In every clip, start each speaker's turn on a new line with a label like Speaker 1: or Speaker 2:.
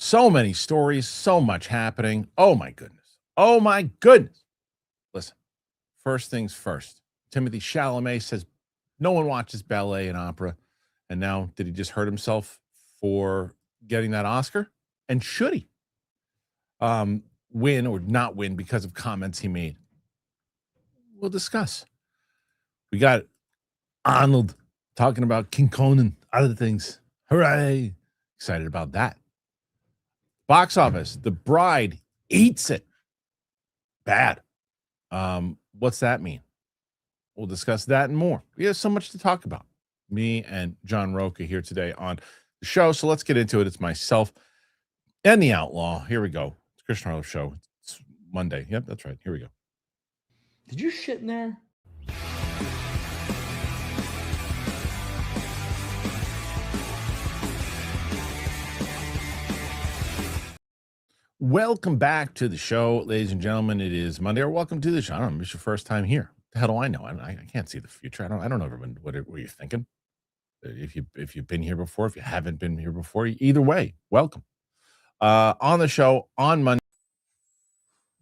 Speaker 1: So many stories, so much happening. Oh my goodness. Oh my goodness. Listen, first things first. Timothée Chalamet says no one watches ballet and opera. And now, did he just hurt himself for getting that Oscar? And should he win or not win because of comments he made? We'll discuss. We got Arnold talking about King Conan, other things. Hooray. Excited about that. Box office, The Bride eats it. Bad. What's that mean? We'll discuss that and more. We have so much to talk about. Me and John Roca here today on the show. So let's get into it. It's myself and the Outlaw. Here we go. It's Kristian Harloff Show. It's Monday. Yep, that's right. Here we go.
Speaker 2: Did you shit in there?
Speaker 1: Welcome back to the show, ladies and gentlemen. It is Monday, or welcome to the show. I don't know. It's your first time here. The hell do I know? I can't see the future. I don't know everyone what you're thinking. If you've been here before, if you haven't been here before, either way, welcome. On the show on Monday,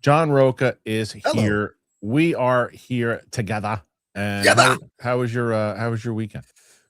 Speaker 1: John Roca is here.
Speaker 3: Hello.
Speaker 1: We are here together. And how was your weekend?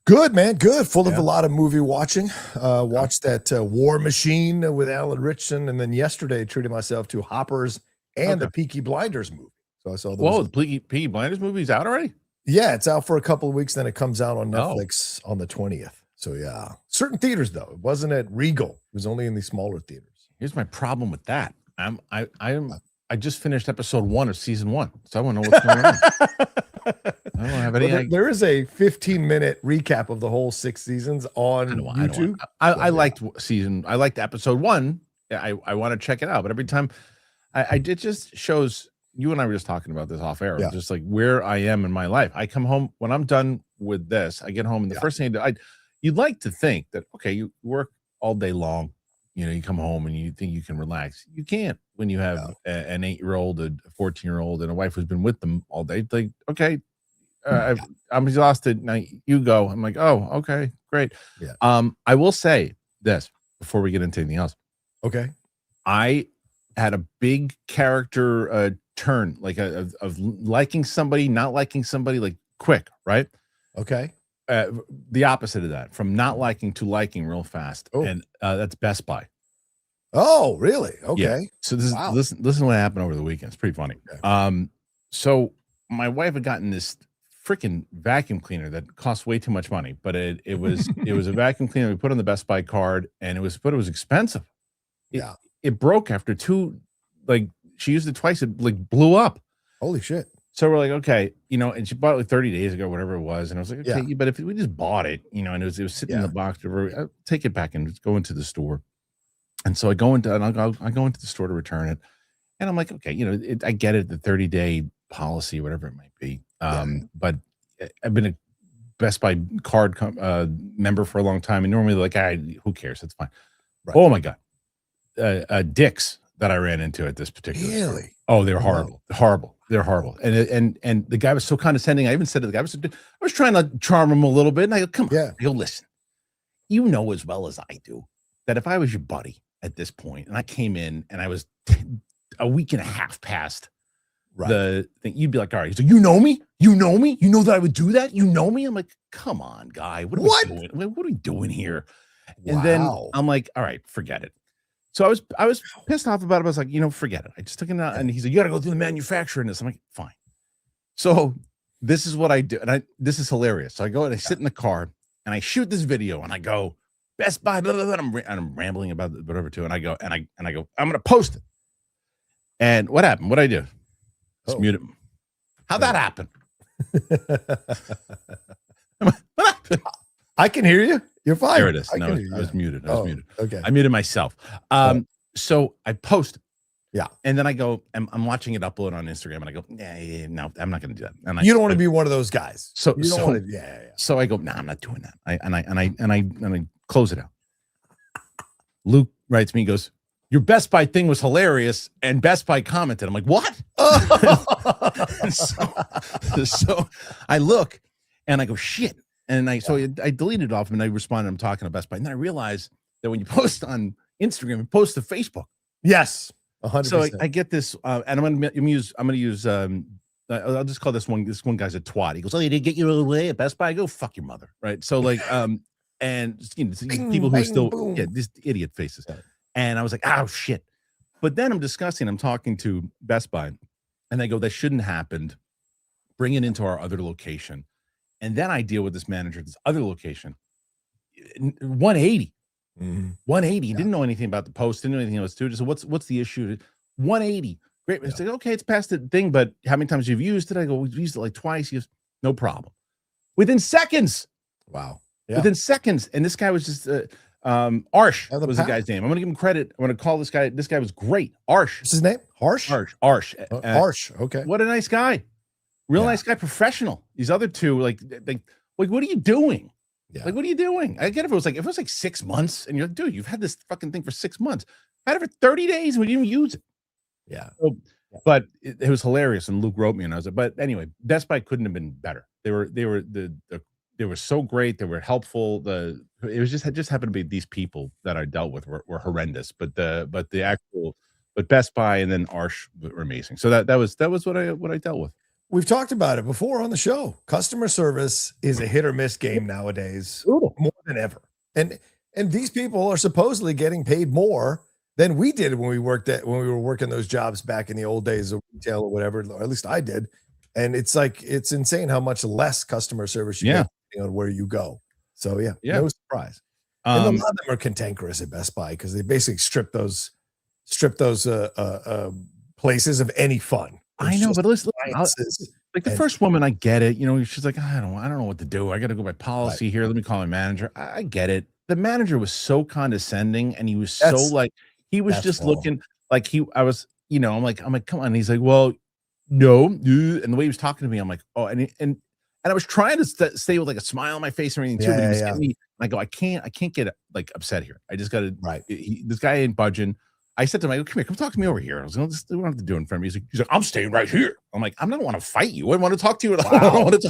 Speaker 3: Good, man. Good. Full of a lot of movie watching. Watched that War Machine with Alan Ritchson, and then yesterday treated myself to Hoppers and the Peaky Blinders movie. So I saw those.
Speaker 1: Whoa, the Peaky Blinders movie's out already?
Speaker 3: Yeah, it's out for a couple of weeks. Then it comes out on Netflix on the 20th. So yeah, certain theaters though. It wasn't at Regal. It was only in the smaller theaters.
Speaker 1: Here's my problem with that. I just finished episode 1 of season 1, so I want to know what's going on. I don't have any.
Speaker 3: There is a 15-minute recap of the whole 6 seasons on YouTube.
Speaker 1: I liked episode 1. I want to check it out, but every time it just shows. You and I were just talking about this off air, just like where I am in my life. I come home when I'm done with this. I get home, and the first thing you'd like to think that you work all day long. You know, you come home and you think you can relax. You can't when you have an 8-year-old, a 14-year-old, and a wife who's been with them all day. Like, okay, I'm exhausted. Now you go. I'm like, oh, okay, great. Yeah. I will say this before we get into anything else.
Speaker 3: Okay.
Speaker 1: I had a big character turn, like of liking somebody, not liking somebody, like quick, right?
Speaker 3: Okay.
Speaker 1: The opposite of that, from not liking to liking real fast. And that's Best Buy.
Speaker 3: Oh, really? Okay.
Speaker 1: Yeah. So listen to what happened over the weekend. It's pretty funny. Okay. So my wife had gotten this freaking vacuum cleaner that cost way too much money, but it was a vacuum cleaner we put on the Best Buy card, and it was expensive. It broke after 2, like she used it twice, it like blew up.
Speaker 3: Holy shit.
Speaker 1: So we're like, okay, and she bought it like 30 days ago, whatever it was. And I was like, okay, but if we just bought it, and it was sitting in the box, I'll take it back and just go into the store. And so I go into the store to return it. And I'm like, okay, I get it, the 30-day policy, whatever it might be. But I've been a Best Buy card member for a long time. And normally like, who cares? That's fine. Right. Oh my God. Dicks that I ran into at this particular store. Oh, they're horrible. Horrible. They're horrible. And the guy was so condescending. I even said to the guy, I was trying to charm him a little bit. And I go, come on. I go, listen, you know as well as I do that if I was your buddy at this point and I came in and I was a week and a half past the thing, you'd be like, all right. He's like, you know me? You know me? You know that I would do that? You know me? I'm like, come on, guy. What are we doing? What are we doing here? And then I'm like, all right, forget it. So I was pissed off about it. I was like, forget it. I just took it out, and he's like, you got to go through the manufacturer in this. I'm like, fine. So this is what I do, and this is hilarious. So I go and I sit in the car, and I shoot this video, and I go, Best Buy, blah, blah, blah, and I'm rambling about whatever too, and I go, I'm gonna post it. And what happened? What I do? Just mute it. How'd that happen? What happened?
Speaker 3: I can hear you. You're fine.
Speaker 1: There it is. I was muted. I was muted.
Speaker 3: Okay.
Speaker 1: I muted myself. So I post it.
Speaker 3: Yeah.
Speaker 1: And then I go, I'm watching it upload on Instagram, and I go, no, I'm not going to do that. And
Speaker 3: you don't want to be one of those guys.
Speaker 1: So So I go, no, I'm not doing that. I close it out. Luke writes me, he goes, your Best Buy thing was hilarious, and Best Buy commented. I'm like, what? so I look, and I go, shit. And I deleted it off, and I responded, I'm talking to Best Buy. And then I realized that when you post on Instagram and post to Facebook.
Speaker 3: Yes, 100%.
Speaker 1: So I get this, and I'm gonna use. I'll just call this one guy's a twat. He goes, "Oh, you didn't get your own way at Best Buy? Go fuck your mother." Right. So like, and people who still, these idiot faces. And I was like, "Oh shit." But then I'm talking to Best Buy, and they go, "That shouldn't have happened. Bring it into our other location." And then I deal with this manager at this other location. 180. 180. He didn't know anything about the post, didn't know anything else to it. So what's the issue? 180. Great. It's like, okay, it's past the thing, but how many times you've used it? I go, we've used it like twice. He goes, no problem. Within seconds.
Speaker 3: Wow.
Speaker 1: Yeah. Within seconds. And this guy was just Arsh was the guy's name. I'm gonna give him credit. I'm gonna call this guy. This guy was great. Arsh.
Speaker 3: What's his name? Harsh?
Speaker 1: Arsh.
Speaker 3: Arsh. Okay.
Speaker 1: What a nice guy. Real nice guy, professional. These other two, like, what are you doing? Yeah. Like, what are you doing? I get if it was like 6 months, and you're like, dude, you've had this fucking thing for 6 months. I had it for 30 days, and we didn't even use it.
Speaker 3: Yeah.
Speaker 1: So, but it was hilarious, and Luke wrote me, and I was like, but anyway, Best Buy couldn't have been better. They were so great. They were helpful. It was just happened to be these people that I dealt with were horrendous, but Best Buy and then Arsh were amazing. So that was what I dealt with.
Speaker 3: We've talked about it before on the show. Customer service is a hit or miss game nowadays, more than ever. And these people are supposedly getting paid more than we did when we were working those jobs back in the old days of retail or whatever, or at least I did. And it's insane how much less customer service you get depending on where you go. So no surprise. And a lot of them are cantankerous at Best Buy because they basically strip those places of any fun.
Speaker 1: I know, but listen, like the first woman, I get it. She's like, I don't know what to do. I got to go by policy here. Let me call my manager. I get it. The manager was so condescending, and he was he was just looking like I'm like, come on. And he's like, well, no. And the way he was talking to me, I'm like, oh, and I was trying to stay with like a smile on my face and everything too. But he was getting me, I go, I can't get like upset here. I just got to. Right. This guy ain't budging. I said to him, I go, come here, come talk to me over here. I was going, we don't have to do it in front of me. He's like, I'm staying right here. I'm like, I don't want to fight you. I want to talk to you. Wow. I want to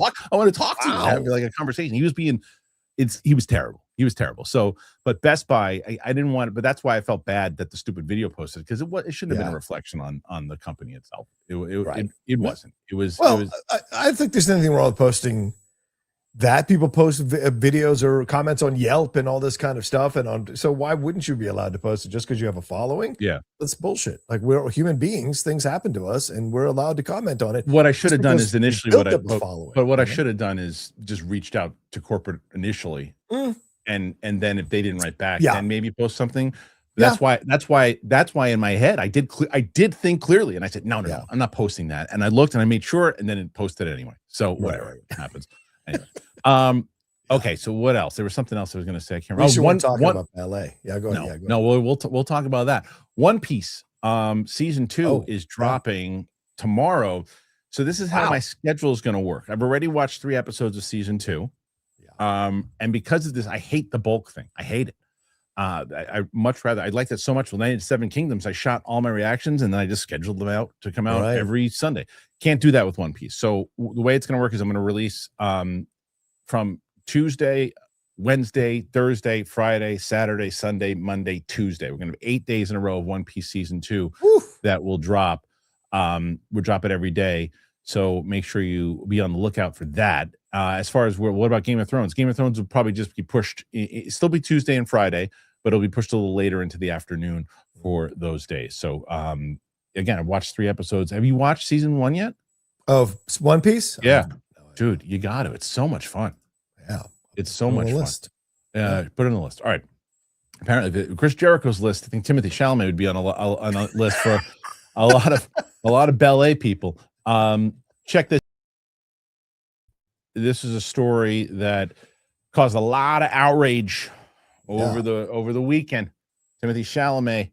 Speaker 1: talk to you. Have like a conversation. He was terrible. He was terrible. So, but Best Buy, I didn't want it, but that's why I felt bad that the stupid video posted, because it shouldn't have been a reflection on the company itself. It wasn't. It was.
Speaker 3: I think there's anything wrong with posting that. People post videos or comments on Yelp and all this kind of stuff, so why wouldn't you be allowed to post it just because you have a following?
Speaker 1: Yeah,
Speaker 3: that's bullshit. Like, we're human beings, things happen to us, and we're allowed to comment on it.
Speaker 1: What I should have done is initially I should have done is just reached out to corporate initially, and then if they didn't write back, then maybe post something. That's why in my head I did think clearly, and I said no, I'm not posting that. And I looked and I made sure, and then it posted anyway. So whatever happens. Anyway, okay. So what else? There was something else I was going to say. I can't remember.
Speaker 3: Talking about ballet. Yeah, go ahead.
Speaker 1: No, we'll talk about that. One Piece, season 2 is dropping tomorrow. So this is how my schedule is going to work. I've already watched 3 episodes of season 2. And because of this, I hate the bulk thing. I hate it. I much rather, I liked it so much when I did 7 Kingdoms. I shot all my reactions and then I just scheduled them out to come out every Sunday. Can't do that with One Piece. So the way it's going to work is I'm going to release from Tuesday, Wednesday, Thursday, Friday, Saturday, Sunday, Monday, Tuesday. We're going to have 8 days in a row of One Piece season 2 that will drop. We'll drop it every day. So make sure you be on the lookout for that. As far as what about Game of Thrones? Game of Thrones will probably just be pushed. It'll still be Tuesday and Friday, but it'll be pushed a little later into the afternoon for those days. So again, I've watched 3 episodes. Have you watched season 1 yet? Of
Speaker 3: One Piece?
Speaker 1: Yeah. Dude, you got to. It's so much fun.
Speaker 3: Yeah.
Speaker 1: It's so much fun. Put it on the list. All right. Apparently, Chris Jericho's list, I think Timothée Chalamet would be on a list for a lot of ballet people. Check this. This is a story that caused a lot of outrage over the weekend. Timothée Chalamet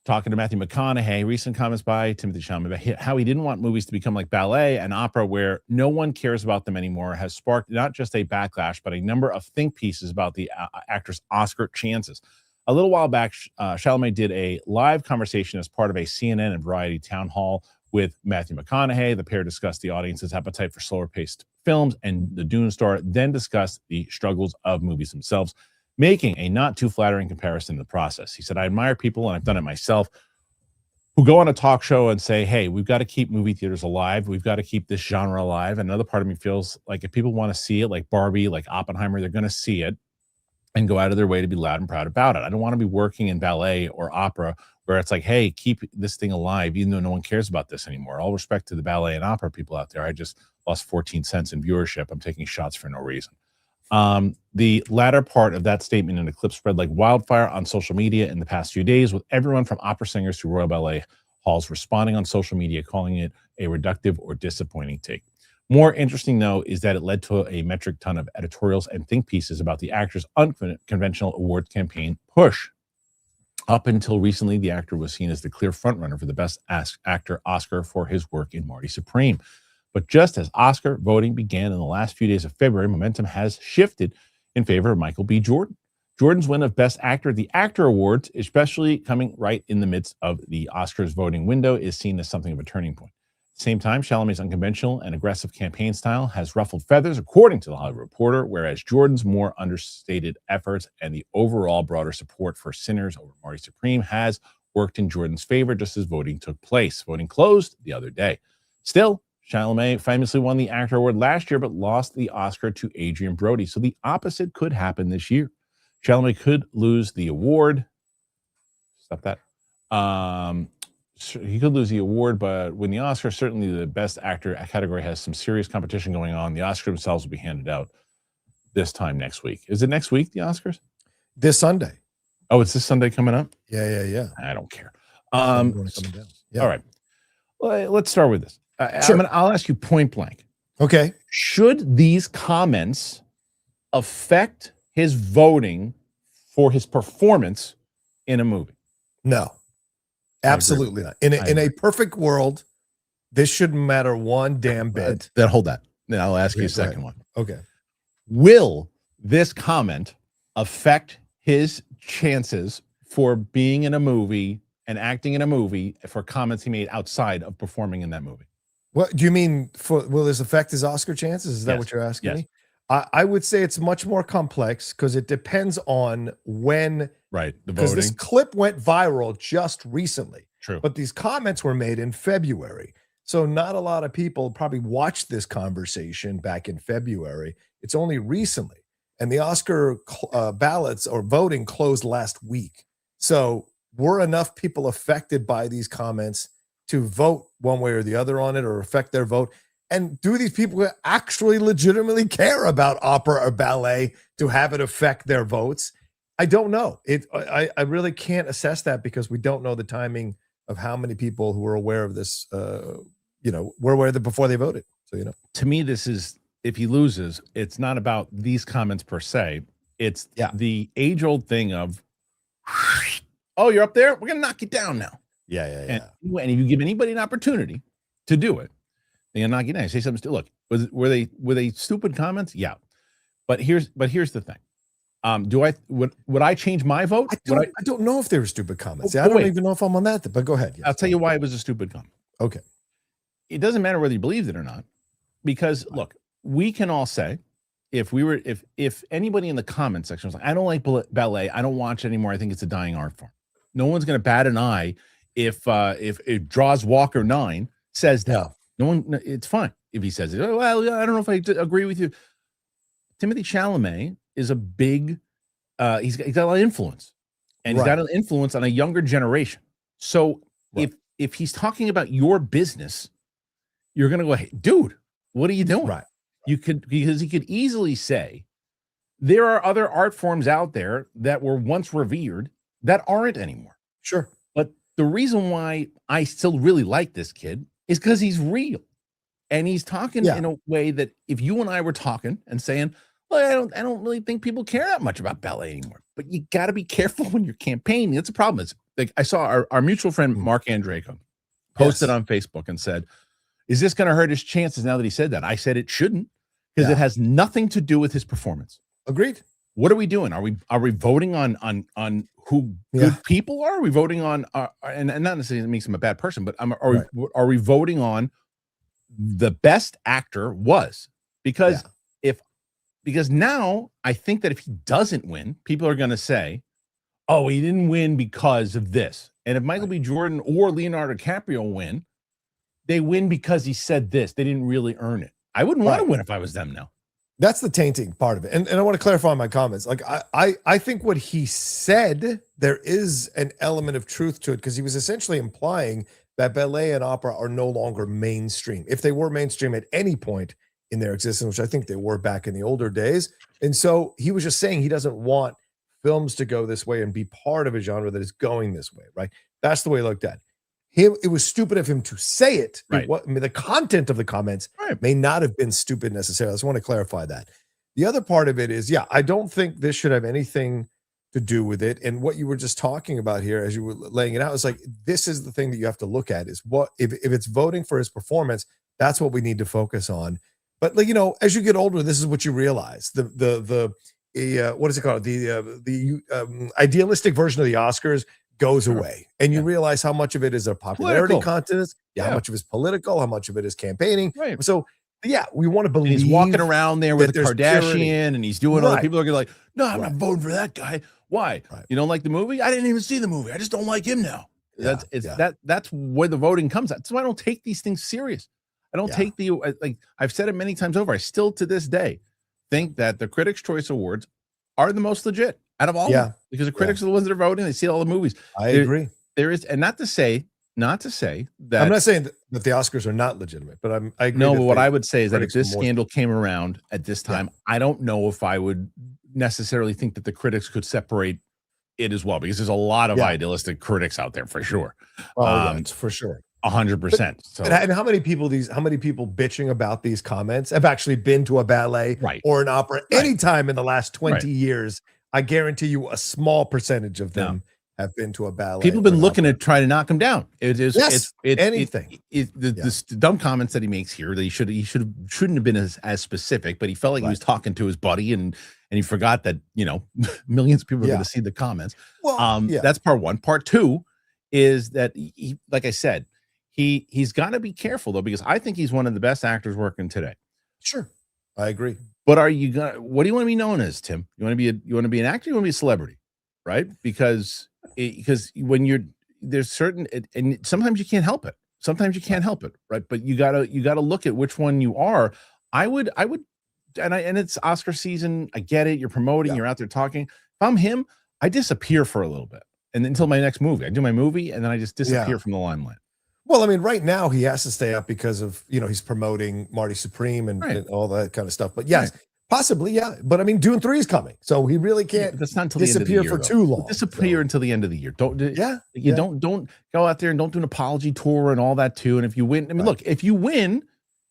Speaker 1: talking to Matthew McConaughey. Recent comments by Timothée Chalamet about how he didn't want movies to become like ballet and opera, where no one cares about them anymore, has sparked not just a backlash, but a number of think pieces about the actor's Oscar chances. A little while back, Chalamet did a live conversation as part of a CNN and Variety town hall with Matthew McConaughey. The pair discussed the audience's appetite for slower-paced films, and the Dune star then discussed the struggles of movies themselves. making a not too flattering comparison in the process. He said, I admire people, and I've done it myself, who go on a talk show and say, hey, we've got to keep movie theaters alive. We've got to keep this genre alive. And another part of me feels like if people want to see it, like Barbie, like Oppenheimer, they're going to see it and go out of their way to be loud and proud about it. I don't want to be working in ballet or opera where it's like, hey, keep this thing alive, even though no one cares about this anymore. All respect to the ballet and opera people out there. I just lost 14 cents in viewership. I'm taking shots for no reason. The latter part of that statement in the clip spread like wildfire on social media in the past few days, with everyone from opera singers to Royal Ballet Halls responding on social media, calling it a reductive or disappointing take. More interesting, though, is that it led to a metric ton of editorials and think pieces about the actor's unconventional awards campaign push. Up until recently, the actor was seen as the clear frontrunner for the Best Actor Oscar for his work in Marty Supreme. But just as Oscar voting began in the last few days of February, momentum has shifted in favor of Michael B. Jordan. Jordan's win of Best Actor at the Actor Awards, especially coming right in the midst of the Oscars voting window, is seen as something of a turning point. At the same time, Chalamet's unconventional and aggressive campaign style has ruffled feathers, according to The Hollywood Reporter, whereas Jordan's more understated efforts and the overall broader support for Sinners over Marty Supreme has worked in Jordan's favor just as voting took place. Voting closed the other day. Still, Chalamet famously won the Actor Award last year, but lost the Oscar to Adrian Brody. So the opposite could happen this year. Chalamet could lose the award. Stop that. He could lose the award, but when the Oscar, certainly the Best Actor category has some serious competition going on. The Oscars themselves will be handed out this time next week. Is it next week, the Oscars?
Speaker 3: This Sunday.
Speaker 1: Oh, it's this Sunday coming up?
Speaker 3: Yeah.
Speaker 1: I don't care.
Speaker 3: All
Speaker 1: right. Well, let's start with this.
Speaker 3: Sure.
Speaker 1: I'll ask you point blank.
Speaker 3: Okay.
Speaker 1: Should these comments affect his voting for his performance in a movie?
Speaker 3: No, absolutely not. In a perfect world, this shouldn't matter one damn bit.
Speaker 1: Then hold that. Then I'll ask you a second one.
Speaker 3: Okay.
Speaker 1: Will this comment affect his chances for being in a movie and acting in a movie for comments he made outside of performing in that movie?
Speaker 3: What do you mean? Will this affect his Oscar chances? Is that what you're asking me? I would say it's much more complex because it depends on when.
Speaker 1: Right. The
Speaker 3: because
Speaker 1: voting.
Speaker 3: this clip went viral just recently.
Speaker 1: True.
Speaker 3: But these comments were made in February. So not a lot of people probably watched this conversation back in February. It's only recently. And the Oscar ballots or voting closed last week. So were enough people affected by these comments to vote one way or the other on it or affect their vote? And do these people actually legitimately care about opera or ballet to have it affect their votes? I don't know. I really can't assess that because we don't know the timing of how many people who were aware of this, were aware of it before they voted. So,
Speaker 1: to me, this is, if he loses, it's not about these comments per se. It's the age-old thing of, oh, you're up there? We're going to knock you down now.
Speaker 3: Yeah.
Speaker 1: And if you give anybody an opportunity to do it, they're gonna knock you down. Say something still. Look, were they stupid comments? Yeah. But here's the thing. Would I change my vote?
Speaker 3: I don't know if they were stupid comments. I don't even know if I'm on that, but go ahead. Yes,
Speaker 1: I'll tell you why it was a stupid comment.
Speaker 3: Okay.
Speaker 1: It doesn't matter whether you believe it or not, because look, we can all say if anybody in the comment section was like, I don't like ballet, I don't watch it anymore, I think it's a dying art form. No one's gonna bat an eye if Draws Walker 9 says that.
Speaker 3: Yeah.
Speaker 1: No one, it's fine if he says it. Well, I don't know if I agree with you. Timothée Chalamet is a big, he's got a lot of influence, and he's got an influence on a younger generation. So if he's talking about your business, you're gonna go, hey, dude, what are you doing?
Speaker 3: Right.
Speaker 1: Because he could easily say there are other art forms out there that were once revered that aren't anymore.
Speaker 3: Sure.
Speaker 1: But the reason why I still really like this kid is because he's real, and he's talking in a way that if you and I were talking and saying, well, I don't really think people care that much about ballet anymore, but you got to be careful when you're campaigning. That's a problem. It's like I saw our mutual friend Mark Andreyko posted on Facebook and said, is this going to hurt his chances now that he said that? I said it shouldn't, because it has nothing to do with his performance.
Speaker 3: Agreed.
Speaker 1: What are we doing? Are we voting on who good people are? Are we voting on and not necessarily that makes him a bad person, but are we voting on the best actor was? Because if because now I think that if he doesn't win, people are going to say, oh, he didn't win because of this. And if Michael B. Jordan or Leonardo DiCaprio win, they win because he said this. They didn't really earn it. I wouldn't want to win if I was them now.
Speaker 3: That's the tainting part of it. And I want to clarify my comments. Like I think what he said, there is an element of truth to it, because he was essentially implying that ballet and opera are no longer mainstream. If they were mainstream at any point in their existence, which I think they were back in the older days. And so he was just saying he doesn't want films to go this way and be part of a genre that is going this way, right? That's the way he looked at it. It was stupid of him to say it.
Speaker 1: Right.
Speaker 3: The content of the comments may not have been stupid necessarily. I just want to clarify that. The other part of it is, I don't think this should have anything to do with it. And what you were just talking about here, as you were laying it out, is like, this is the thing that you have to look at, is what if it's voting for his performance, that's what we need to focus on. But like, as you get older, this is what you realize. The what is it called? The idealistic version of the Oscars goes away, and you realize how much of it is a popularity contest, how much of it is political, how much of it is campaigning. Right. So we want to believe,
Speaker 1: and he's walking around there with a Kardashian, and he's doing all. People are gonna like, no, I'm not voting for that guy. Why? You don't like the movie? I didn't even see the movie. I just don't like him now. That's where the voting comes at. So I don't take these things serious. I don't take like I've said it many times over. I still to this day think that the Critics' Choice Awards are the most legit out of all of them, because the critics are the ones that are voting. They see all the movies.
Speaker 3: I agree.
Speaker 1: There is, and not to say that
Speaker 3: I'm not saying that the Oscars are not legitimate, but I agree.
Speaker 1: No, but what I would say is that if this scandal came around at this time, I don't know if I would necessarily think that the critics could separate it as well, because there's a lot of idealistic critics out there for sure.
Speaker 3: It's for sure.
Speaker 1: 100%. So,
Speaker 3: and how many people bitching about these comments have actually been to a ballet or an opera anytime in the last 20 years? I guarantee you a small percentage of them have been to a ballet.
Speaker 1: People have been looking to try to knock him down. It's
Speaker 3: anything.
Speaker 1: The dumb comments that he makes here, that he shouldn't have been as specific, but he felt like he was talking to his buddy, and he forgot that millions of people are going to see the comments. Well, that's part one. Part two is that he, like I said, he's got to be careful though, because I think he's one of the best actors working today.
Speaker 3: Sure, I agree.
Speaker 1: But what do you want to be known as, Tim? You want to be an actor? You want to be a celebrity, right? Because when there's certain, and sometimes you can't help it. Sometimes you can't help it, right? But you gotta look at which one you are. I would, and it's Oscar season. I get it. You're promoting. You're out there talking. If I'm him, I disappear for a little bit, and until my next movie, I do my movie, and then I just disappear from the limelight.
Speaker 3: Well, I mean, right now he has to stay up because of, he's promoting Marty Supreme and all that kind of stuff. But possibly, But I mean, Dune 3 is coming, so he really can't.
Speaker 1: That's not until
Speaker 3: disappear
Speaker 1: the end of the year,
Speaker 3: for too long.
Speaker 1: Disappear until the end of the year. Don't go out there and don't do an apology tour and all that too. And if you win, I mean, look, if you win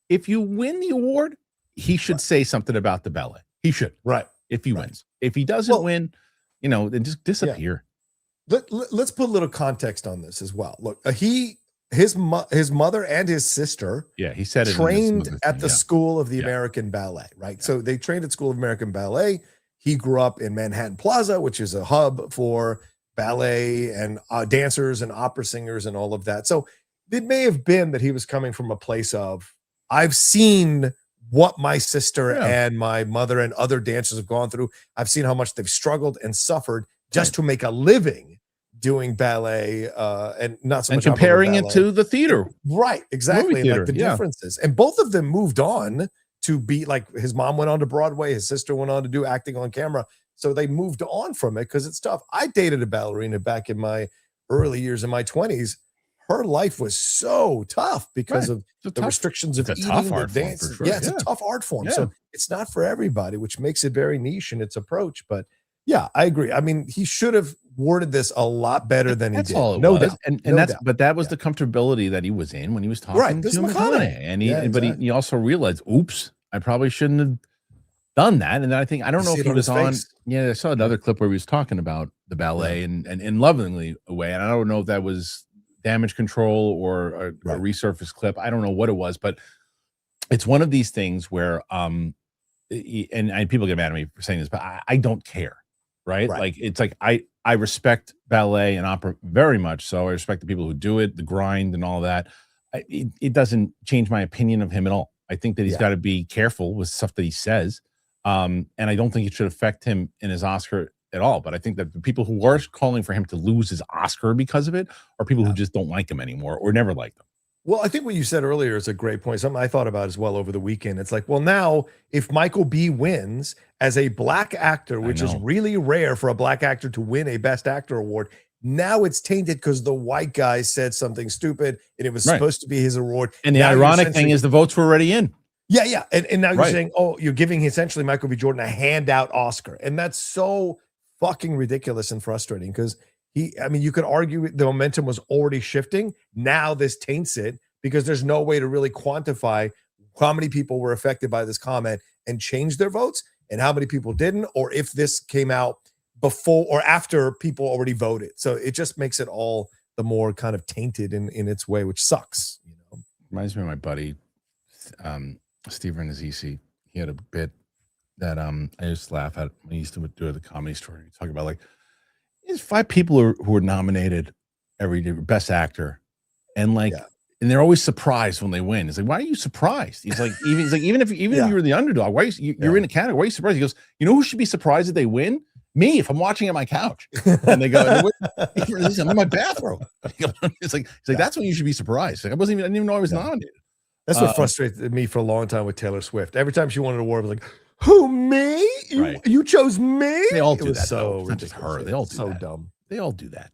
Speaker 1: the award, he should say something about the ballet. He should, if he wins. If he doesn't win, then just disappear.
Speaker 3: Let's put a little context on this as well. Look, his mother and his sister
Speaker 1: he said it
Speaker 3: trained at the School of the American Ballet, right? So they trained at School of American Ballet. He grew up in Manhattan Plaza, which is a hub for ballet and dancers and opera singers and all of that. So it may have been that he was coming from a place of, I've seen what my sister and my mother and other dancers have gone through. I've seen how much they've struggled and suffered just to make a living doing ballet, and not so much
Speaker 1: comparing it to the theater.
Speaker 3: Right, exactly. Theater, like the differences. And both of them moved on to be like, his mom went on to Broadway, his sister went on to do acting on camera. So they moved on from it because it's tough. I dated a ballerina back in my early years, in my 20s. Her life was so tough because of the restrictions of eating, the dance. Sure. It's a tough art form. So it's not for everybody, which makes it very niche in its approach. But I agree. I mean, he should have worded this a lot better than he did.
Speaker 1: All it was. But that was the comfortability that he was in when he was talking to McConaughey. And he also realized, oops, I probably shouldn't have done that. And then I don't know if he was on. I saw another clip where he was talking about the ballet and in lovingly a way. And I don't know if that was Damage Control or a resurfaced clip. I don't know what it was, but it's one of these things where and people get mad at me for saying this, but I don't care. Right? Like, it's like, I respect ballet and opera very much. So I respect the people who do it, the grind and all that. It doesn't change my opinion of him at all. I think that he's got to be careful with stuff that he says. And I don't think it should affect him in his Oscar at all. But I think that the people who are calling for him to lose his Oscar because of it are people who just don't like him anymore or never liked him.
Speaker 3: Well, I think what you said earlier is a great point. Something I thought about as well over the weekend. It's like, well, now if Michael B. wins as a black actor, which is really rare for a black actor to win a Best Actor award, now it's tainted because the white guy said something stupid and it was supposed to be his award.
Speaker 1: And the ironic thing is the votes were already in.
Speaker 3: Yeah. And now you're saying, you're giving essentially Michael B. Jordan a handout Oscar. And that's so fucking ridiculous and frustrating because you could argue the momentum was already shifting. Now this taints it because there's no way to really quantify how many people were affected by this comment and changed their votes and how many people didn't, or if this came out before or after people already voted. So it just makes it all the more kind of tainted in its way, which sucks.
Speaker 1: Reminds me of my buddy, Steven Azizi. He had a bit that I used to laugh at when he used to do at the Comedy Store. He talk about like, there's 5 people who are nominated every day, Best Actor, and and they're always surprised when they win. It's like, why are you surprised? He's like, even if you're the underdog, why you're in a category? Why are you surprised? He goes, you know who should be surprised that they win? Me, if I'm watching at my couch and they go, I'm in my bathroom. It's like that's when you should be surprised. Like, I didn't even know I was nominated.
Speaker 3: That's what frustrated me for a long time with Taylor Swift. Every time she won an award, I was like, who, me? You chose me?
Speaker 1: They all do that.
Speaker 3: So
Speaker 1: not just her. They all do
Speaker 3: so
Speaker 1: that.
Speaker 3: dumb.
Speaker 1: They all do that.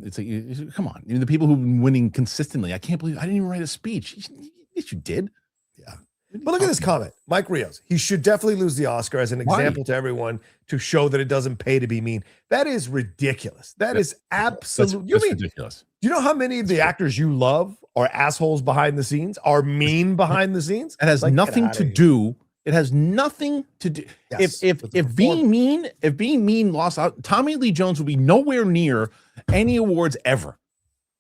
Speaker 1: It's like, come on. The people who've been winning consistently, I can't believe I didn't even write a speech. Yes, you did.
Speaker 3: Yeah. But look at this comment. Mike Rios. He should definitely lose the Oscar as an example to everyone to show that it doesn't pay to be mean. That is ridiculous. That's ridiculous. Do you know how many of the actors you love are assholes behind the scenes, are mean behind the scenes?
Speaker 1: It has nothing to do. It has nothing to do. Yes, if being mean lost out, Tommy Lee Jones would be nowhere near any awards ever.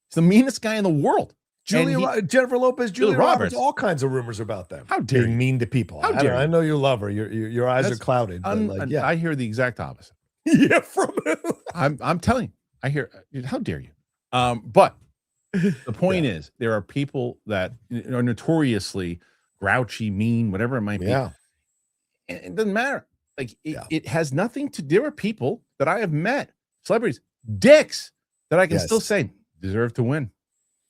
Speaker 1: He's the meanest guy in the world.
Speaker 3: Jennifer Lopez, Julia Roberts, all kinds of rumors about them.
Speaker 1: How dare you?
Speaker 3: Mean to people. I know you love her. Your eyes are clouded.
Speaker 1: I hear the exact opposite.
Speaker 3: Yeah, from who?
Speaker 1: I'm telling you. I hear. How dare you? But the point is, there are people that are notoriously grouchy, mean, whatever it might be.
Speaker 3: Yeah.
Speaker 1: And it doesn't matter. Like it has nothing to. There are people that I have met, celebrities, dicks, that I can still say deserve to win.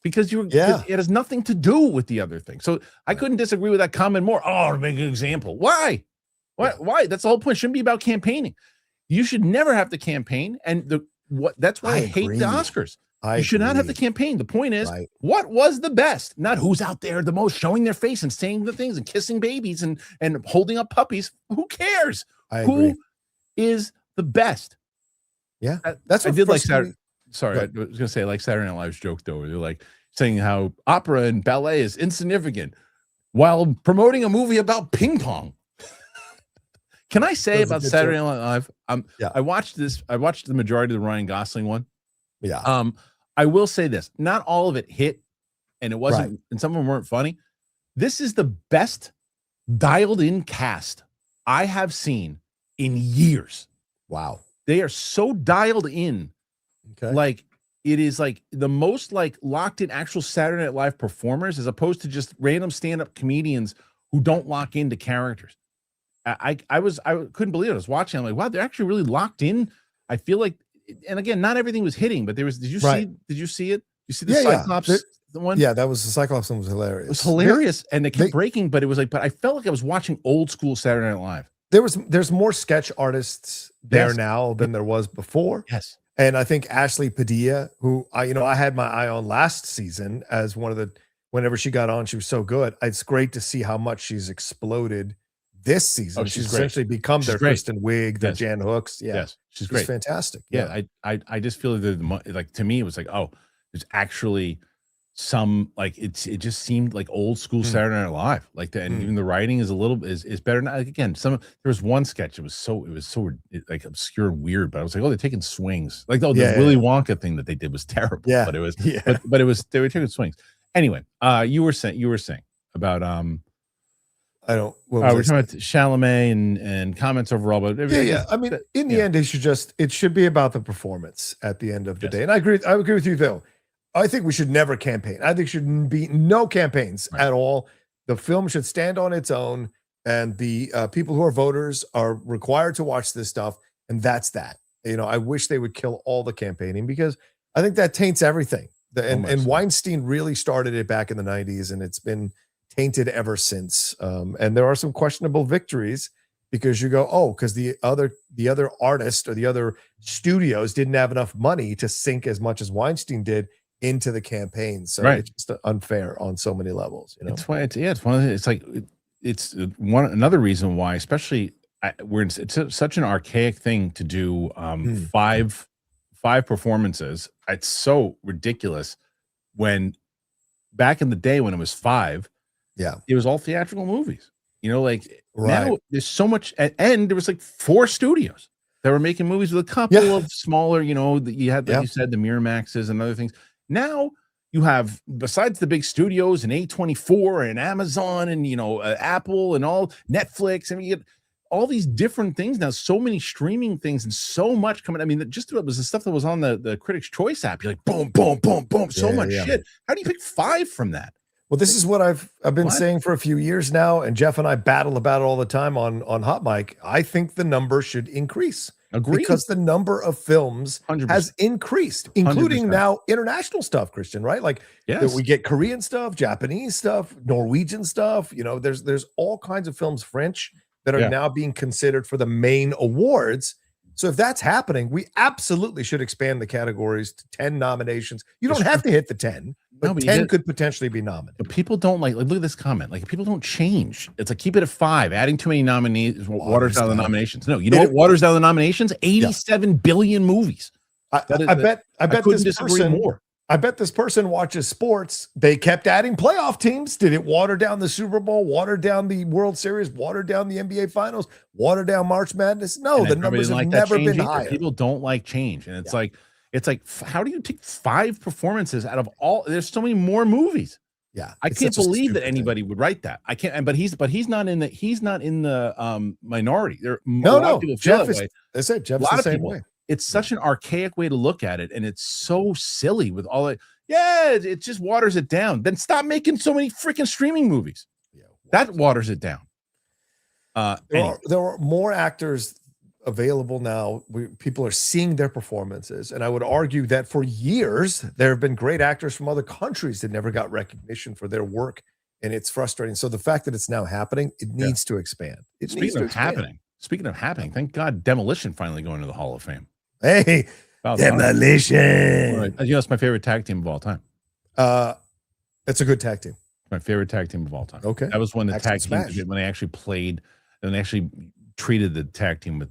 Speaker 1: Because it has nothing to do with the other thing. So I couldn't disagree with that comment more. To make an example. Why? Why? That's the whole point. It shouldn't be about campaigning. You should never have to campaign. And that's why I hate the Oscars. You should not have to campaign. The point is, what was the best? Not who's out there the most, showing their face and saying the things and kissing babies and holding up puppies. Who cares? Who is the best?
Speaker 3: Yeah.
Speaker 1: That's what I did like Saturday. Sorry, I was going to say like Saturday Night Live's joke though, where they're like saying how opera and ballet is insignificant while promoting a movie about ping pong. Can I say about Saturday Night Live? I watched the majority of the Ryan Gosling one.
Speaker 3: Yeah.
Speaker 1: I will say this: not all of it hit, and it wasn't, and some of them weren't funny. This is the best dialed-in cast I have seen in years.
Speaker 3: Wow,
Speaker 1: they are so dialed in.
Speaker 3: Okay.
Speaker 1: Like it is like the most like locked in actual Saturday Night Live performers as opposed to just random stand-up comedians who don't lock into characters. I couldn't believe it. I was watching. I'm like, wow, they're actually really locked in. I feel like, and again, not everything was hitting, but there was, did you see it? You see the Cyclops the one?
Speaker 3: Yeah, that was the Cyclops one was hilarious.
Speaker 1: It was hilarious. And they kept breaking, but it was like, but I felt like I was watching old school Saturday Night Live.
Speaker 3: There's more sketch artists there now than there was before.
Speaker 1: Yes.
Speaker 3: And I think Ashley Padilla, who I had my eye on last season as whenever she got on, she was so good. It's great to see how much she's exploded this season. She's essentially become their Kristen Wiig, their Jan Hooks. Yeah.
Speaker 1: Yes. She's great.
Speaker 3: Fantastic.
Speaker 1: Yeah. I just feel like to me, it was like, oh, there's actually some, like, it just seemed like old school Saturday Night Live. Like and even the writing is a little is better now. Like, again, there was one sketch. It was so like obscure and weird, but I was like, oh, they're taking swings. Like, the Willy Wonka thing that they did was terrible. Yeah. But it was, but it was, they were taking swings. Anyway, you were saying about, we're talking about Chalamet and comments overall, but
Speaker 3: I mean, in the end, it should be about the performance at the end of the day. And I agree with you though. I think we should never campaign. I think there should be no campaigns at all. The film should stand on its own. and the people who are voters are required to watch this stuff, and that's that. I wish they would kill all the campaigning, because I think that taints everything. And Weinstein really started it back in the 90s, and it's been tainted ever since. And there are some questionable victories, because you go, because the other artist or the other studios didn't have enough money to sink as much as Weinstein did into the campaign. So it's just unfair on so many levels.
Speaker 1: It's why it's one of the, it's another reason why, especially it's such an archaic thing to do five performances. It's so ridiculous. When back in the day when it was 5, it was all theatrical movies. Now there's so much, and there was 4 studios that were making movies with a couple of smaller, you had, like you said, the Miramaxes and other things. Now you have, besides the big studios and A24 and Amazon and, Apple and all Netflix, you get all these different things now, so many streaming things and so much coming. Just it was the stuff that was on the Critics' Choice app. You're like, boom, boom, boom, boom, so much shit. How do you pick 5 from that?
Speaker 3: Well, this is what I've been saying for a few years now, and Jeff and I battle about it all the time on Hot Mic. I think the number should increase.
Speaker 1: Agreed.
Speaker 3: Because the number of films
Speaker 1: 100%.
Speaker 3: has increased, including
Speaker 1: 100%.
Speaker 3: now international stuff, Kristian, right? We get Korean stuff, Japanese stuff, Norwegian stuff. There's all kinds of films, French, that are now being considered for the main awards. So if that's happening, we absolutely should expand the categories to 10 nominations. You don't have to hit the 10, but 10 could potentially be nominated.
Speaker 1: But people don't look at this comment. People don't change. It's keep it at 5. Adding too many nominees waters down the nominations. No, you know what waters down the nominations? 87 billion movies.
Speaker 3: I bet this person more. I bet this person watches sports. They kept adding playoff teams. Did it water down the Super Bowl, water down the World Series, water down the NBA Finals, water down March Madness? No, the numbers have never been higher.
Speaker 1: People don't like change. And it's how do you take 5 performances out of all? There's so many more movies.
Speaker 3: Yeah.
Speaker 1: I can't believe that anybody would write that. I can't, but he's not in the minority. There
Speaker 3: no. Jeff is the same way.
Speaker 1: It's such an archaic way to look at it, and it's so silly with all it. Yeah, it just waters it down. Then stop making so many freaking streaming movies. Yeah, that waters it down.
Speaker 3: There are more actors available now. People are seeing their performances, and I would argue that for years there have been great actors from other countries that never got recognition for their work, and it's frustrating. So the fact that it's now happening, it needs to expand.
Speaker 1: Speaking of happening, thank God Demolition finally going to the Hall of Fame.
Speaker 3: Hey, Demolition!
Speaker 1: It's my favorite tag team of all time.
Speaker 3: It's a good tag team.
Speaker 1: My favorite tag team of all time.
Speaker 3: Okay,
Speaker 1: that was when the tag teams did, when they actually played, and they actually treated the tag team with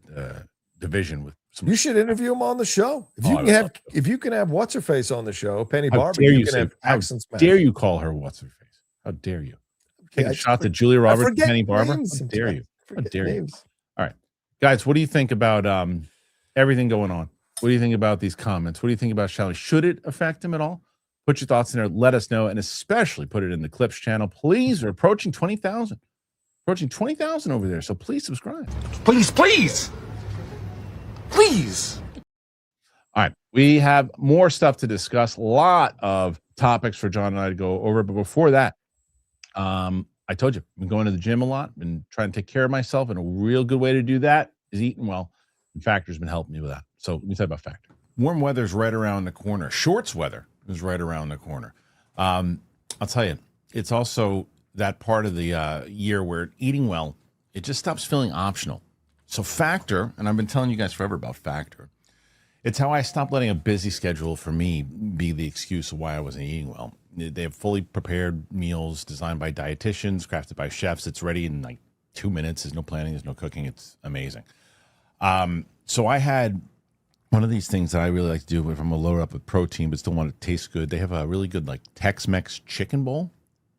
Speaker 1: division with.
Speaker 3: You should interview him on the show. If you can have what's her face on the show, Penny Barber. You can have accent smash.
Speaker 1: Dare you call her what's her face? How dare you? Take a shot at Julia Roberts, and Penny Barber. How dare you? How dare you? All right, guys, what do you think about everything going on? What do you think about these comments? What do you think about Chalamet? Should it affect him at all? Put your thoughts in there. Let us know, and especially put it in the Clips channel. Please, we're approaching 20,000. Approaching 20,000 over there, so please subscribe.
Speaker 2: Please.
Speaker 1: All right, we have more stuff to discuss. A lot of topics for John and I to go over, but before that, I told you, I've been going to the gym a lot, been trying to take care of myself, and a real good way to do that is eating well. And Factor's been helping me with that. So let me talk about Factor. Warm weather's right around the corner. Shorts weather is right around the corner. I'll tell you, it's also that part of the year where eating well, it just stops feeling optional. So Factor, and I've been telling you guys forever about Factor, it's how I stopped letting a busy schedule for me be the excuse of why I wasn't eating well. They have fully prepared meals designed by dietitians, crafted by chefs. It's ready in 2 minutes. There's no planning. There's no cooking. It's amazing. So I had one of these things that I really like to do if I'm going to load up with protein but still want it to taste good. They have a really good Tex-Mex chicken bowl,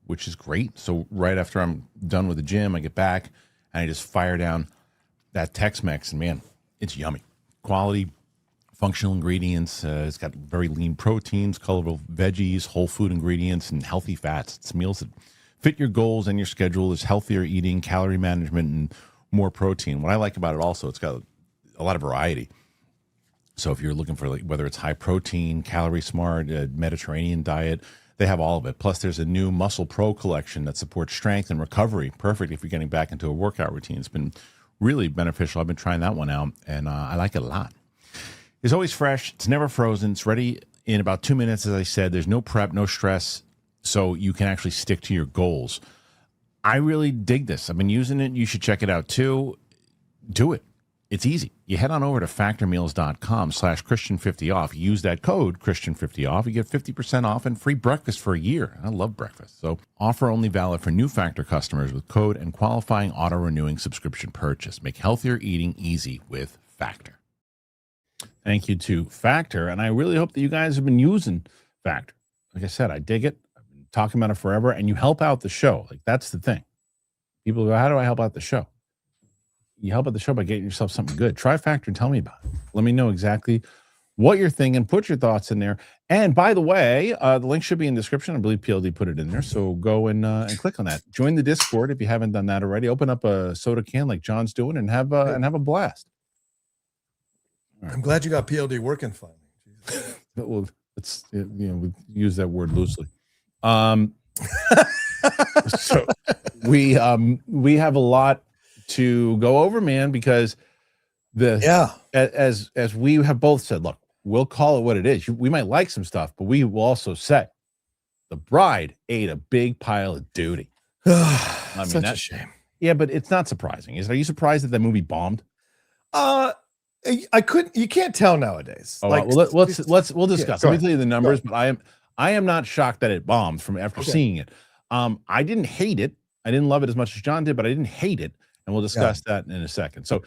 Speaker 1: which is great. So right after I'm done with the gym, I get back and I just fire down that Tex-Mex, and man, it's yummy. Quality, functional ingredients. It's got very lean proteins, colorful veggies, whole food ingredients, and healthy fats. It's meals that fit your goals and your schedule. It's healthier eating, calorie management, and more protein. What I like about it also, it's got a lot of variety. So if you're looking for whether it's high protein, calorie smart, Mediterranean diet, They have all of it. Plus, there's a new Muscle Pro collection that supports strength and recovery. Perfect if you're getting back into a workout routine. It's been really beneficial. I've been trying that one out, and I like it a lot. It's always fresh. It's never frozen. It's ready in about 2 minutes, as I said. There's no prep, no stress, so you can actually stick to your goals. I really dig this. I've been using it. You should check it out, too. Do it. It's easy. You head on over to factormeals.com/Christian50off. Use that code Christian50off. You get 50% off and free breakfast for a year. I love breakfast. So offer only valid for new Factor customers with code and qualifying auto-renewing subscription purchase. Make healthier eating easy with Factor. Thank you to Factor. And I really hope that you guys have been using Factor. Like I said, I dig it. I've been talking about it forever. And you help out the show. Like, that's the thing. People go, how do I help out the show? You help out the show by getting yourself something good. Try Factor and tell me about it. Let me know exactly what you're thinking. Put your thoughts in there. And by the way, the link should be in the description. I believe PLD put it in there. So go and click on that. Join the Discord if you haven't done that already. Open up a soda can like John's doing and have a blast.
Speaker 3: Right. I'm glad you got PLD working finally.
Speaker 1: Well, it's, we use that word loosely. So we have a lot to go over, man, because as we have both said, look, we'll call it what it is. We might like some stuff, but we will also say the bride ate a big pile of duty. I mean,
Speaker 3: Such a shame.
Speaker 1: Yeah, but it's not surprising. Are you surprised that movie bombed?
Speaker 3: You can't tell nowadays.
Speaker 1: We'll discuss. Let me tell you the numbers, but I am not shocked that it bombed after seeing it. I didn't hate it. I didn't love it as much as John did, but I didn't hate it. And we'll discuss that in a second. So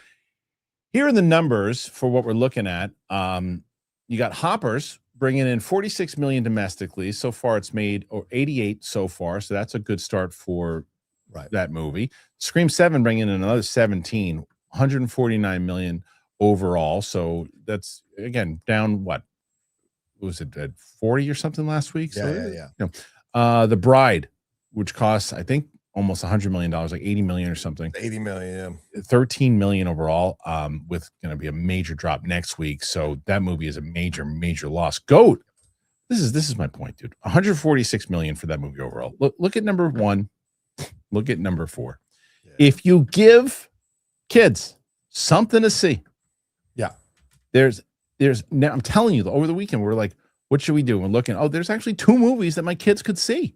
Speaker 1: here are the numbers for what we're looking at. You got Hoppers bringing in 46 million domestically. So far it's made 88 so far. So that's a good start for that movie. Scream 7 bringing in another 17, 149 million overall. So that's, again, down what was it, at 40 or something last week? The Bride, which costs, I think, almost $100 million, like 80 million or something.
Speaker 3: 80 million,
Speaker 1: 13 million overall, with going to be a major drop next week. So that movie is a major, major loss. GOAT. This is my point, dude. 146 million for that movie overall. Look at number 1. Look at number 4. Yeah. If you give kids something to see, there's now, I'm telling you, over the weekend, we're like, what should we do? We're looking, there's actually 2 movies that my kids could see.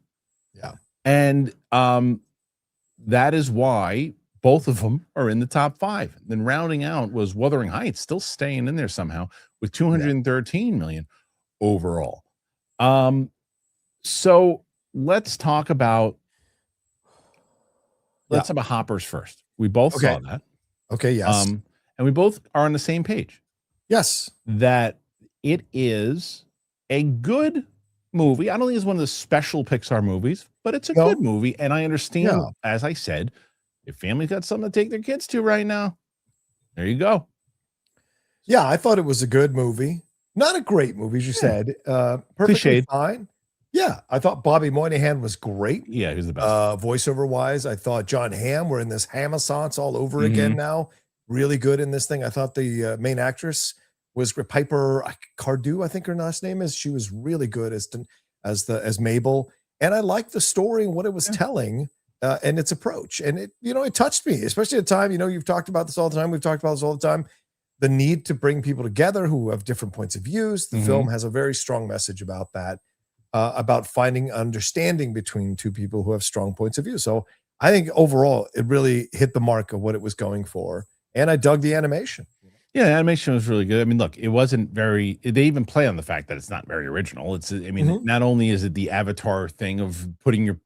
Speaker 3: Yeah.
Speaker 1: And that is why both of them are in the top 5. Then rounding out was Wuthering Heights, still staying in there somehow with 213 million overall. So let's talk about Hoppers first. We both saw that.
Speaker 3: Okay, yes.
Speaker 1: And we both are on the same page.
Speaker 3: Yes.
Speaker 1: That it is a good movie. I don't think it's one of the special Pixar movies, but it's a good movie. And I understand, as I said, if family's got something to take their kids to right now, there you go.
Speaker 3: Yeah, I thought it was a good movie. Not a great movie, as you said. Perfectly fine. Yeah, I thought Bobby Moynihan was great.
Speaker 1: Yeah, he was the best.
Speaker 3: Voiceover-wise, I thought John Hamm, we're in this Hamassance all over again now. Really good in this thing. I thought the main actress was Piper Cardew, I think her last name is. She was really good as Mabel. And I liked the story and what it was telling and its approach. And it touched me, especially at a time, you've talked about this all the time. We've talked about this all the time. The need to bring people together who have different points of views. The film has a very strong message about that, about finding understanding between 2 people who have strong points of view. So I think overall, it really hit the mark of what it was going for. And I dug the animation.
Speaker 1: Yeah, the animation was really good. I mean, look, it wasn't very, they even play on the fact that it's not very original. Not only is it the Avatar thing of putting your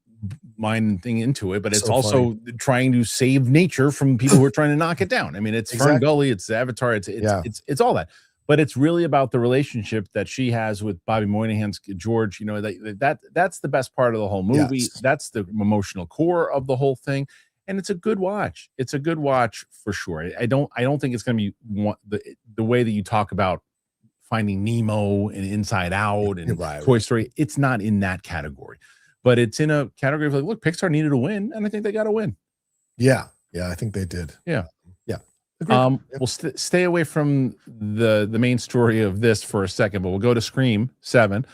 Speaker 1: mind thing into it, but it's also trying to save nature from people who are trying to knock it down. I mean, it's Fern Gully, it's Avatar, it's all that. But it's really about the relationship that she has with Bobby Moynihan's George. That's the best part of the whole movie. Yes. That's the emotional core of the whole thing. And it's a good watch. It's a good watch for sure. I don't think it's going to be the way that you talk about Finding Nemo and Inside Out and Toy Story. It's not in that category, but it's in a category of like, look, Pixar needed a win, and I think they got a win.
Speaker 3: Yeah, I think they did.
Speaker 1: Yeah. We'll stay away from the main story of this for a second, but we'll go to Scream 7.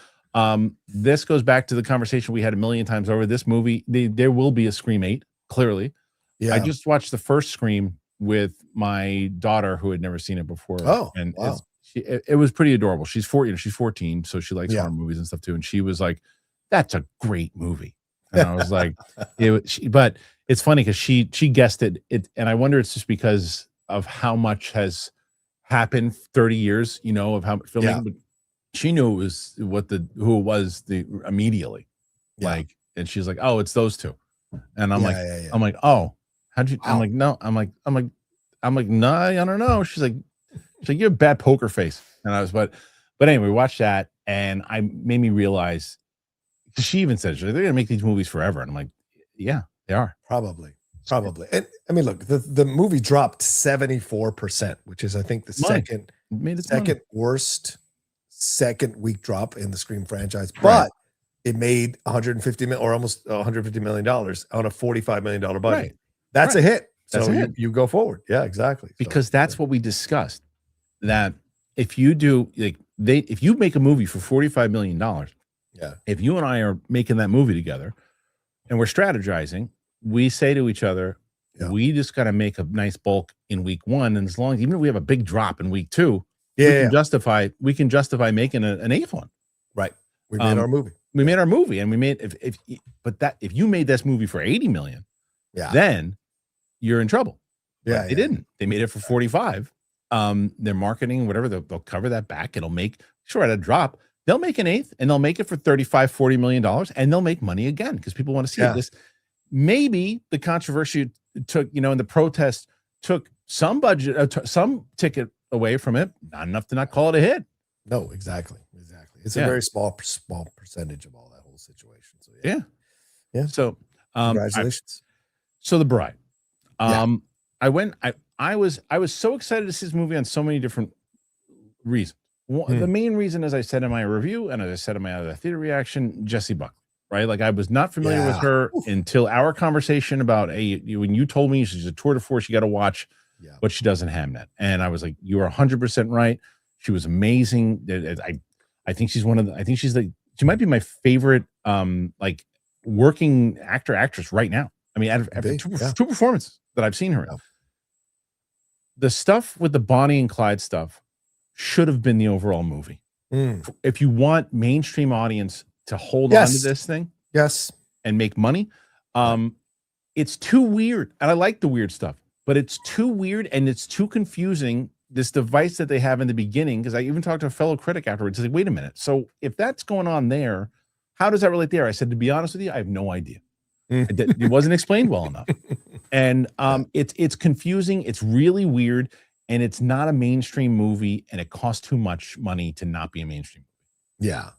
Speaker 1: This goes back to the conversation we had a million times over. This movie, there will be a Scream 8, clearly. Yeah. I just watched the first Scream with my daughter who had never seen it before.
Speaker 3: Oh,
Speaker 1: and
Speaker 3: wow.
Speaker 1: It was pretty adorable. She's 14, so she likes horror movies and stuff too. And she was like, "That's a great movie." And I was like, but it's funny because she guessed it. And I wonder it's just because of how much has happened 30 years, of how filming. Yeah. But she knew it was who it was immediately. Yeah. Like, and she's like, "Oh, it's those two." And I'm I'm like, "Oh, how'd you?" Wow. I'm like, "No." I'm like, "No, I don't know." She's like, "You have a bad poker face." And I was, but anyway, we watched that, and made me realize. She even said they're going to make these movies forever, and I'm like, "Yeah, they are
Speaker 3: probably." And I mean, look, the movie dropped 74%, which is, I think, the second worst second week drop in the Scream franchise, but it made 150 million or almost 150 million dollars on a $45 million budget. Right. That's a hit. So you go forward. Yeah, exactly.
Speaker 1: Because that's what we discussed. That if you do if you make a movie for $45 million, if you and I are making that movie together and we're strategizing, we say to each other, we just got to make a nice bulk in week 1, and as long as even if we have a big drop in week 2, we can justify making an 8th one.
Speaker 3: Right. We made our movie.
Speaker 1: We made our movie, and we made if you made this movie for 80 million, then you're in trouble. Yeah, they didn't. They made it for 45. Their marketing, whatever, they'll cover that back. It'll make at a drop. They'll make an 8th, and they'll make it for $35-40 million, and they'll make money again because people want to see it. This maybe the controversy took, and the protest took some budget, some ticket away from it, not enough to not call it a hit.
Speaker 3: No, exactly. It's a very small percentage of all that whole situation. So
Speaker 1: yeah. So
Speaker 3: congratulations.
Speaker 1: So The Bride. I was so excited to see this movie on so many different reasons. The main reason, as I said in my review, and as I said in my other theater reaction, Jessie Buckley, right? Like, I was not familiar with her until our conversation about when you told me she's a tour de force, you got to watch what she does in Hamnet. And I was like, you are 100% right. She was amazing. I think she's she might be my favorite, working actress right now. I mean, after two performances that I've seen her in. The stuff with the Bonnie and Clyde stuff should have been the overall movie. If you want mainstream audience to hold on to this thing, and make money, it's too weird. And I like the weird stuff, but it's too weird and it's too confusing. This device that they have in the beginning, because I even talked to a fellow critic afterwards. He's like, wait a minute. So if that's going on there, how does that relate there? I said, to be honest with you, I have no idea. It wasn't explained well enough. And it's confusing. It's really weird. And it's not a mainstream movie, and it costs too much money to not be a mainstream movie.
Speaker 3: Yeah.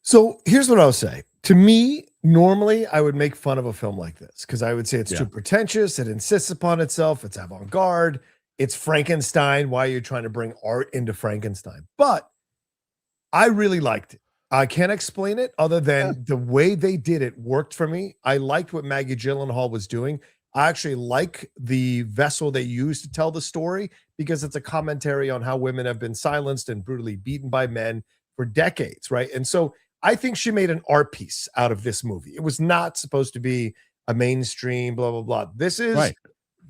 Speaker 3: So here's what I'll say. To me, normally I would make fun of a film like this because I would say it's too pretentious. It insists upon itself. It's avant-garde. It's Frankenstein. Why are you trying to bring art into Frankenstein? But I really liked it. I can't explain it other than the way they did it worked for me. I liked what Maggie Gyllenhaal was doing. I actually like the vessel they used to tell the story because it's a commentary on how women have been silenced and brutally beaten by men for decades, right? And so I think she made an art piece out of this movie. It was not supposed to be a mainstream, blah, blah, blah. This is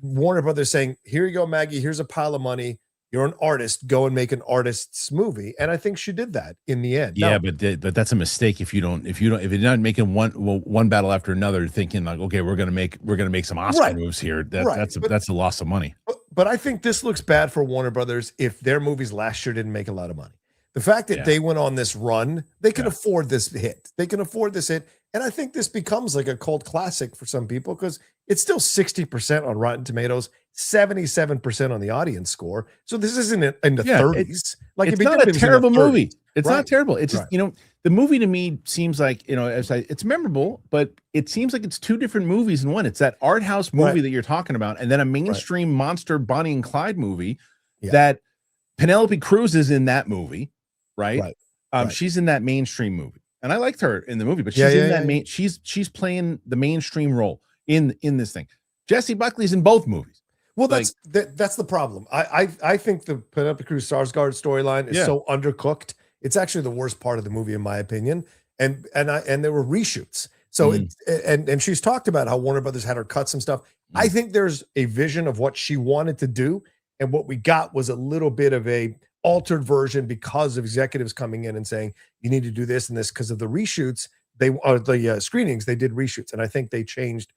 Speaker 3: Warner Brothers saying, here you go, Maggie, here's a pile of money. You're an artist. Go and make an artist's movie. And I think she did that in the end.
Speaker 1: Yeah, but that's a mistake if you're not making one battle after another, thinking like, okay, we're gonna make some Oscar moves here. That's a loss of money.
Speaker 3: But I think this looks bad for Warner Brothers if their movies last year didn't make a lot of money. The fact that they went on this run, they can afford this hit. They can afford this hit. And I think this becomes like a cult classic for some people because it's still 60% on Rotten Tomatoes, 77% on the audience score. So this isn't in the 30s.
Speaker 1: It's not a terrible movie. It's not terrible. It's just, the movie to me seems like, it's memorable, but it seems like it's two different movies in one. It's that art house movie that you're talking about, and then a mainstream monster Bonnie and Clyde movie that Penelope Cruz is in that movie, right? She's in that mainstream movie. And I liked her in the movie, but she's in that she's playing the mainstream role in this thing. Jessie Buckley's in both movies.
Speaker 3: Well, that's the problem. I think the Penelope Cruz Sarsgaard storyline is so undercooked It's actually the worst part of the movie, in my opinion. And there were reshoots. So and she's talked about how Warner Brothers had her cut some stuff. I think there's a vision of what she wanted to do, and what we got was a little bit of a altered version because of executives coming in and saying you need to do this and this because of the reshoots. The screenings, they did reshoots, and I think they changed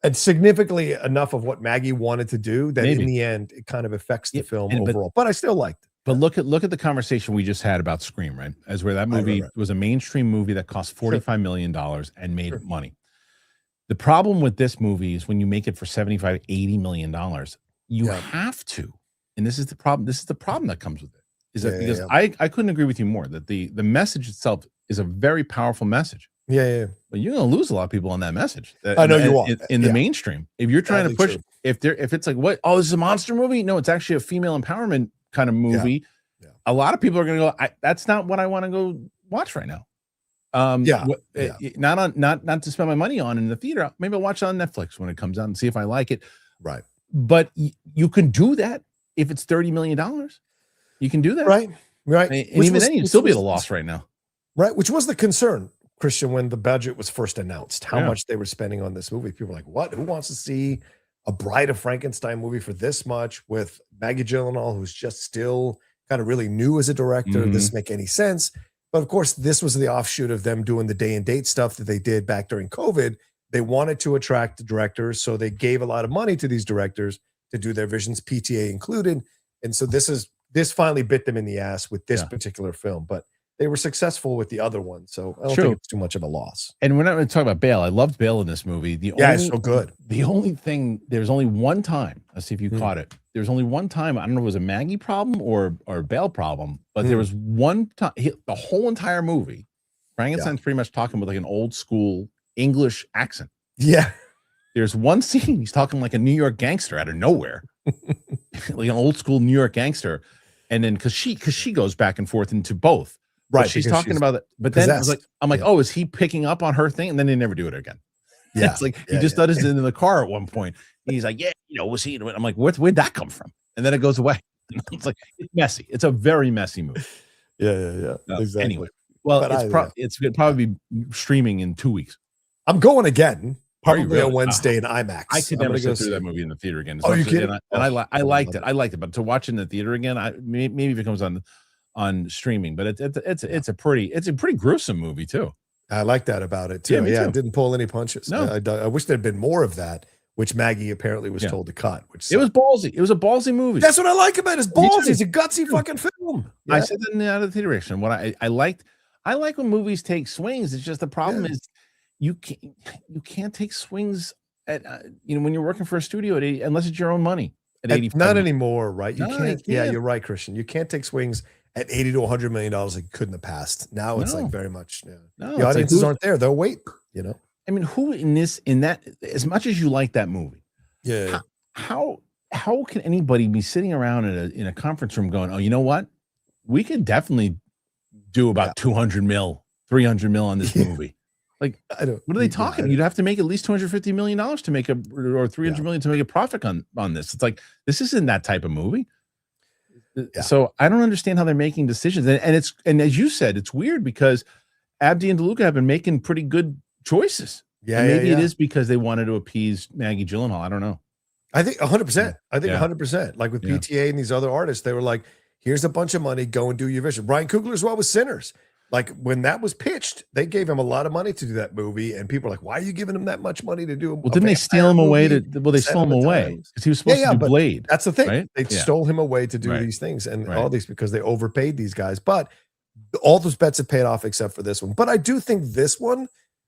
Speaker 3: and significantly enough of what Maggie wanted to do that in the end it kind of affects the film overall. But I still liked it.
Speaker 1: But look at the conversation we just had about Scream, right? As where that movie was a mainstream movie that cost $45 million and made money. The problem with this movie is when you make it for $75, $80 million, you have to, and this is the problem. This is the problem that comes with it. Is that because I couldn't agree with you more that the message itself is a very powerful message. But you're going to lose a lot of people on that message.
Speaker 3: I know you are
Speaker 1: in the mainstream. If you're trying to push, if it's like what? Oh, this is a monster movie. No, it's actually a female empowerment kind of movie. A lot of people are going to go, that's not what I want to go watch right now. Not to spend my money on in the theater. Maybe I'll watch it on Netflix when it comes out and see if I like it.
Speaker 3: Right.
Speaker 1: But you can do that if it's $30 million. You can do that.
Speaker 3: Right.
Speaker 1: And even then, you'd still be at a loss right now.
Speaker 3: Right. Which was the concern, Kristian, when the budget was first announced, how much they were spending on this movie. People were like, what? Who wants to see a Bride of Frankenstein movie for this much with Maggie Gyllenhaal, who's just still kind of really new as a director? Does this make any sense? But of course, this was the offshoot of them doing the day and date stuff that they did back during COVID. They wanted to attract the directors, so they gave a lot of money to these directors to do their visions, PTA included. And so this finally bit them in the ass with this particular film. But they were successful with the other one, so I don't think it's too much of a loss.
Speaker 1: And we're not going to talk about Bale. I loved Bale in this movie.
Speaker 3: It's so good.
Speaker 1: The only thing, there's only one time, let's see if you caught it. There's only one time, I don't know if it was a Maggie problem or a Bale problem, but there was one time, the whole entire movie, Frankenstein's pretty much talking with like an old school English accent.
Speaker 3: Yeah.
Speaker 1: There's one scene, he's talking like a New York gangster out of nowhere, like an old school New York gangster. And then because she goes back and forth into both. Right, she's talking about it, but then I'm like, oh, is he picking up on her thing? And then they never do it again. Yeah, it's like he just does it in the car at one point. And he's like, was he? I'm like, where'd that come from? And then it goes away. It's like it's messy. It's a very messy movie.
Speaker 3: Exactly.
Speaker 1: Anyway, well, it's going to probably be streaming in 2 weeks.
Speaker 3: I'm going again, probably on Wednesday in IMAX.
Speaker 1: I could never sit through that movie in the theater again.
Speaker 3: Oh, you kidding?
Speaker 1: And I liked it. I liked it, but to watch it in the theater again, maybe if it comes on streaming, but it's a pretty gruesome movie too.
Speaker 3: I like that about it too. It didn't pull any punches.
Speaker 1: No.
Speaker 3: I wish there'd been more of that, which Maggie apparently was told to cut. Which
Speaker 1: it was ballsy. It was a ballsy movie.
Speaker 3: That's what I like about it. It's ballsy. It's a gutsy fucking film.
Speaker 1: I said that in the out of the theater. What I like when movies take swings. It's just the problem is you can't take swings at when you're working for a studio at 80, unless it's your own money at 80.
Speaker 3: Not anymore, right? You can't. Yeah, you're right, Kristian. You can't take swings at $80 to $100 million like you could in the past. Now it's like very much the audiences aren't there. They'll wait,
Speaker 1: I mean, who in that, as much as you like that movie, how can anybody be sitting around in a conference room going, oh, you know what? We could definitely do about 200 mil, 300 mil on this movie. Like, what are they talking? You'd have to make at least $250 million to make or 300 million to make a profit on this. It's like, this isn't that type of movie. So I don't understand how they're making decisions. And as you said, it's weird because Abdi and DeLuca have been making pretty good choices. Maybe it is because they wanted to appease Maggie Gyllenhaal. I don't know.
Speaker 3: I think 100%. I think 100%. Like with PTA and these other artists, they were like, here's a bunch of money, go and do your vision. Ryan Coogler as well with Sinners. Like when that was pitched, they gave him a lot of money to do that movie, and people are like, "Why are you giving him that much money to do?"
Speaker 1: Well, didn't they steal him away? They stole him away because he was supposed to do Blade.
Speaker 3: That's the thing. Right? They stole him away to do these things and all these because they overpaid these guys. But all those bets have paid off except for this one. But I do think this one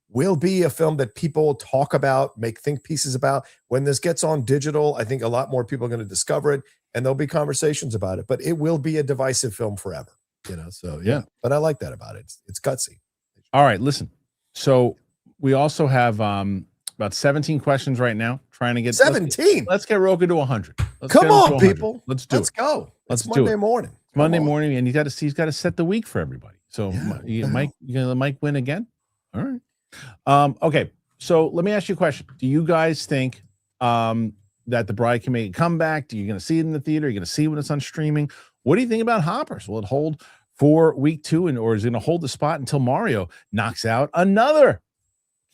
Speaker 3: will be a film that people talk about, make think pieces about. When this gets on digital, I think a lot more people are going to discover it, and there'll be conversations about it. But it will be a divisive film forever. So but I like that about it. It's gutsy.
Speaker 1: All right, listen. So we also have about 17 questions right now. Trying to get
Speaker 3: 17.
Speaker 1: Let's get Roka to 100.
Speaker 3: Come on, people.
Speaker 1: Let's
Speaker 3: go.
Speaker 1: Let's do
Speaker 3: Monday morning.
Speaker 1: Monday morning, and he's got to set the week for everybody. So Mike, you gonna let Mike win again? All right. Okay. So let me ask you a question. Do you guys think that The Bride can make a comeback? Are you going to see it in the theater? Are you going to see it when it's on streaming? What do you think about Hoppers? Will it hold for week 2, or is going to hold the spot until Mario knocks out another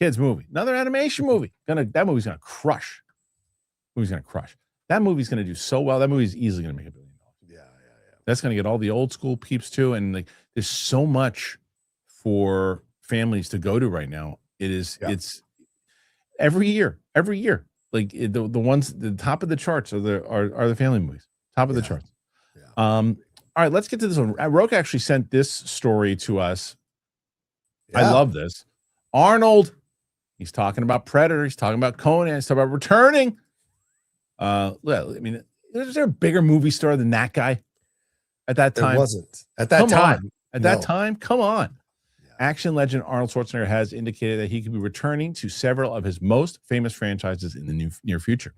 Speaker 1: kids movie, another animation movie. That movie's going to crush. That movie's going to do so well. That movie's easily going to make $1 billion.
Speaker 3: Yeah.
Speaker 1: That's going to get all the old school peeps too. And like, there's so much for families to go to right now. It's every year. Like the ones, the top of the charts are the family movies. Top of the charts.
Speaker 3: Yeah.
Speaker 1: All right, let's get to this one. Roke actually sent this story to us.
Speaker 3: Yeah.
Speaker 1: I love this. Arnold, he's talking about Predator. He's talking about Conan. He's talking about returning. I mean, is there a bigger movie star than that guy at that time?
Speaker 3: There wasn't. At that time.
Speaker 1: At that time? Come on. Yeah. Action legend Arnold Schwarzenegger has indicated that he could be returning to several of his most famous franchises in the near future.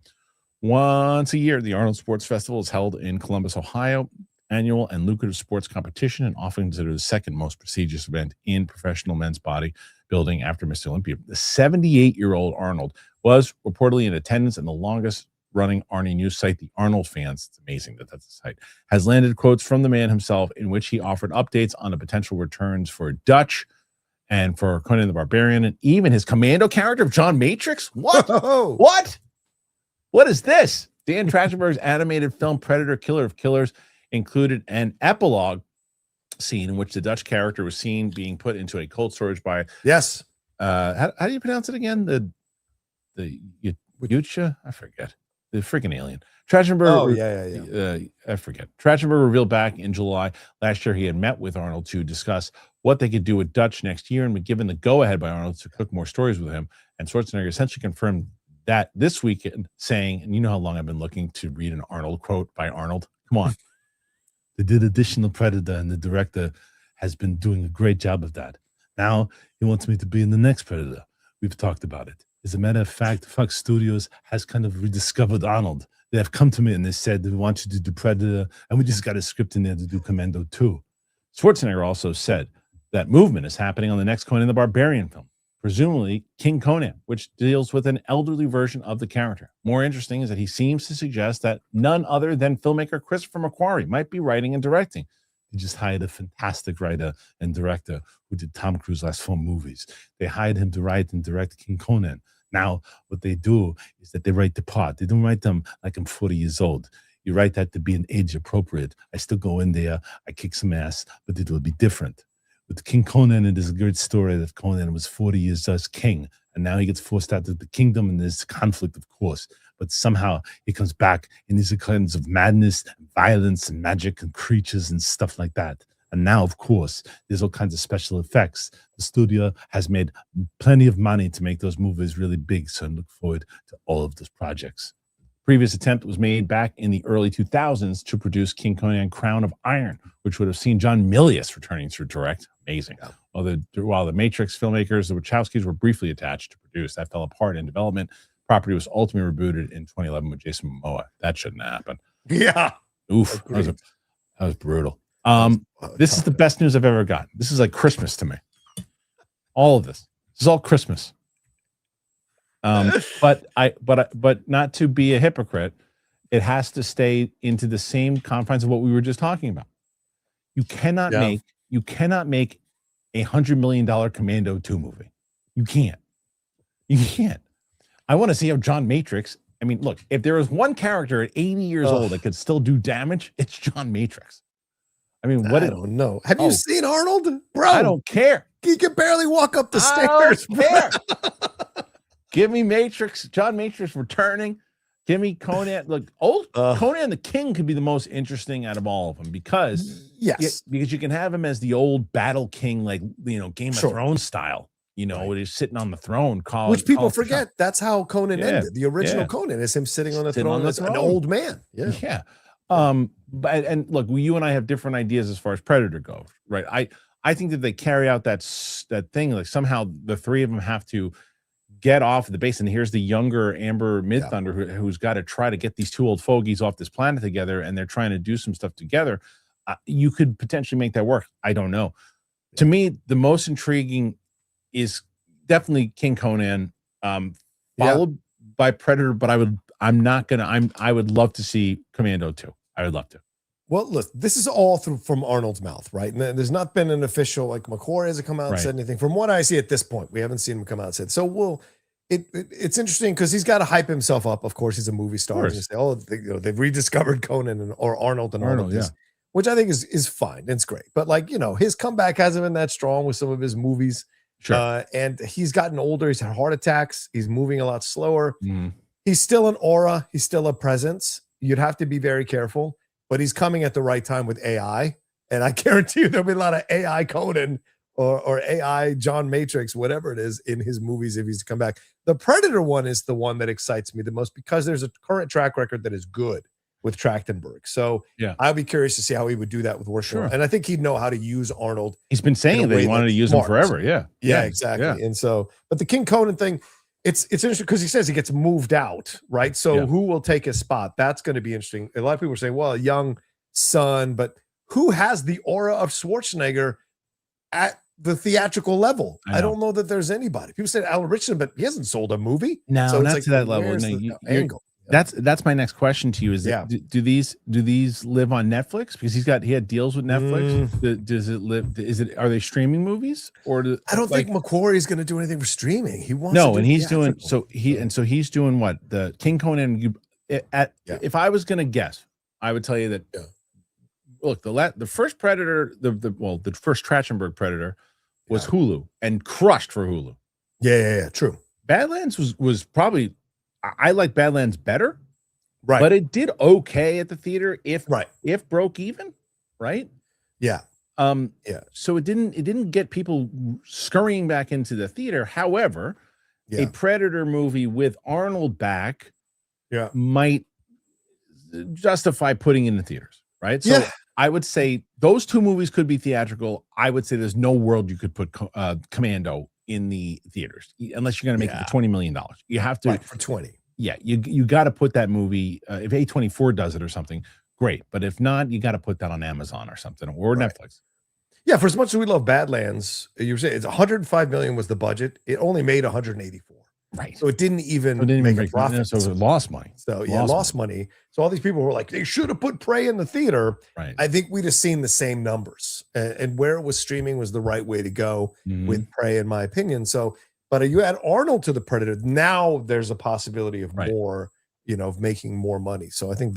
Speaker 1: Once a year, the Arnold Sports Festival is held in Columbus, Ohio, annual and lucrative sports competition, and often considered the second most prestigious event in professional men's bodybuilding after Mr. Olympia. The 78-year-old Arnold was reportedly in attendance, and the longest running Arnie news site, the Arnold Fans, it's amazing that that's a site, has landed quotes from the man himself in which he offered updates on the potential returns for Dutch and for Conan the Barbarian, and even his commando character of John Matrix. What?
Speaker 3: Whoa.
Speaker 1: What is this? Dan Trachtenberg's animated film Predator Killer of Killers included an epilogue scene in which the Dutch character was seen being put into a cold storage by how do you pronounce it again? The Yucha? I forget. The freaking alien. Trachtenberg. I forget. Trachtenberg revealed back in July last year he had met with Arnold to discuss what they could do with Dutch next year and been given the go-ahead by Arnold to cook more stories with him. And Schwarzenegger essentially confirmed that this weekend, saying, and you know how long I've been looking to read an Arnold quote by Arnold. Come on. They did additional Predator, and the director has been doing a great job of that. Now he wants me to be in the next Predator. We've talked about it. As a matter of fact, Fox Studios has kind of rediscovered Arnold. They have come to me and they said they want you to do Predator, and we just got a script in there to do Commando 2. Schwarzenegger also said that movement is happening on the next Conan the Barbarian film, presumably King Conan, which deals with an elderly version of the character. More interesting is that he seems to suggest that none other than filmmaker Christopher McQuarrie might be writing and directing. He just hired a fantastic writer and director who did Tom Cruise's last 4 movies. They hired him to write and direct King Conan. Now, what they do is that they write the part. They don't write them like I'm 40 years old. You write that to be an age appropriate. I still go in there, I kick some ass, but it will be different. With King Conan, it is a great story that Conan was 40 years as king, and now he gets forced out of the kingdom, and there's conflict, of course. But somehow he comes back, and these are kinds of madness, and violence, and magic, and creatures, and stuff like that. And now, of course, there's all kinds of special effects. The studio has made plenty of money to make those movies really big, so I look forward to all of those projects. Previous attempt was made back in the early 2000s to produce King Conan Crown of Iron, which would have seen John Milius returning to direct. Amazing. Yeah. While the Matrix filmmakers, the Wachowskis, were briefly attached to produce, that fell apart in development. Property was ultimately rebooted in 2011 with Jason Momoa. That shouldn't happen.
Speaker 3: Yeah.
Speaker 1: Oof. That was brutal. This is the best news I've ever gotten. This is like Christmas to me. All of this. This is all Christmas. But not to be a hypocrite, it has to stay into the same confines of what we were just talking about. You cannot make $100 million Commando 2 movie. You can't. I want to see how John Matrix. I mean, look, if there was one character at 80 years old that could still do damage, it's John Matrix. I mean, I
Speaker 3: don't know. Have you seen Arnold? Bro,
Speaker 1: I don't care.
Speaker 3: He can barely walk up the stairs.
Speaker 1: I don't care. Give me Matrix, John Matrix returning. Give me Conan. Look, Conan the King could be the most interesting out of all of them because you can have him as the old battle king, like Game of Thrones style. When he's sitting on the throne,
Speaker 3: which people forget. That's how Conan ended. The original Conan is him sitting on the throne as an old man.
Speaker 1: Yeah. But look, you and I have different ideas as far as Predator goes, right? I think that they carry out that thing, like somehow the three of them have to get off the base, and here's the younger Amber Midthunder who's got to try to get these two old fogies off this planet together, and they're trying to do some stuff together. You could potentially make that work. I don't know. To me, the most intriguing is definitely King Conan, followed by Predator. But I would love to see Commando 2. I would love to.
Speaker 3: Well, look, this is all from Arnold's mouth, right? And there's not been an official, like McQuarrie hasn't come out and said anything. From what I see at this point, we haven't seen him come out and said. So it's interesting because he's got to hype himself up. Of course, he's a movie star. And you say, oh, they've rediscovered Conan or Arnold and Arnold, which I think is fine. It's great. But like, his comeback hasn't been that strong with some of his movies.
Speaker 1: Sure.
Speaker 3: And he's gotten older. He's had heart attacks. He's moving a lot slower. He's still an aura. He's still a presence. You'd have to be very careful. But he's coming at the right time with AI. And I guarantee you there'll be a lot of AI Conan or AI John Matrix, whatever it is, in his movies if he's to come back. The Predator one is the one that excites me the most because there's a current track record that is good with Trachtenberg. So I'll be curious to see how he would do that with Warshall. Sure. And I think he'd know how to use Arnold.
Speaker 1: He's been saying that he wanted to use him forever. Yeah,
Speaker 3: exactly. Yeah. And so, but the King Conan thing, it's interesting because he says he gets moved out, right? So who will take his spot? That's going to be interesting. A lot of people are saying, well, a young son, but who has the aura of Schwarzenegger at the theatrical level? I don't know that there's anybody. People say Alan Richardson, but he hasn't sold a movie.
Speaker 1: No, so not to that level. No, angle. That's my next question to you. Is do these live on Netflix? Because he had deals with Netflix. Does it live? Are they streaming movies or?
Speaker 3: I don't think McQuarrie is going to do anything for streaming. He wants
Speaker 1: and he's doing he's doing what the King Conan. If I was going to guess, I would tell you that. Look, the first Predator, the first Trachtenberg Predator was Hulu and crushed for Hulu.
Speaker 3: Yeah, true.
Speaker 1: Badlands was probably. I like Badlands better, right? But it did okay at the theater, if broke even, right?
Speaker 3: Yeah.
Speaker 1: So it didn't get people scurrying back into the theater. However, a Predator movie with Arnold back, might justify putting in the theaters, right? So I would say those two movies could be theatrical. I would say there's no world you could put Commando in the theaters unless you're going to make it for $20 million. You have to
Speaker 3: for 20.
Speaker 1: Yeah, you got to put that movie. If A24 does it or something, great. But if not, you got to put that on Amazon or something or Netflix.
Speaker 3: Yeah, for as much as we love Badlands, you were saying it's 105 million was the budget. It only made 184.
Speaker 1: Right.
Speaker 3: So it didn't even make a profit.
Speaker 1: So it lost money.
Speaker 3: So lost money. So all these people were like, they should have put Prey in the theater.
Speaker 1: Right.
Speaker 3: I think we'd have seen the same numbers. And where it was streaming was the right way to go with Prey, in my opinion. So, but you add Arnold to the Predator, now there's a possibility of more, of making more money. So I think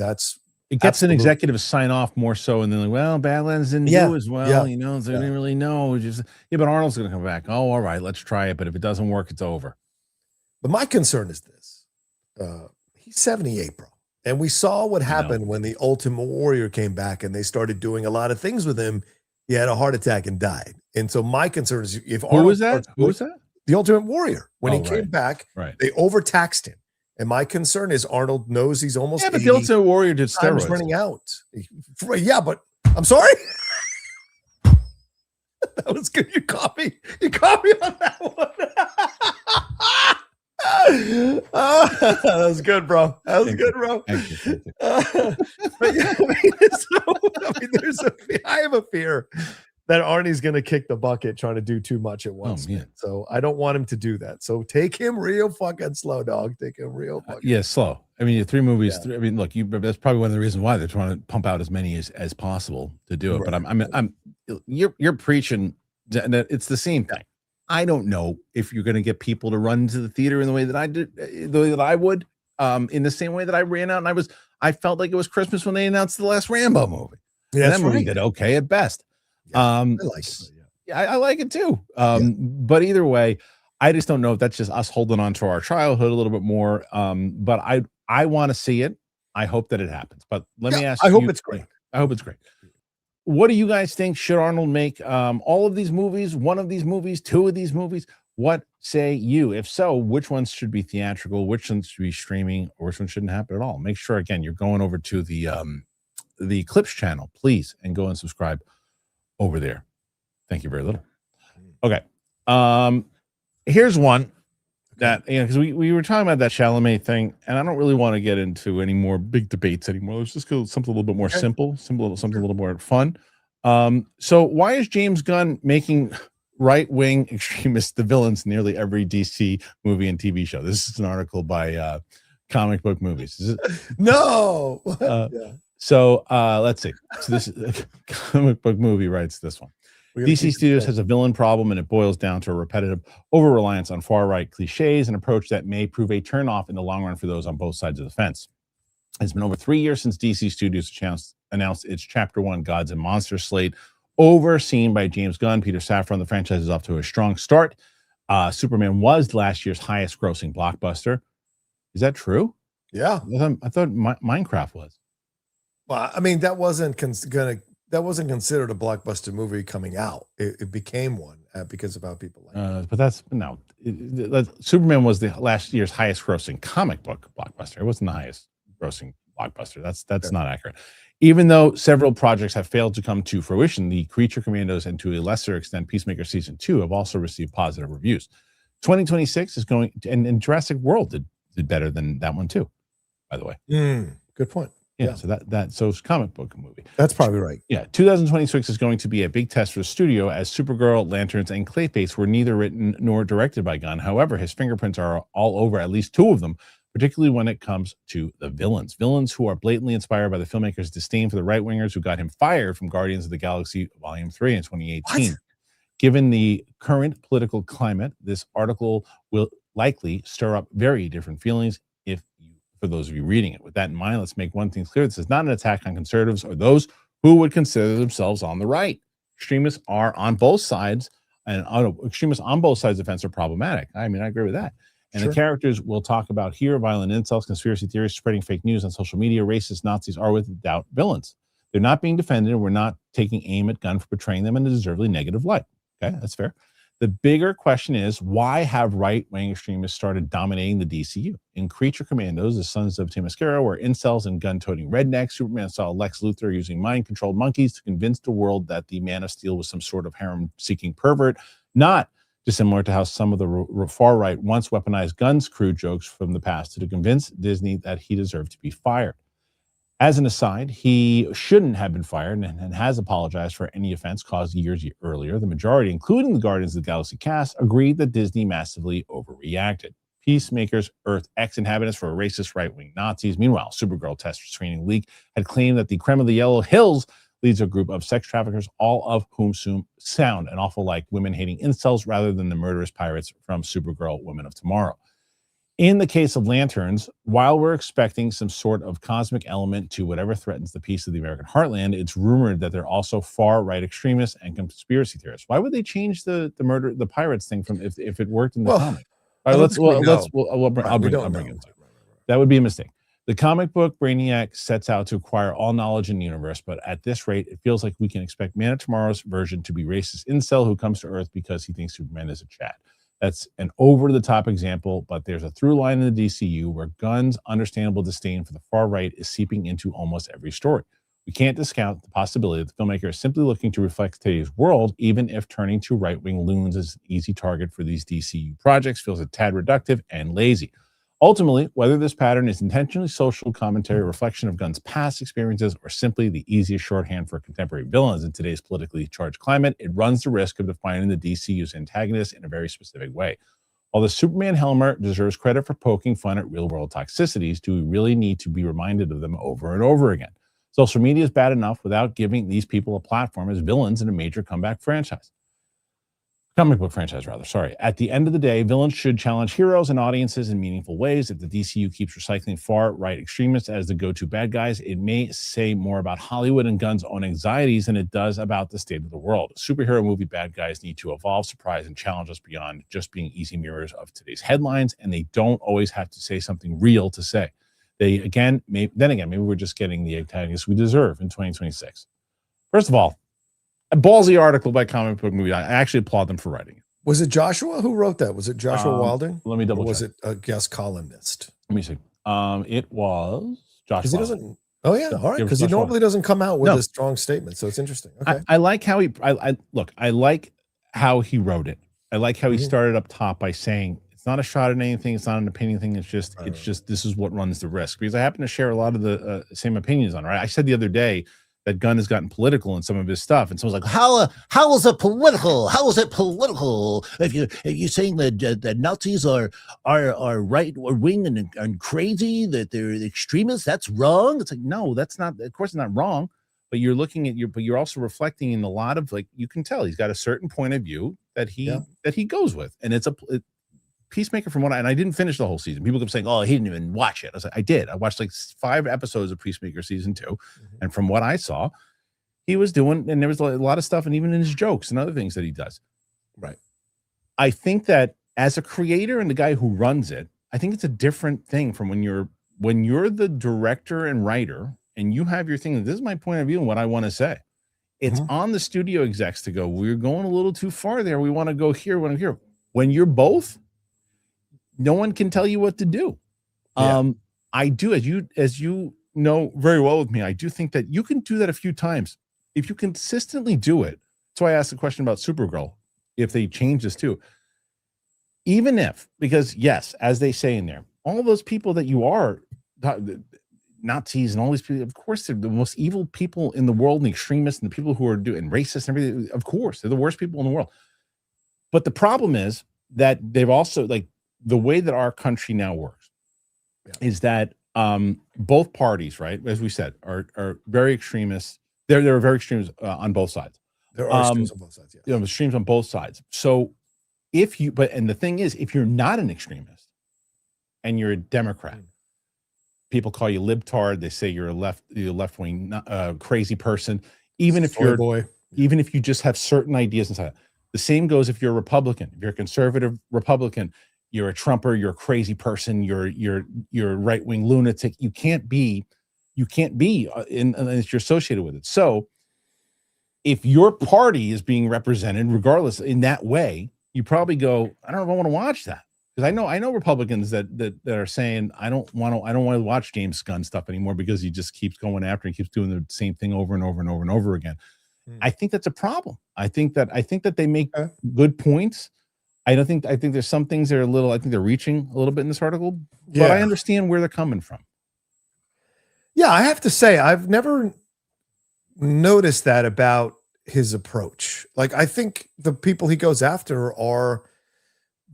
Speaker 1: it gets an executive sign off more so, and then like, well, Badlands didn't do as well, so they didn't really know. But Arnold's gonna come back. Oh, all right, let's try it. But if it doesn't work, it's over.
Speaker 3: But my concern is this. He's 78, bro. And we saw what happened when the Ultimate Warrior came back and they started doing a lot of things with him. He had a heart attack and died. And so my concern is if
Speaker 1: Who was that?
Speaker 3: The Ultimate Warrior. When he came back, they overtaxed him. And my concern is Arnold knows he's almost 80.
Speaker 1: But the Ultimate Warrior did steroids.
Speaker 3: Running out. Yeah, but I'm sorry. That was good. You caught me on that one. That was good, bro. But yeah, I have a fear that Arnie's going to kick the bucket trying to do too much at once. So I don't want him to do that. So take him real fucking slow, dog. Take him real fucking
Speaker 1: slow. I mean, 3 movies. I mean, look, that's probably one of the reasons why they're trying to pump out as many as possible to do it. But you're preaching. It's the same thing. I don't know if you're going to get people to run to the theater in the way that I did, the way that I would, in the same way that I ran out. And I felt like it was Christmas when they announced the last Rambo movie. Yeah, that movie did okay at best. I like it. I like it too. But either way, I just don't know if that's just us holding on to our childhood a little bit more. But I want to see it. I hope that it happens. But let me ask you.
Speaker 3: I hope it's great.
Speaker 1: I hope it's great. What do you guys think? Should Arnold make all of these movies, one of these movies, 2 of these movies? What say you? If so, which ones should be theatrical? Which ones should be streaming? Or which ones shouldn't happen at all? Make sure, again, you're going over to the Clips channel, please, and go and subscribe over there. Thank you very little. Okay. Here's one that, because we were talking about that Chalamet thing, and I don't really want to get into any more big debates anymore. Let's just go something a little bit more simple, something a little more fun. So why is James Gunn making right-wing extremists the villains in nearly every DC movie and TV show? This is an article by Comic Book Movies. Is it?
Speaker 3: No.
Speaker 1: So let's see. So this is comic book movie writes this one. DC Studios has a villain problem, and it boils down to a repetitive over-reliance on far-right cliches, an approach that may prove a turn-off in the long run for those on both sides of the fence. It's been over 3 years since DC Studios announced its Chapter 1 Gods and Monsters slate, overseen by James Gunn. Peter Safran. The franchise is off to a strong start. Superman was last year's highest-grossing blockbuster. Is that true?
Speaker 3: Yeah.
Speaker 1: I thought Minecraft was.
Speaker 3: Well, I mean, that wasn't considered a blockbuster movie coming out. It became one because of how people like it.
Speaker 1: But that's no. Superman was the last year's highest grossing comic book blockbuster. It wasn't the highest grossing blockbuster. That's not accurate. Even though several projects have failed to come to fruition, the Creature Commandos and to a lesser extent Peacemaker Season 2 have also received positive reviews. 2026 is going, and Jurassic World did better than that one too, by the way.
Speaker 3: Good point.
Speaker 1: Yeah, so it's a comic book movie.
Speaker 3: That's probably right.
Speaker 1: Yeah, 2026 is going to be a big test for the studio, as Supergirl, Lanterns, and Clayface were neither written nor directed by Gunn. However, his fingerprints are all over at least two of them, particularly when it comes to the villains. Villains who are blatantly inspired by the filmmaker's disdain for the right-wingers who got him fired from Guardians of the Galaxy Volume 3 in 2018. What? Given the current political climate, this article will likely stir up very different feelings for those of you reading it. With that in mind, let's make one thing clear. This is not an attack on conservatives or those who would consider themselves on the right. Extremists are on both sides, and extremists on both sides of the fence are problematic. I mean, I agree with that. And the characters we'll talk about here, violent incels, conspiracy theorists, spreading fake news on social media, racist Nazis, are without villains. They're not being defended, and we're not taking aim at Gunn for portraying them in a deservedly negative light. Okay, that's fair. The bigger question is, why have right-wing extremists started dominating the DCU? In Creature Commandos, the sons of Themyscira were incels and gun-toting rednecks. Superman saw Lex Luthor using mind-controlled monkeys to convince the world that the Man of Steel was some sort of harem-seeking pervert, not dissimilar to how some of the far-right once weaponized Gunn's crew jokes from the past to convince Disney that he deserved to be fired. As an aside, he shouldn't have been fired and has apologized for any offense caused years earlier. The majority, including the Guardians of the Galaxy cast, agreed that Disney massively overreacted. Peacemakers, Earth X inhabitants for racist right-wing Nazis. Meanwhile, Supergirl test screening leak had claimed that the creme of the Yellow Hills leads a group of sex traffickers, all of whom sound an awful like women-hating incels rather than the murderous pirates from Supergirl Women of Tomorrow. In the case of Lanterns, while we're expecting some sort of cosmic element to whatever threatens the peace of the American heartland, it's rumored that they're also far-right extremists and conspiracy theorists. Why would they change the pirates thing from if it worked in the comic? All right, I'll bring it. That would be a mistake. The comic book Brainiac sets out to acquire all knowledge in the universe, but at this rate, it feels like we can expect Man of Tomorrow's version to be racist incel who comes to Earth because he thinks Superman is a Chad. That's an over-the-top example, but there's a through line in the DCU where Gunn's understandable disdain for the far right is seeping into almost every story. We can't discount the possibility that the filmmaker is simply looking to reflect today's world, even if turning to right-wing loons as an easy target for these DCU projects feels a tad reductive and lazy. Ultimately, whether this pattern is intentionally social commentary, reflection of Gunn's past experiences, or simply the easiest shorthand for contemporary villains in today's politically charged climate, it runs the risk of defining the DCU's antagonists in a very specific way. While the Superman helmet deserves credit for poking fun at real-world toxicities, do we really need to be reminded of them over and over again? Social media is bad enough without giving these people a platform as villains in a major comeback franchise. Comic book franchise, rather. Sorry. At the end of the day, villains should challenge heroes and audiences in meaningful ways. If the DCU keeps recycling far-right extremists as the go-to bad guys, it may say more about Hollywood and Gunn's own anxieties than it does about the state of the world. Superhero movie bad guys need to evolve, surprise, and challenge us beyond just being easy mirrors of today's headlines, and they don't always have to say something real to say. Maybe we're just getting the antagonists we deserve in 2026. First of all, a ballsy article by Comic Book Movie. I actually applaud them for writing it.
Speaker 3: Was it Joshua who wrote that? Was it Joshua Wilding?
Speaker 1: Let me double check.
Speaker 3: Was it a guest columnist?
Speaker 1: Let me see. It was Josh.
Speaker 3: He doesn't. Oh yeah, all right. Because he normally doesn't come out with a strong statement, so it's interesting. Okay.
Speaker 1: I like how he. I like how he wrote it. I like how he started up top by saying it's not a shot at anything. It's not an opinion thing. It's just this is what runs the risk. Because I happen to share a lot of the same opinions on it. Right? I said the other day that Gunn has gotten political in some of his stuff, and someone's like,
Speaker 4: how is it political? How is it political? If you're saying that Nazis are right wing and crazy, that they're extremists, that's wrong. It's like, no, that's not. Of course, it's not wrong. But you're looking at but you're also reflecting in a lot of, like, you can tell he's got a certain point of view that he goes with, and it's Peacemaker, from and I didn't finish the whole season. People kept saying, "Oh, he didn't even watch it." I was like, I did. I watched like 5 episodes of Peacemaker season 2, and from what I saw, he was doing, and there was a lot of stuff, and even in his jokes and other things that he does.
Speaker 3: Right.
Speaker 1: I think that as a creator and the guy who runs it, I think it's a different thing from when you're the director and writer, and you have your thing. This is my point of view and what I want to say. It's on the studio execs to go, we're going a little too far there. We want to go here. We want to here. When you're both, no one can tell you what to do. I do, as you know very well with me, I do think that you can do that a few times if you consistently do it. So I asked the question about Supergirl, if they change this too, even if, because yes, as they say in there, all those people that you are Nazis and all these people, of course, they're the most evil people in the world, and the extremists and the people who are doing racist and everything. Of course, they're the worst people in the world. But the problem is that they've also, like, the way that our country now works is that both parties, right, as we said, are very extremists. There are very extremes on both sides.
Speaker 3: There are extremes on both sides.
Speaker 1: Yeah, extremes on both sides. So and the thing is, if you're not an extremist and you're a Democrat, people call you libtard. They say you're a left-wing crazy person. Even if even if you just have certain ideas inside. The same goes if you're a Republican. If you're a conservative Republican, you're a Trumper, you're a crazy person, you're a right-wing lunatic. You can't be unless you're associated with it. So if your party is being represented, regardless, in that way, you probably go, I don't know if I want to watch that. Because I know Republicans that are saying, I don't want to watch James Gunn stuff anymore because he just keeps going after and keeps doing the same thing over and over and over and over again. I think that's a problem. I think that they make good points. I think there's some things that are I think they're reaching a little bit in this article, but I understand where they're coming from.
Speaker 3: Yeah, I have to say, I've never noticed that about his approach. Like, I think the people he goes after are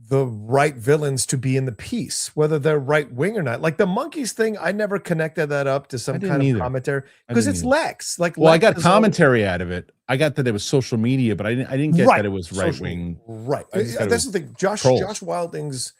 Speaker 3: the right villains to be in the piece, whether they're right wing or not. Like the monkeys thing, I never connected that up to some kind of commentary because it's Lex. Like,
Speaker 1: well, Lex, I got commentary out of it. I got that it was social media, but I didn't get that it was right wing.
Speaker 3: Right. That's the thing. Josh Wilding's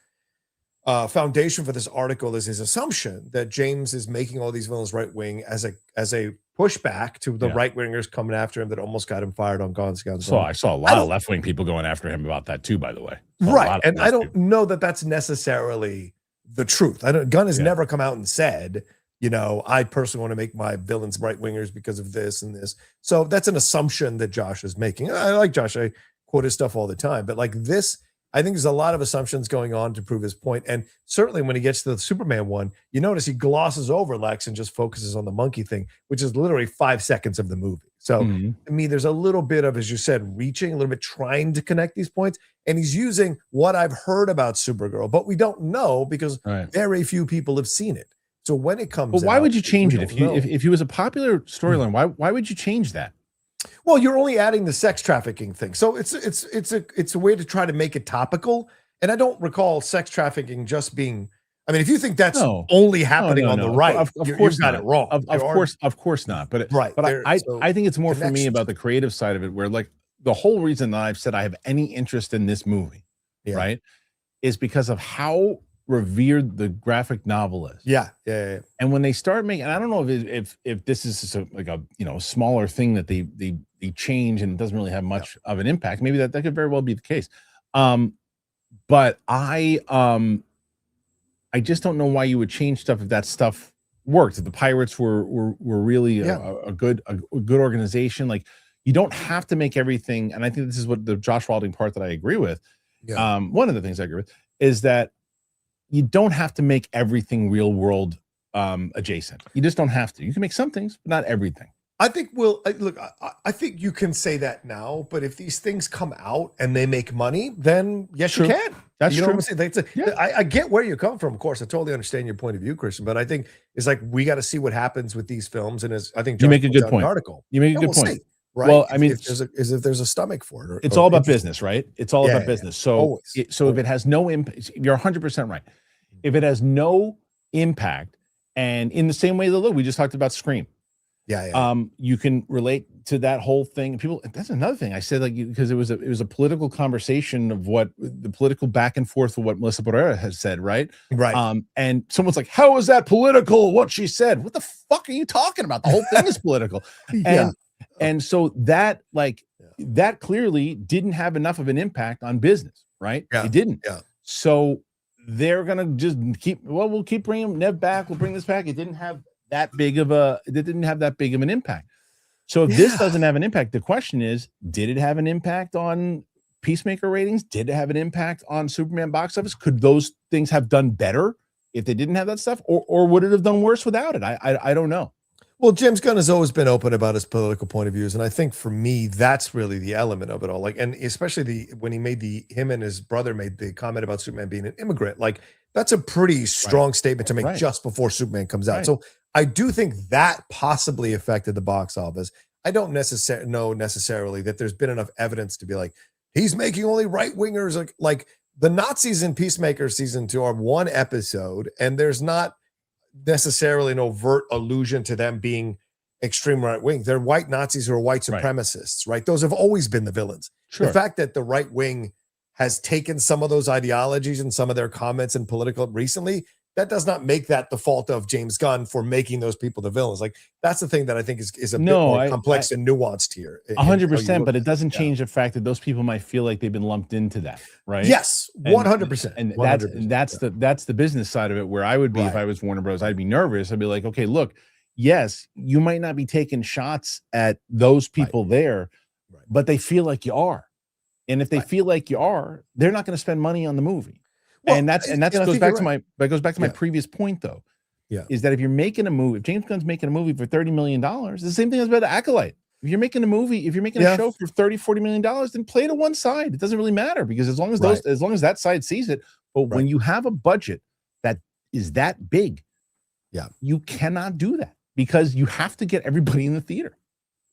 Speaker 3: foundation for this article is his assumption that James is making all these villains right wing as a pushback to the right wingers coming after him that almost got him fired on Gone Scouts.
Speaker 1: So I saw a lot of left wing people going after him about that too, by the way.
Speaker 3: Right. And I don't know that that's necessarily the truth. Gunn has never come out and said, I personally want to make my villains right wingers because of this and this. So that's an assumption that Josh is making. I like Josh. I quote his stuff all the time, but like this, I think there's a lot of assumptions going on to prove his point. And certainly when he gets to the Superman one, you notice he glosses over Lex and just focuses on the monkey thing, which is literally 5 seconds of the movie. So to me, there's a little bit of, as you said, reaching, a little bit trying to connect these points. And he's using what I've heard about Supergirl, but we don't know because very few people have seen it. So when it comes
Speaker 1: out, why would you change it? If he was a popular storyline, why would you change that?
Speaker 3: Well, you're only adding the sex trafficking thing. So it's a way to try to make it topical. And I don't recall sex trafficking just being, I mean, if you think that's only happening on the right, of course you've got it wrong.
Speaker 1: Of course not. But I think it's more for me about the creative side of it, where like the whole reason that I've said I have any interest in this movie, right, is because of how revered the graphic novel is.
Speaker 3: Yeah.
Speaker 1: And when they start making, and I don't know if this is just like a smaller thing that they change and it doesn't really have much of an impact. Maybe that could very well be the case. But I just don't know why you would change stuff if that stuff worked. If the Pirates were really a good organization, like you don't have to make everything. And I think this is what the Josh Walding part that I agree with. One of the things I agree with is that you don't have to make everything real world adjacent. You just don't have to. You can make some things, but not everything.
Speaker 3: I think I think you can say that now, but if these things come out and they make money, then yes, you can.
Speaker 1: That's
Speaker 3: you know
Speaker 1: true.
Speaker 3: what I'm saying? I get where you come from. Of course, I totally understand your point of view, Kristian. But I think it's like we got to see what happens with these films. And as I think
Speaker 1: you
Speaker 3: Josh
Speaker 1: make a good point.
Speaker 3: Article,
Speaker 1: You make a good point.
Speaker 3: See, right?
Speaker 1: Well, I mean,
Speaker 3: if there's a stomach for it,
Speaker 1: it's all about business, right? It's all about business. So, if it has no impact, you're 100% right. If it has no impact, and in the same way that look, we just talked about Scream. You can relate to that whole thing. People, that's another thing I said, like, because it was a political conversation of what the political back and forth of what Melissa Barrera has said, right? And someone's like, how is that political? What she said? What the fuck are you talking about? The whole thing is political. And so that, like, that clearly didn't have enough of an impact on business, right? It didn't. So they're gonna just we'll keep bringing Nev back. We'll bring this back. It didn't have that big of an impact. So if this doesn't have an impact, the question is, did it have an impact on Peacemaker ratings? Did it have an impact on Superman box office? Could those things have done better if they didn't have that stuff, or would it have done worse without it? I don't know.
Speaker 3: Well, James Gunn has always been open about his political point of views, and I think for me, that's really the element of it all. Like, and especially when him and his brother made the comment about Superman being an immigrant, like that's a pretty strong statement to make just before Superman comes out. So I do think that possibly affected the box office. I don't know necessarily that there's been enough evidence to be like, he's making only right wingers. Like the Nazis in Peacemaker season 2 are one episode, and there's not necessarily an overt allusion to them being extreme right wing. They're white Nazis who are white supremacists, right? Those have always been the villains. The fact that the right wing has taken some of those ideologies and some of their comments in political recently, that does not make that the fault of James Gunn for making those people the villains. Like, that's the thing that I think is a bit more complex and nuanced here.
Speaker 1: 100%, but it doesn't change the fact that those people might feel like they've been lumped into that, right?
Speaker 3: Yes, 100%.
Speaker 1: And that's the business side of it, where I would be if I was Warner Bros. I'd be nervous. I'd be like, okay, look, yes, you might not be taking shots at those people there, but they feel like you are. And if they feel like you are, they're not going to spend money on the movie. Well, and that goes back to my previous point, though. Is that if you're making a movie, if James Gunn's making a movie for $30 million, it's the same thing as about the Acolyte. If you're making a movie, if you're making a show for $30-40 million, then play to one side. It doesn't really matter, because as long as that side sees it. But when you have a budget that is that big, you cannot do that, because you have to get everybody in the theater.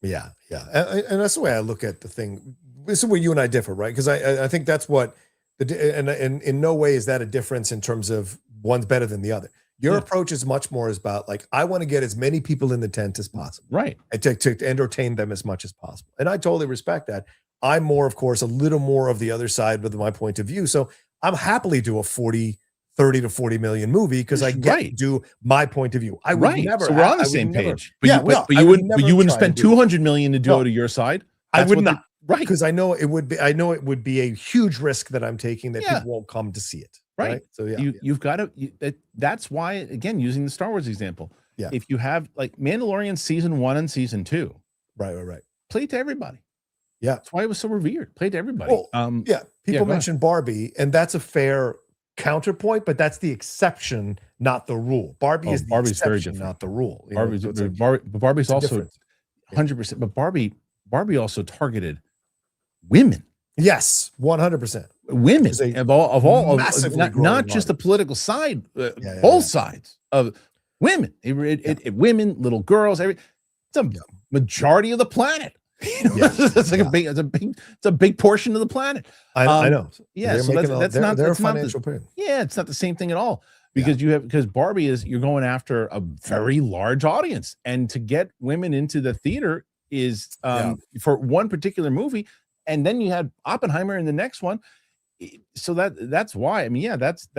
Speaker 3: And that's the way I look at the thing. This is where you and I differ, right? Because I think that's what and in no way is that a difference in terms of one's better than the other. Your approach is much more about, like, I want to get as many people in the tent as possible, and to entertain them as much as possible. And I totally respect that. I'm more, of course, a little more of the other side with my point of view. So I'm happily do a 30 to 40 million movie, because I get to do my point of view. I would never.
Speaker 1: So we're on the same page. But you wouldn't spend $200 million to go to your side.
Speaker 3: I would not. Because I know it would be a huge risk that I'm taking, that people won't come to see it. So
Speaker 1: you've got to. That's why, again, using the Star Wars example. If you have, like, Mandalorian season 1 and season 2, play it to everybody. That's why it was so revered. Play it to everybody.
Speaker 3: Well, people mentioned Barbie, and that's a fair counterpoint, but that's the exception, not the rule. Barbie's very different, not the rule.
Speaker 1: Barbie's also 100%. But Barbie also targeted women.
Speaker 3: Yes, 100%.
Speaker 1: Women of all not just the political side, both sides of women. Women, little girls, it's a majority of the planet. It's like it's a big portion of the planet.
Speaker 3: I know.
Speaker 1: So that's not financial pain. It's not the same thing at all, because Barbie you're going after a very large audience, and to get women into the theater is for one particular movie. And then you had Oppenheimer in the next one. So that's why, I mean, that's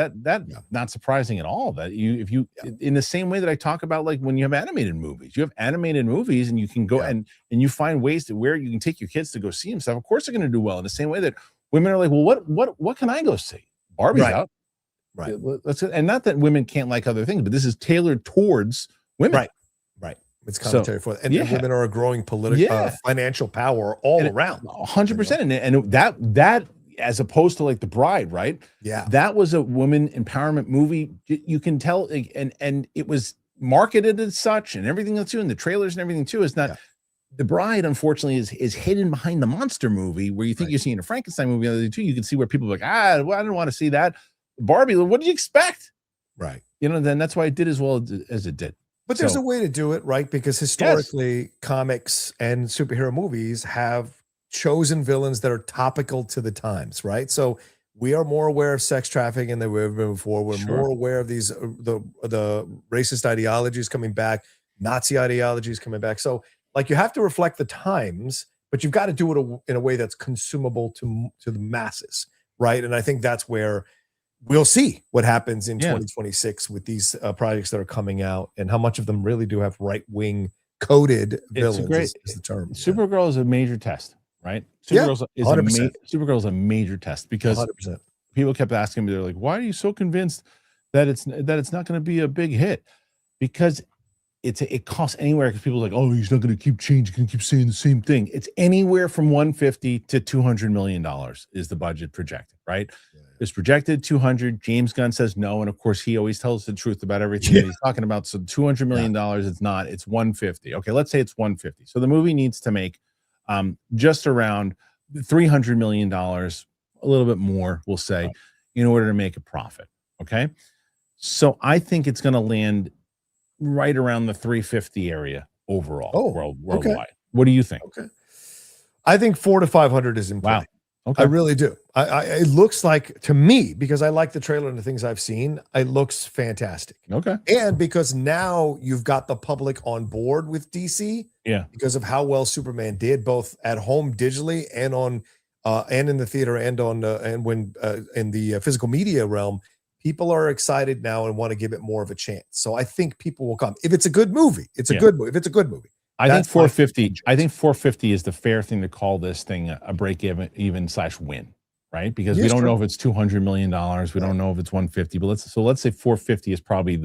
Speaker 1: not surprising at all, that if you in the same way that I talk about, like, when you have animated movies, and you can go and you find ways to where you can take your kids to go see them stuff. Of course, they're going to do well. In the same way that women are like, well, what can I go see? Barbie's out. And not that women can't like other things, but this is tailored towards women.
Speaker 3: It's commentary for that. And women are a growing political, financial power all around.
Speaker 1: 100%. And that, as opposed to, like, The Bride, right? That was a woman empowerment movie. You can tell, and it was marketed as such, and everything else too, and the trailers and everything too, is not. the bride, unfortunately, is hidden behind the monster movie where you think you're seeing a Frankenstein movie. The other two, you can see where people are like, well, I don't want to see that. Barbie, what did you expect?
Speaker 3: Right.
Speaker 1: Then that's why it did as well as it did.
Speaker 3: But there's a way to do it, right? Because historically, comics and superhero movies have chosen villains that are topical to the times, right? So we are more aware of sex trafficking than we've ever been before. We're more aware of these the racist ideologies coming back, Nazi ideologies coming back. So like you have to reflect the times, but you've got to do it in a way that's consumable to the masses, right? And I think that's where we'll see what happens in 2026 with these projects that are coming out and how much of them really do have right-wing coded villains is the term.
Speaker 1: Supergirl is a major test, right? Supergirl is a major test because
Speaker 3: 100%.
Speaker 1: People kept asking me, they're like, why are you so convinced that it's not going to be a big hit? Because it costs anywhere, because people are like, oh, he's not going to keep changing, going to keep saying the same thing. It's anywhere from 150 to $200 million is the budget projected, right? It's projected 200. James Gunn says no, and of course he always tells the truth about everything that he's talking about. So $200 million, it's not. It's 150. Okay, let's say it's 150. So the movie needs to make just around $300 million, a little bit more, we'll say, in order to make a profit. Okay, so I think it's going to land right around the 350 area overall, worldwide. Okay. What do you think?
Speaker 3: Okay, I think 400 to 500 is in play.
Speaker 1: Wow. Okay.
Speaker 3: I really do. It looks like, to me, because I like the trailer and the things I've seen, it looks fantastic.
Speaker 1: Okay.
Speaker 3: And because now you've got the public on board with DC, because of how well Superman did, both at home digitally and on and in the theater and on and when in the physical media realm, people are excited now and want to give it more of a chance. So I think people will come. If it's a good movie, it's a good movie. If it's a good movie.
Speaker 1: I think 450. I think 450 is the fair thing to call this thing a break even / win, right? Because we don't know if it's $200 million. We don't know if it's 150. But let's say 450 is probably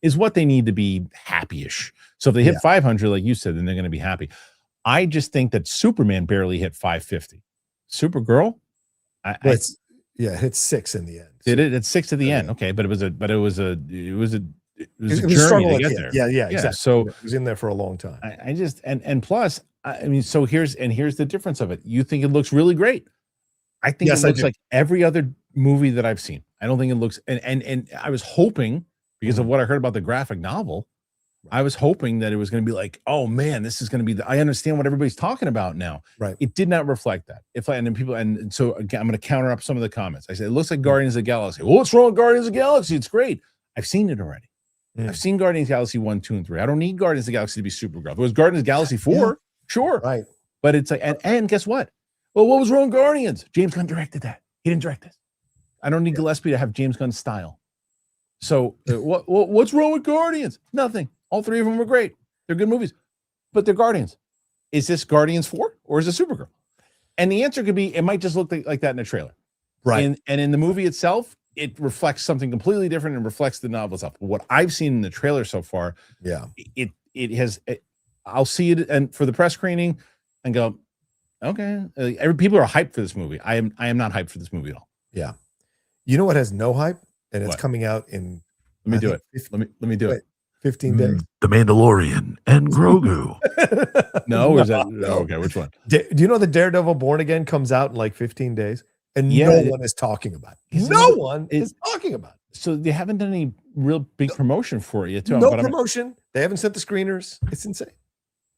Speaker 1: is what they need to be happy-ish. So if they hit 500, like you said, then they're going to be happy. I just think that Superman barely hit 550. Supergirl,
Speaker 3: it hit 6 in the end.
Speaker 1: Did it? It's 6 at the end. Okay, but it was a
Speaker 3: struggle
Speaker 1: to get there.
Speaker 3: Yeah, exactly.
Speaker 1: So
Speaker 3: it was in there for a long time.
Speaker 1: I just and plus, I mean, so here's the difference of it. You think it looks really great. I think it looks like every other movie that I've seen. I don't think it looks and I was hoping, because of what I heard about the graphic novel, I was hoping that it was going to be like, oh man, this is going to be I understand what everybody's talking about now.
Speaker 3: Right.
Speaker 1: It did not reflect that. And so again, I'm going to counter up some of the comments. I said it looks like Guardians of the Galaxy. Well, what's wrong with Guardians of the Galaxy? It's great. I've seen it already. I've seen Guardians of the Galaxy 1, 2, and 3. I don't need Guardians of the Galaxy to be Supergirl. If it was Guardians of the Galaxy 4, sure.
Speaker 3: Right.
Speaker 1: But it's like, and guess what? Well, what was wrong with Guardians? James Gunn directed that. He didn't direct this. I don't need Gillespie to have James Gunn's style. So what's wrong with Guardians? Nothing. All 3 of them are great. They're good movies, but they're Guardians. Is this Guardians 4 or is it Supergirl? And the answer could be, it might just look like that in a trailer.
Speaker 3: Right.
Speaker 1: And in the movie itself, it reflects something completely different and reflects the novel itself. What I've seen in the trailer so far, it has. I'll see it and for the press screening and go, okay. People are hyped for this movie. I am not hyped for this movie at all.
Speaker 3: Yeah. You know what has no hype, and it's coming out in.
Speaker 1: Let me do it. Let me do it.
Speaker 3: 15 days.
Speaker 4: The Mandalorian and Grogu.
Speaker 1: No, or is that okay? Which one?
Speaker 3: Do you know the Daredevil Born Again comes out in like 15 days? And no one is talking about it. No one is talking about it.
Speaker 1: So they haven't done any real big promotion for it yet, too.
Speaker 3: No promotion. They haven't sent the screeners. It's insane.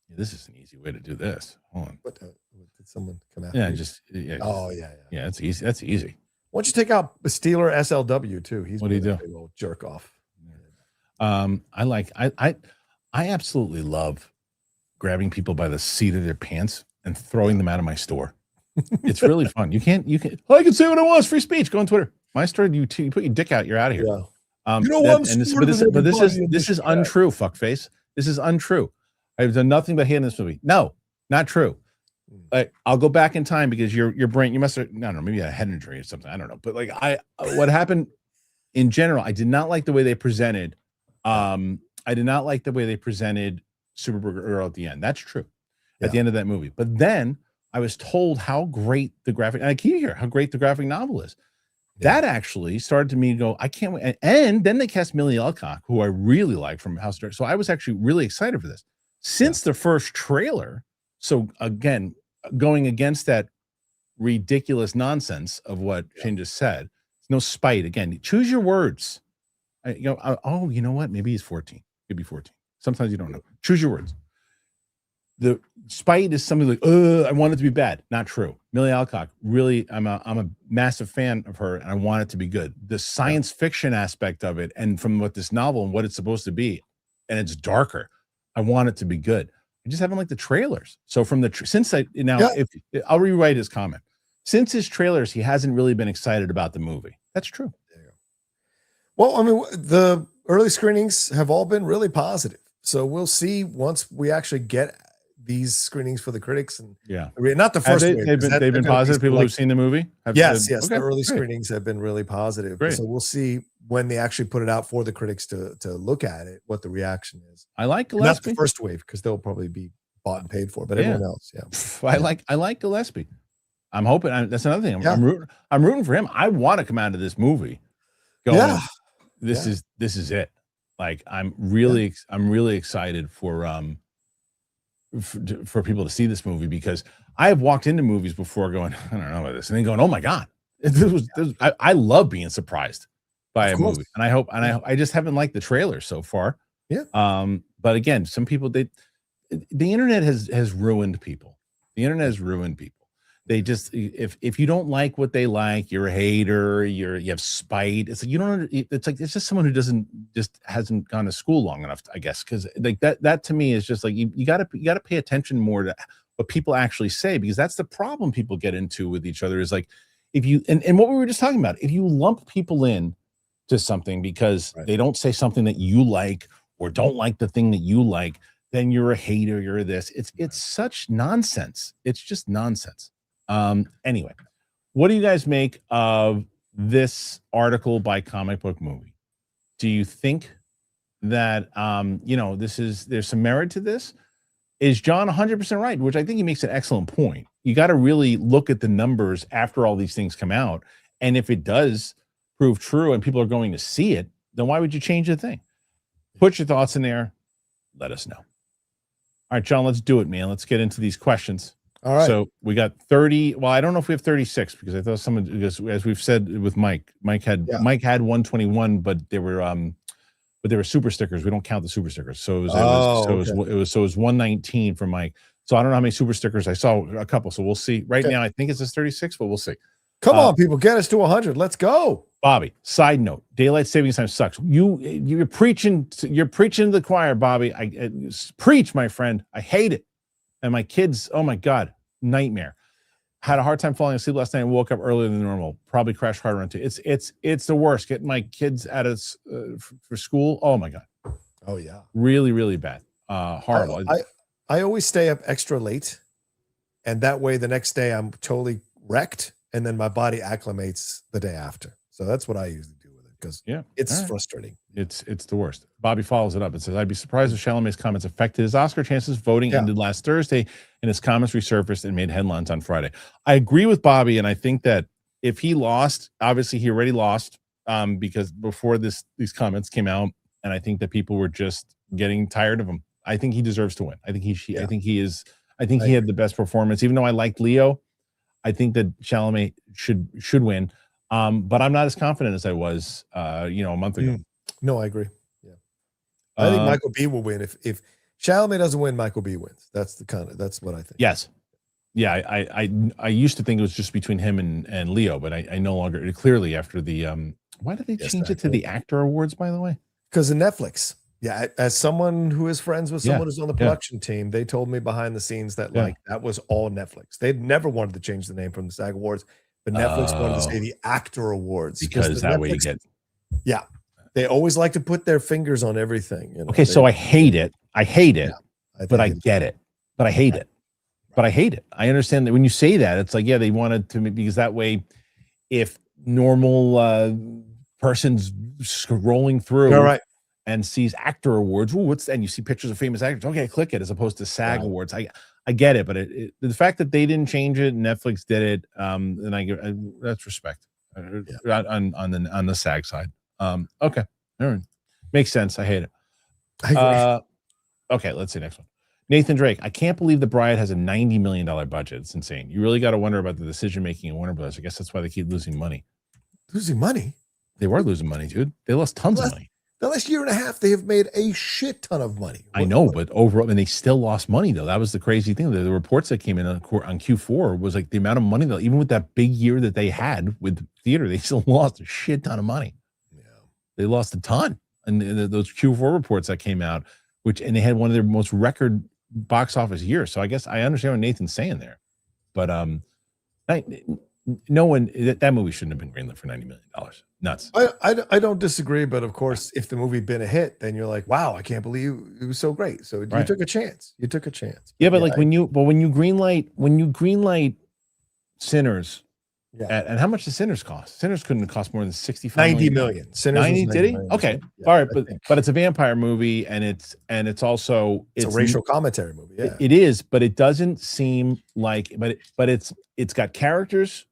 Speaker 1: Yeah, this is an easy way to do this. Hold on.
Speaker 3: Did someone come out?
Speaker 1: Yeah,
Speaker 3: Yeah,
Speaker 1: it's easy. That's easy.
Speaker 3: Why don't you take out the Steeler SLW too?
Speaker 1: What do you do?
Speaker 3: A little jerk off.
Speaker 1: I absolutely love grabbing people by the seat of their pants and throwing them out of my store. It's really fun. I can say what I want. It's free speech. Go on Twitter. My store, you put your dick out. You're out of here.
Speaker 3: Yeah.
Speaker 1: This is untrue, fuckface. This is untrue. I've done nothing but hate in this movie. No, not true. I'll go back in time because your brain, you must have, I don't know, maybe a head injury or something. I don't know. But what happened in general, I did not like the way they presented. I did not like the way they presented Supergirl at the end. That's true. At the end of that movie. But then I was told how great the graphic, and I keep hearing how great the graphic novel is. That actually started to me to go, I can't wait. And then they cast Millie Alcock, who I really like from House of Dirt. So I was actually really excited for this. Since the first trailer, So again, going against that ridiculous nonsense of what Shane just said, no spite. Again, choose your words. Oh, you know what? Maybe he's 14. Could be 14. Sometimes you don't know. Choose your words. The spite is something like, I want it to be bad. Not true. Millie Alcock, really, I'm a massive fan of her, and I want it to be good. The science fiction aspect of it, and from what this novel and what it's supposed to be, and it's darker, I want it to be good. I just haven't liked the trailers. So from the if I'll rewrite his comment. Since his trailers, he hasn't really been excited about the movie. That's true.
Speaker 3: Well, I mean, the early screenings have all been really positive. So we'll see once we actually get these screenings for the critics. And not the first wave.
Speaker 1: They've been positive. People who've seen the movie.
Speaker 3: Yes. The early screenings have been really positive. Great. So we'll see when they actually put it out for the critics to look at it, what the reaction is.
Speaker 1: I like Gillespie.
Speaker 3: Not the first wave, because they'll probably be bought and paid for, but everyone else,
Speaker 1: I like Gillespie. I'm hoping. That's another thing. I'm rooting for him. I want to come out of this movie going, this is it. Like I'm really excited for people to see this movie, because I have walked into movies before going, I don't know about this, and then going, oh my God, I love being surprised by a movie, and I just haven't liked the trailer so far. But again, some people, the internet has ruined people. The internet has ruined people. They just, if you don't like what they like, you're a hater, you have spite. It's like it's just someone who hasn't gone to school long enough, I guess, because like that to me is just like you gotta pay attention more to what people actually say, because that's the problem people get into with each other, is like if you and what we were just talking about, if you lump people in to something because they don't say something that you like or don't like the thing that you like, then you're a hater, you're this. It's such nonsense. It's just nonsense. Anyway, what do you guys make of this article by Comic Book Movie? Do you think that there's some merit to this? Is John 100% right? Which I think he makes an excellent point. You got to really look at the numbers after all these things come out, and if it does prove true and people are going to see it, then why would you change the thing? Put your thoughts in there. Let us know. All right, John, let's do it, man. Let's get into these questions. All right. So we got 30. Well, I don't know if we have 36, because I thought someone, because as we've said with Mike had 121, but they were super stickers. We don't count the super stickers. So it was 119 for Mike. So I don't know how many super stickers. I saw a couple. So we'll see. Right now, I think it says 36, but we'll see.
Speaker 3: Come on, people, get us to 100. Let's go.
Speaker 1: Bobby, side note, daylight savings time sucks. You're preaching to the choir, Bobby. I preach, my friend. I hate it. And my kids, oh my God, nightmare. Had a hard time falling asleep last night and woke up earlier than normal. Probably crashed harder on 2. It's the worst. Getting my kids out of for school. Oh my God.
Speaker 3: Oh yeah.
Speaker 1: Really, really bad. Horrible.
Speaker 3: I always stay up extra late, and that way the next day I'm totally wrecked, and then my body acclimates the day after. So that's what I usually do with it, because it's frustrating.
Speaker 1: It's the worst. Bobby follows it up and says, I'd be surprised if Chalamet's comments affected his Oscar chances. Voting ended last Thursday, and his comments resurfaced and made headlines on Friday. I agree with Bobby, and I think that if he lost, obviously he already lost, because before these comments came out, and I think that people were just getting tired of him. I think he deserves to win. I think he had the best performance. Even though I liked Leo, I think that Chalamet should win. But I'm not as confident as I was, a month ago.
Speaker 3: No, I agree. Yeah, I think Michael B will win. If Chalamet doesn't win, Michael B wins. That's what I think.
Speaker 1: Yes, yeah. I used to think it was just between him and Leo, but I no longer. Clearly, after the why did they change it to the Actor Awards? By the way,
Speaker 3: because of Netflix. Yeah, as someone who is friends with someone who's on the production team, they told me behind the scenes that that was all Netflix. They'd never wanted to change the name from the SAG Awards, but Netflix wanted to say the Actor Awards,
Speaker 1: because that way you get.
Speaker 3: Yeah, they always like to put their fingers on everything.
Speaker 1: Okay, so I hate it. But I get it. But I hate it. But I hate it. I understand that when you say that, it's like, they wanted to, because that way, if normal person's scrolling through and sees Actor Awards, and you see pictures of famous actors, okay, click it, as opposed to SAG Awards. I get it, but the fact that they didn't change it, Netflix did it, and that's respect on the SAG side. Okay, all right. Makes sense. I hate it.
Speaker 3: I agree.
Speaker 1: Okay, let's see next one. Nathan Drake, I can't believe The Bride has a $90 million budget. It's insane. You really got to wonder about the decision making in Warner Bros. I guess that's why they keep losing money.
Speaker 3: Losing money?
Speaker 1: They were losing money, dude. They lost tons of money.
Speaker 3: The last year and a half, they have made a shit ton of money.
Speaker 1: I know, but overall, and they still lost money, though. That was the crazy thing. The reports that came in on Q4 was like the amount of money, that even with that big year that they had with theater, they still lost a shit ton of money. Yeah. They lost a ton. And those Q4 reports that came out, and they had one of their most record box office years. So I guess I understand what Nathan's saying there. But no one, that movie shouldn't have been greenlit for $90 million. Nuts.
Speaker 3: I don't disagree, but of course, if the movie had been a hit, then you're like, wow, I can't believe it was so great. So you took a chance. You took a chance.
Speaker 1: Yeah, but when you greenlight Sinners, and how much does Sinners cost? Sinners couldn't have cost more than
Speaker 3: 90 million. Sinners
Speaker 1: 90, did he?
Speaker 3: Million.
Speaker 1: Okay,
Speaker 3: Yeah,
Speaker 1: all right, but it's a vampire movie, and it's also
Speaker 3: it's a racial commentary movie. Yeah,
Speaker 1: it is, but it doesn't seem like, but it's got characters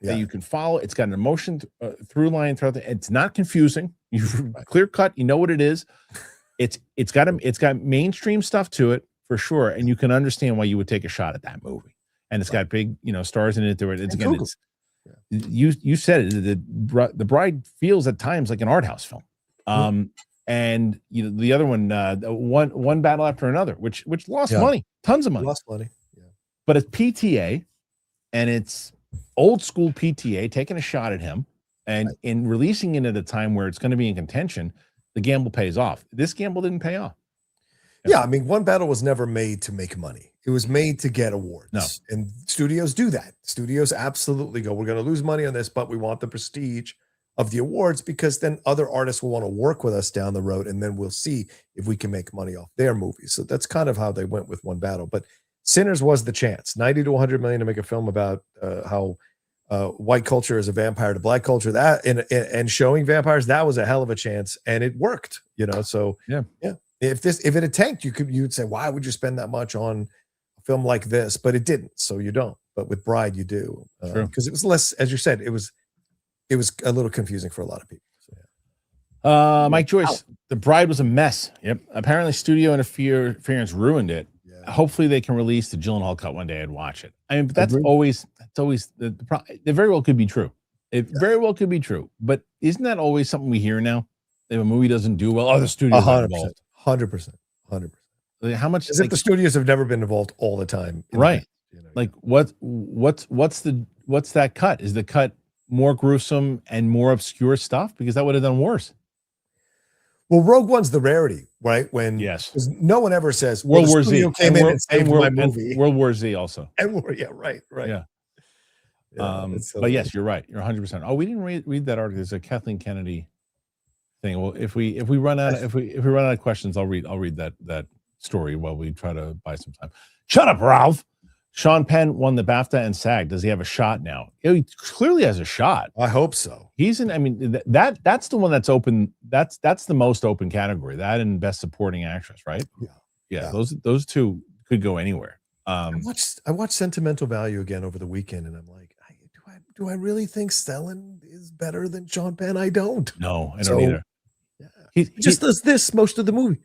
Speaker 1: that you can follow. It's got an emotion through line throughout. It's not confusing. You clear cut. You know what it is. It's got mainstream stuff to it for sure, and you can understand why you would take a shot at that movie. And it's got big stars in it. It's again. It's, you said it. The Bride feels at times like an art house film. And the other one battle after another, which lost money, tons of money.
Speaker 3: Lost money. Yeah.
Speaker 1: But it's PTA, and it's old school PTA taking a shot at him, and in releasing it at a time where it's going to be in contention, the gamble pays off. This gamble didn't pay off.
Speaker 3: Yeah, I mean, One Battle was never made to make money. It was made to get awards.
Speaker 1: No.
Speaker 3: And studios do that. Studios absolutely go, we're going to lose money on this, but we want the prestige of the awards, because then other artists will want to work with us down the road, and then we'll see if we can make money off their movies. So that's kind of how they went with One Battle. But Sinners was the chance, 90 to 100 million to make a film about how white culture is a vampire to black culture, that and showing vampires, that was a hell of a chance, and it worked, So yeah. If it had tanked, you'd say, why would you spend that much on a film like this? But it didn't, so you don't. But with Bride, you do, because it was less, as you said, it was a little confusing for a lot of people. So, yeah.
Speaker 1: Mike Joyce, The Bride was a mess. Yep. Apparently, studio interference ruined it. Yeah. Hopefully, they can release the Gyllenhaal cut one day and watch it. I mean, but that's always the it very well could be true. It very well could be true. But isn't that always something we hear now? If a movie doesn't do well, the studio's involved.
Speaker 3: 100%.
Speaker 1: How much?
Speaker 3: As if the studios have never been involved all the time,
Speaker 1: right? Like what's that cut? Is the cut more gruesome and more obscure stuff? Because that would have done worse.
Speaker 3: Well, Rogue One's the rarity, right? When no one ever says
Speaker 1: World War Z
Speaker 3: came in and saved my movie.
Speaker 1: World War Z also.
Speaker 3: Right.
Speaker 1: Yeah. But yes, you're right. You're 100%. Oh, we didn't read that article. There's a Kathleen Kennedy thing. Well, if we run out of questions, I'll read that story while we try to buy some time. Shut up, Ralph. Sean Penn won the BAFTA and SAG. Does he have a shot now? He clearly has a shot.
Speaker 3: I hope so.
Speaker 1: He's in. I mean, that's the one that's open. That's the most open category. That and Best Supporting Actress, right? Yeah. Those two could go anywhere.
Speaker 3: I watched Sentimental Value again over the weekend, and I'm like, do I really think Stellan is better than Sean Penn? I don't.
Speaker 1: No, I don't either.
Speaker 3: Yeah. He just does this most of the movie.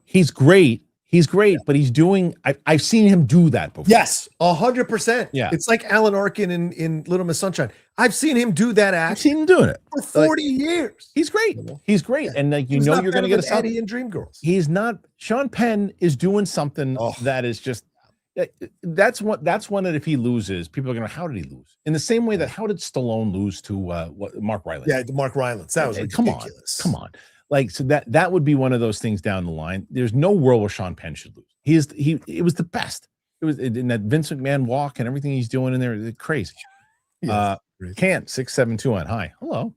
Speaker 1: He's great. He's great, but he's doing. I've seen him do that before.
Speaker 3: Yes, 100%.
Speaker 1: Yeah,
Speaker 3: it's like Alan Arkin in Little Miss Sunshine. I've seen him do that act.
Speaker 1: I've seen him doing it
Speaker 3: for 40 years.
Speaker 1: He's great. He's great, and you're going to get a
Speaker 3: Eddie in Dreamgirls.
Speaker 1: He's not. Sean Penn is doing something that is just. That's one that if he loses, people are going to. How did he lose? In the same way that how did Stallone lose to Mark Rylance?
Speaker 3: Yeah, Mark Rylance. That was ridiculous.
Speaker 1: Come on. Like, so that would be one of those things down the line. There's no world where Sean Penn should lose. It was the best. It was in that Vince McMahon walk and everything he's doing in there. It's crazy. Can't 6721. Hi. Hello.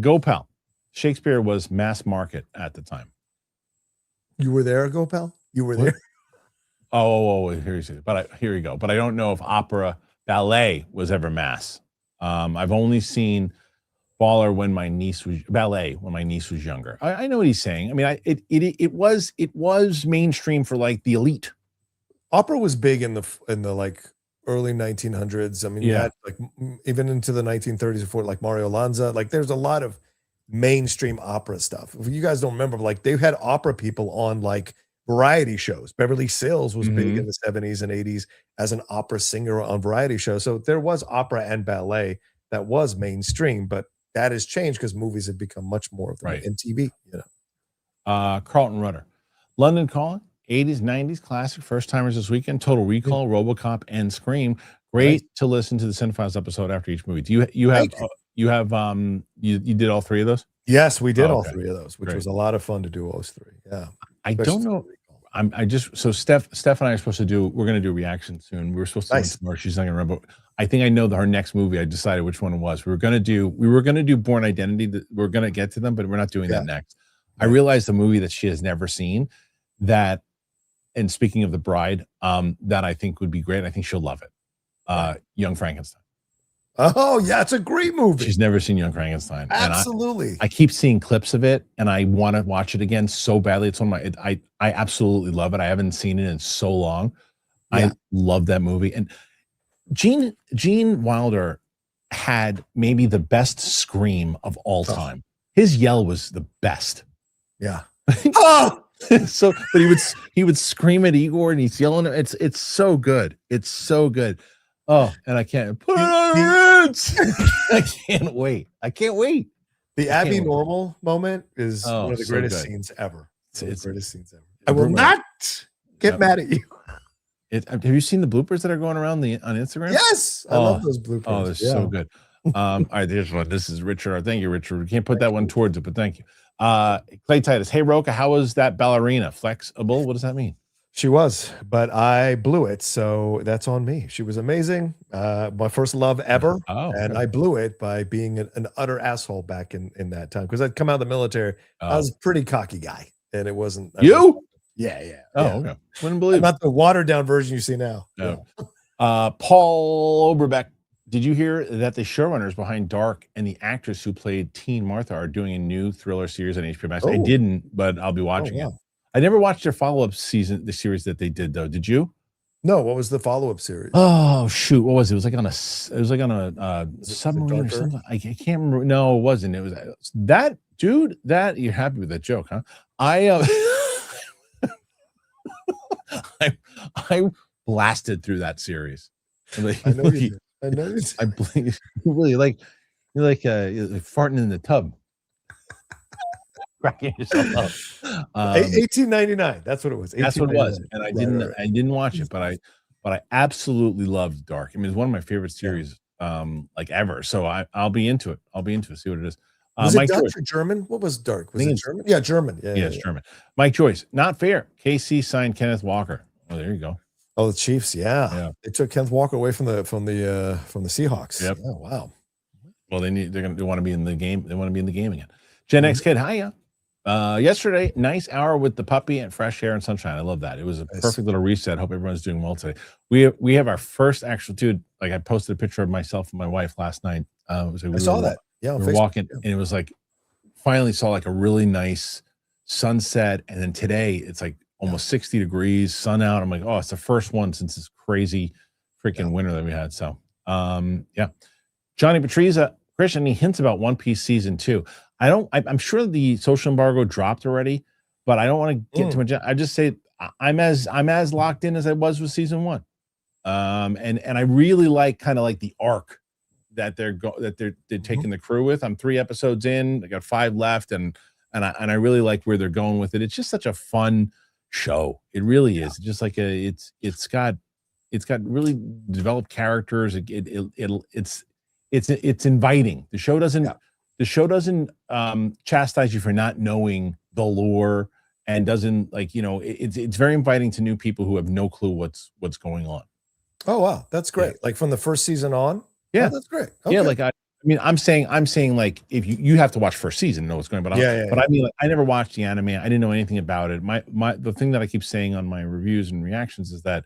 Speaker 1: Gopal. Shakespeare was mass market at the time.
Speaker 3: You were there, Gopal? You were there?
Speaker 1: Here you go. But I don't know if ballet was ever mass. I've only seen ballet when my niece was younger. I know what he's saying. I mean, it was mainstream for like the elite.
Speaker 3: Opera was big in the like early 1900s. I mean, you had like even into the 1930s before, like Mario Lanza. Like, there's a lot of mainstream opera stuff. If you guys don't remember, like they had opera people on like variety shows. Beverly Sills was big in the 70s and 80s as an opera singer on variety shows. So there was opera and ballet that was mainstream, but that has changed because movies have become much more of them in TV.
Speaker 1: Carlton Rudder, London Calling, 80s, 90s classic, first timers this weekend, Total Recall, RoboCop, and Scream. Great to listen to the Cinephiles episode after each movie. Do you did all three of those?
Speaker 3: Yes, we did all three of those, which was a lot of fun to do those three. Yeah.
Speaker 1: I don't know. So Steph and I are supposed to do, we're going to do a reaction soon. We were supposed to do it tomorrow. She's not going to remember. I think I know her next movie. I decided which one it was. We were going to do Born Identity. We're going to get to them, but we're not doing that next. I realized the movie that she has never seen that, and speaking of The Bride, that I think would be great. I think she'll love it. Young Frankenstein.
Speaker 3: Oh yeah, it's a great movie.
Speaker 1: She's never seen Young Frankenstein.
Speaker 3: Absolutely.
Speaker 1: And I keep seeing clips of it, and I want to watch it again so badly. It's one of my. I absolutely love it. I haven't seen it in so long. I love that movie. And Gene Wilder had maybe the best scream of all time. His yell was the best.
Speaker 3: Yeah.
Speaker 1: So, but he would scream at Igor, and he's yelling. It's so good. It's so good. Oh, and I can't put it on roots. I can't wait.
Speaker 3: The Abby Normal moment is one of the greatest scenes ever. It's the greatest scenes ever. I will not get mad at you.
Speaker 1: Have you seen the bloopers that are going around on Instagram?
Speaker 3: Yes, I love those bloopers.
Speaker 1: Oh, they're so good. All right, here's one. This is Richard. Thank you, Richard. We can't put that one towards it, but thank you. Clay Titus. Hey, Rocha, how was that ballerina? Flexible? What does that mean?
Speaker 3: She was, but I blew it, so that's on me. She was amazing. My first love ever, and I blew it by being an utter asshole back in that time because I'd come out of the military. I was a pretty cocky guy, and it wasn't
Speaker 1: you.
Speaker 3: Yeah.
Speaker 1: Okay. Wouldn't believe
Speaker 3: not the watered down version you see now.
Speaker 1: No. Paul Oberbeck. Did you hear that the showrunners behind Dark and the actress who played Teen Martha are doing a new thriller series on HBO Max? I didn't, but I'll be watching it. I never watched their follow-up season, the series that they did though. Did you?
Speaker 3: No. What was the follow-up series?
Speaker 1: Oh shoot, what was it? It was like on a submarine or something. I can't remember. No, it wasn't. It was that dude. That you're happy with that joke, huh? I blasted through that series.
Speaker 3: I know you did. I know you did.
Speaker 1: I blinked. Really like you're like farting in the tub. Cracking yourself up.
Speaker 3: 1899. That's what it was.
Speaker 1: That's what it was. And I didn't watch it, but I absolutely loved Dark. I mean, it's one of my favorite series like ever. So I'll be into it. See what it is.
Speaker 3: Was it Dutch or German? What was Dark? Was it German? Yeah, German. Yeah,
Speaker 1: it's German. Mike Joyce, not fair. KC signed Kenneth Walker. Oh, there you go.
Speaker 3: Oh, the Chiefs. Yeah. They took Kenneth Walker away from the Seahawks.
Speaker 1: Yep.
Speaker 3: Oh, wow.
Speaker 1: Well, they want to be in the game. They want to be in the game again. Gen X kid, hiya. Yesterday, nice hour with the puppy and fresh air and sunshine. I love that. It was a perfect little reset. Hope everyone's doing well today. We have our first actual dude. Like I posted a picture of myself and my wife last night. It was like
Speaker 3: I saw that. Yeah,
Speaker 1: we were walking, and it was like finally saw like a really nice sunset. And then today it's like almost 60 degrees, sun out. I'm like, oh, it's the first one since this crazy freaking winter that we had. So, Johnny Patriza, Kristian, any hints about One Piece season 2? I'm sure the social embargo dropped already, but I don't want to get too much. I just say I'm as locked in as I was with season 1. And I really like kind of like the arc that they're taking the crew with. I'm 3 episodes in, I got 5 left, and I really like where they're going with it. It's just such a fun show. It really is. It's just like it's got really developed characters. It's inviting. The show doesn't chastise you for not knowing the lore, and doesn't it's very inviting to new people who have no clue what's going on.
Speaker 3: Oh wow, that's great.
Speaker 1: Yeah.
Speaker 3: Like from the first season on.
Speaker 1: Yeah,
Speaker 3: that's great. Okay.
Speaker 1: Yeah, like I mean, I'm saying like if you have to watch first season to know what's going on. But I mean, like, I never watched the anime. I didn't know anything about it. The thing that I keep saying on my reviews and reactions is that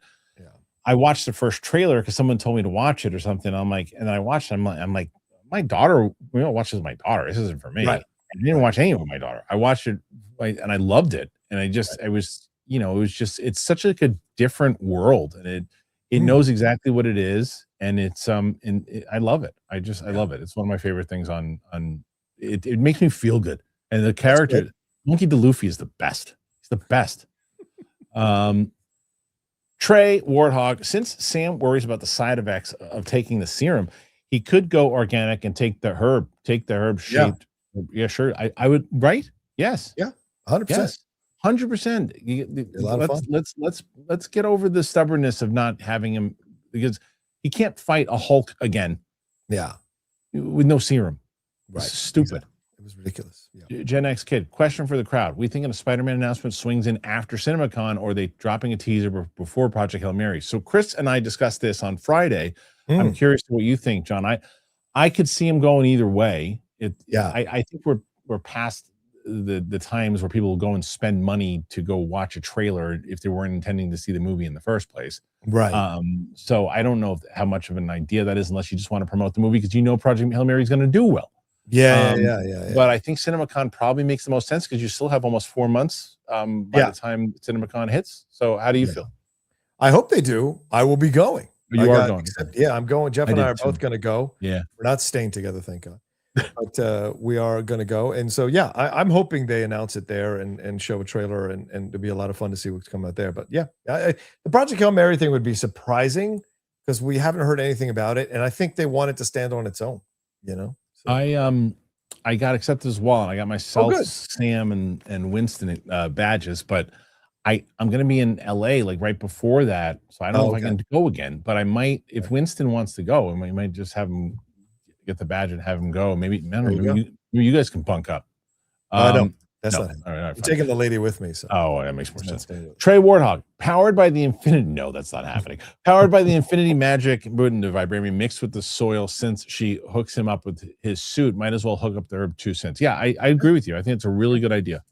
Speaker 1: I watched the first trailer because someone told me to watch it or something. I'm like, and then I watched it. I'm like, my daughter, we don't watch this with my daughter. This isn't for me. Right. I didn't watch any of it with my daughter. I watched it and I loved it. And it's such like a different world, and it knows exactly what it is. And it's I love it. I love it. It's one of my favorite things on it makes me feel good. And the character Monkey D. Luffy is the best. He's the best. Trey Warthog, since Sam worries about the side effects of taking the serum, he could go organic and take the herb shaped. Yeah, sure. I would, right? Yes.
Speaker 3: Yeah. 100%.
Speaker 1: Yes. 100%.
Speaker 3: A lot of fun.
Speaker 1: Let's get over the stubbornness of not having him, because he can't fight a Hulk again.
Speaker 3: Yeah.
Speaker 1: With no serum.
Speaker 3: Right.
Speaker 1: Stupid.
Speaker 3: Exactly. It was ridiculous. Yeah.
Speaker 1: Gen X kid, question for the crowd. We thinking a Spider-Man announcement swings in after CinemaCon, or are they dropping a teaser before Project Hail Mary? So Chris and I discussed this on Friday. I'm curious what you think, John. I could see him going either way. I think we're past the times where people will go and spend money to go watch a trailer if they weren't intending to see the movie in the first place.
Speaker 3: Right.
Speaker 1: So I don't know how much of an idea that is, unless you just want to promote the movie because Project Hail Mary is going to do well.
Speaker 3: Yeah.
Speaker 1: But I think CinemaCon probably makes the most sense because you still have almost 4 months by the time CinemaCon hits. So how do you feel?
Speaker 3: I hope they do. I will be going.
Speaker 1: You are going.
Speaker 3: Yeah, I'm going. Jeff and I are both going to go.
Speaker 1: Yeah.
Speaker 3: We're not staying together, thank God. But we are going to go. And so, yeah, I'm hoping they announce it there and show a trailer, and it'll be a lot of fun to see what's coming out there. But yeah, the Project Hail Mary thing would be surprising because we haven't heard anything about it. And I think they want it to stand on its own, So.
Speaker 1: I got accepted as well. I got myself, Sam, and Winston badges, but I'm going to be in LA like right before that, so I don't know if I can go again. But I might, if Winston wants to go, I might just have him get the badge and have him go. Maybe I don't know. Maybe you guys can bunk up.
Speaker 3: No, that's not.
Speaker 1: All right,
Speaker 3: I'm taking the lady with me. So
Speaker 1: that makes more sense. Trey Warthog, powered by the infinity. No, that's not happening. Powered by the infinity magic, the vibranium mixed with the soil. Since she hooks him up with his suit, might as well hook up the herb 2 cents. Yeah, I agree with you. I think it's a really good idea.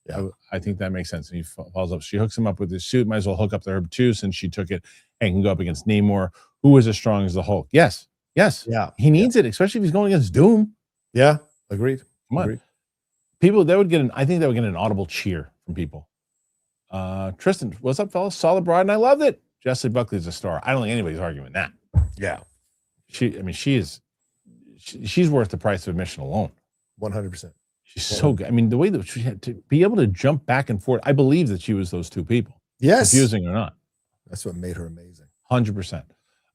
Speaker 1: Yeah, I think that makes sense. And he follows up. She hooks him up with his suit. Might as well hook up the herb 2 since she took it and can go up against Namor, who is as strong as the Hulk. Yes. Yeah. He needs it, especially if he's going against Doom.
Speaker 3: Yeah. Agreed.
Speaker 1: Come on.
Speaker 3: Agreed.
Speaker 1: People, I think they would get an audible cheer from people. Tristan, what's up, fellas? Solid broad, and I loved it. Jessie Buckley's a star. I don't think anybody's arguing that.
Speaker 3: Yeah.
Speaker 1: She's worth the price of admission alone.
Speaker 3: 100%.
Speaker 1: She's so good. I mean, the way that she had to be able to jump back and forth, I believe that she was those two people.
Speaker 3: Yes.
Speaker 1: Confusing or not.
Speaker 3: That's what made her amazing.
Speaker 1: 100%.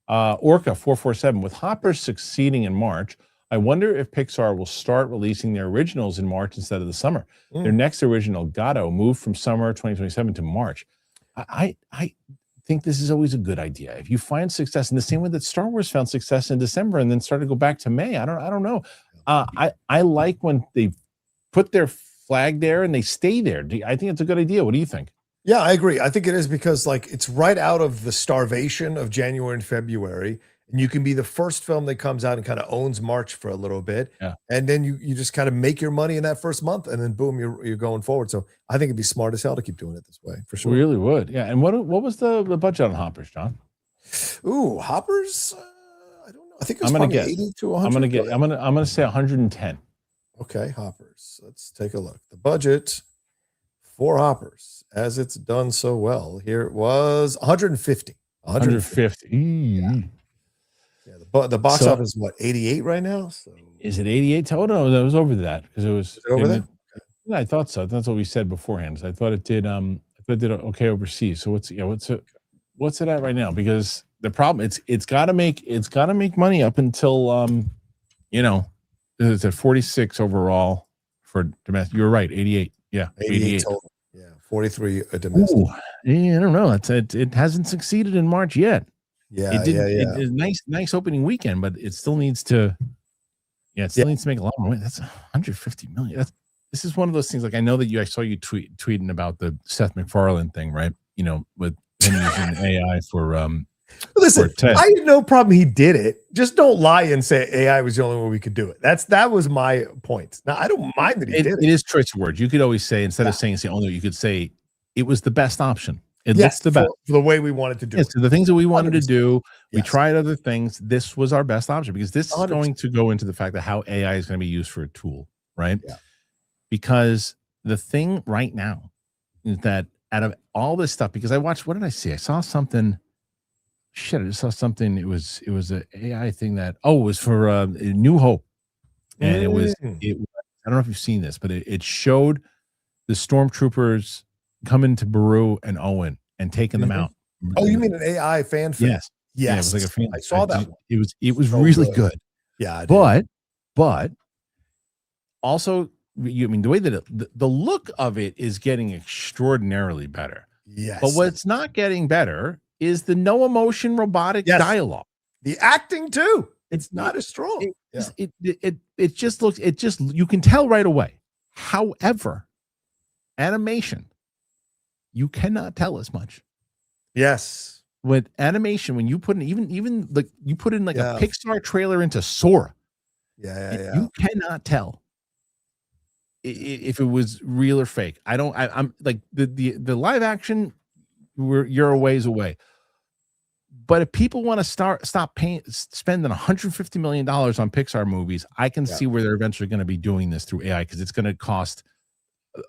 Speaker 1: Orca 447, with Hopper succeeding in March, I wonder if Pixar will start releasing their originals in March instead of the summer. Their next original, Gato, moved from summer 2027 to March. I think this is always a good idea. If you find success in the same way that Star Wars found success in December and then started to go back to May, I don't know. I like when they put their flag there and they stay there. I think it's a good idea. What do you think?
Speaker 3: Yeah, I agree. I think it is because it's right out of the starvation of January and February. And you can be the first film that comes out and kind of owns March for a little bit. Yeah. And then you just kind of make your money in that first month and then boom, you're going forward. So I think it'd be smart as hell to keep doing it this way for sure.
Speaker 1: Really would. Yeah. And what was the budget on Hoppers, John?
Speaker 3: Ooh, Hoppers? I don't know. I think it was probably 80 to 100.
Speaker 1: I'm gonna say 110.
Speaker 3: Okay, Hoppers. Let's take a look. The budget for Hoppers, as it's done so well, here it was 150.
Speaker 1: 150.
Speaker 3: Yeah. The box office is what, 88 right now? So
Speaker 1: is it 88? Oh no, that was over that because it was
Speaker 3: over there.
Speaker 1: Yeah, I thought so. That's what we said beforehand. So I thought it did. It did okay overseas. So what's it at right now? Because the problem it's got to make money up until it's at 46 overall for domestic. You're right, 88. Yeah, 88
Speaker 3: total. Yeah, 43 domestic.
Speaker 1: Ooh, I don't know. It hasn't succeeded in March yet.
Speaker 3: Yeah,
Speaker 1: it did. It's nice opening weekend, but it still needs to. Yeah, it still needs to make a lot more money. That's 150 million. This is one of those things. Like I know that I saw you tweeting about the Seth MacFarlane thing, right? With him using AI for
Speaker 3: Listen, I had no problem he did it. Just don't lie and say AI was the only way we could do it. That was my point. Now I don't mind that he did it.
Speaker 1: It is choice of words. You could always say instead of saying only, you could say it was the best option. It looks the best
Speaker 3: for the way we wanted to do it.
Speaker 1: So the things that we wanted to do, we tried other things. This was our best option because this 100%. Is going to go into the fact that how AI is going to be used for a tool, right? Yeah. Because the thing right now is that out of all this stuff, because I watched, what did I see? I saw something. Shit, I just saw something. It was an AI thing that it was for New Hope, and it was. I don't know if you've seen this, but it showed the stormtroopers coming to Baru and Owen and taking them out.
Speaker 3: Oh, you mean an AI fan film?
Speaker 1: Yes.
Speaker 3: Yes.
Speaker 1: Yeah, it was like a fan.
Speaker 3: I saw that one.
Speaker 1: It was
Speaker 3: So
Speaker 1: really good.
Speaker 3: Yeah, I did.
Speaker 1: But also, I mean, the way that the look of it is getting extraordinarily better.
Speaker 3: Yes.
Speaker 1: But what's not getting better is the no emotion robotic dialogue.
Speaker 3: The acting too. It's not as strong.
Speaker 1: It just looks, you can tell right away. However, animation, you cannot tell as much.
Speaker 3: Yes.
Speaker 1: With animation, when you put in even like you put in like a Pixar trailer into Sora, you cannot tell if it was real or fake. I'm like the live action, you're a ways away. But if people want to stop spending $150 million on Pixar movies, I can see where they're eventually going to be doing this through AI, because it's going to cost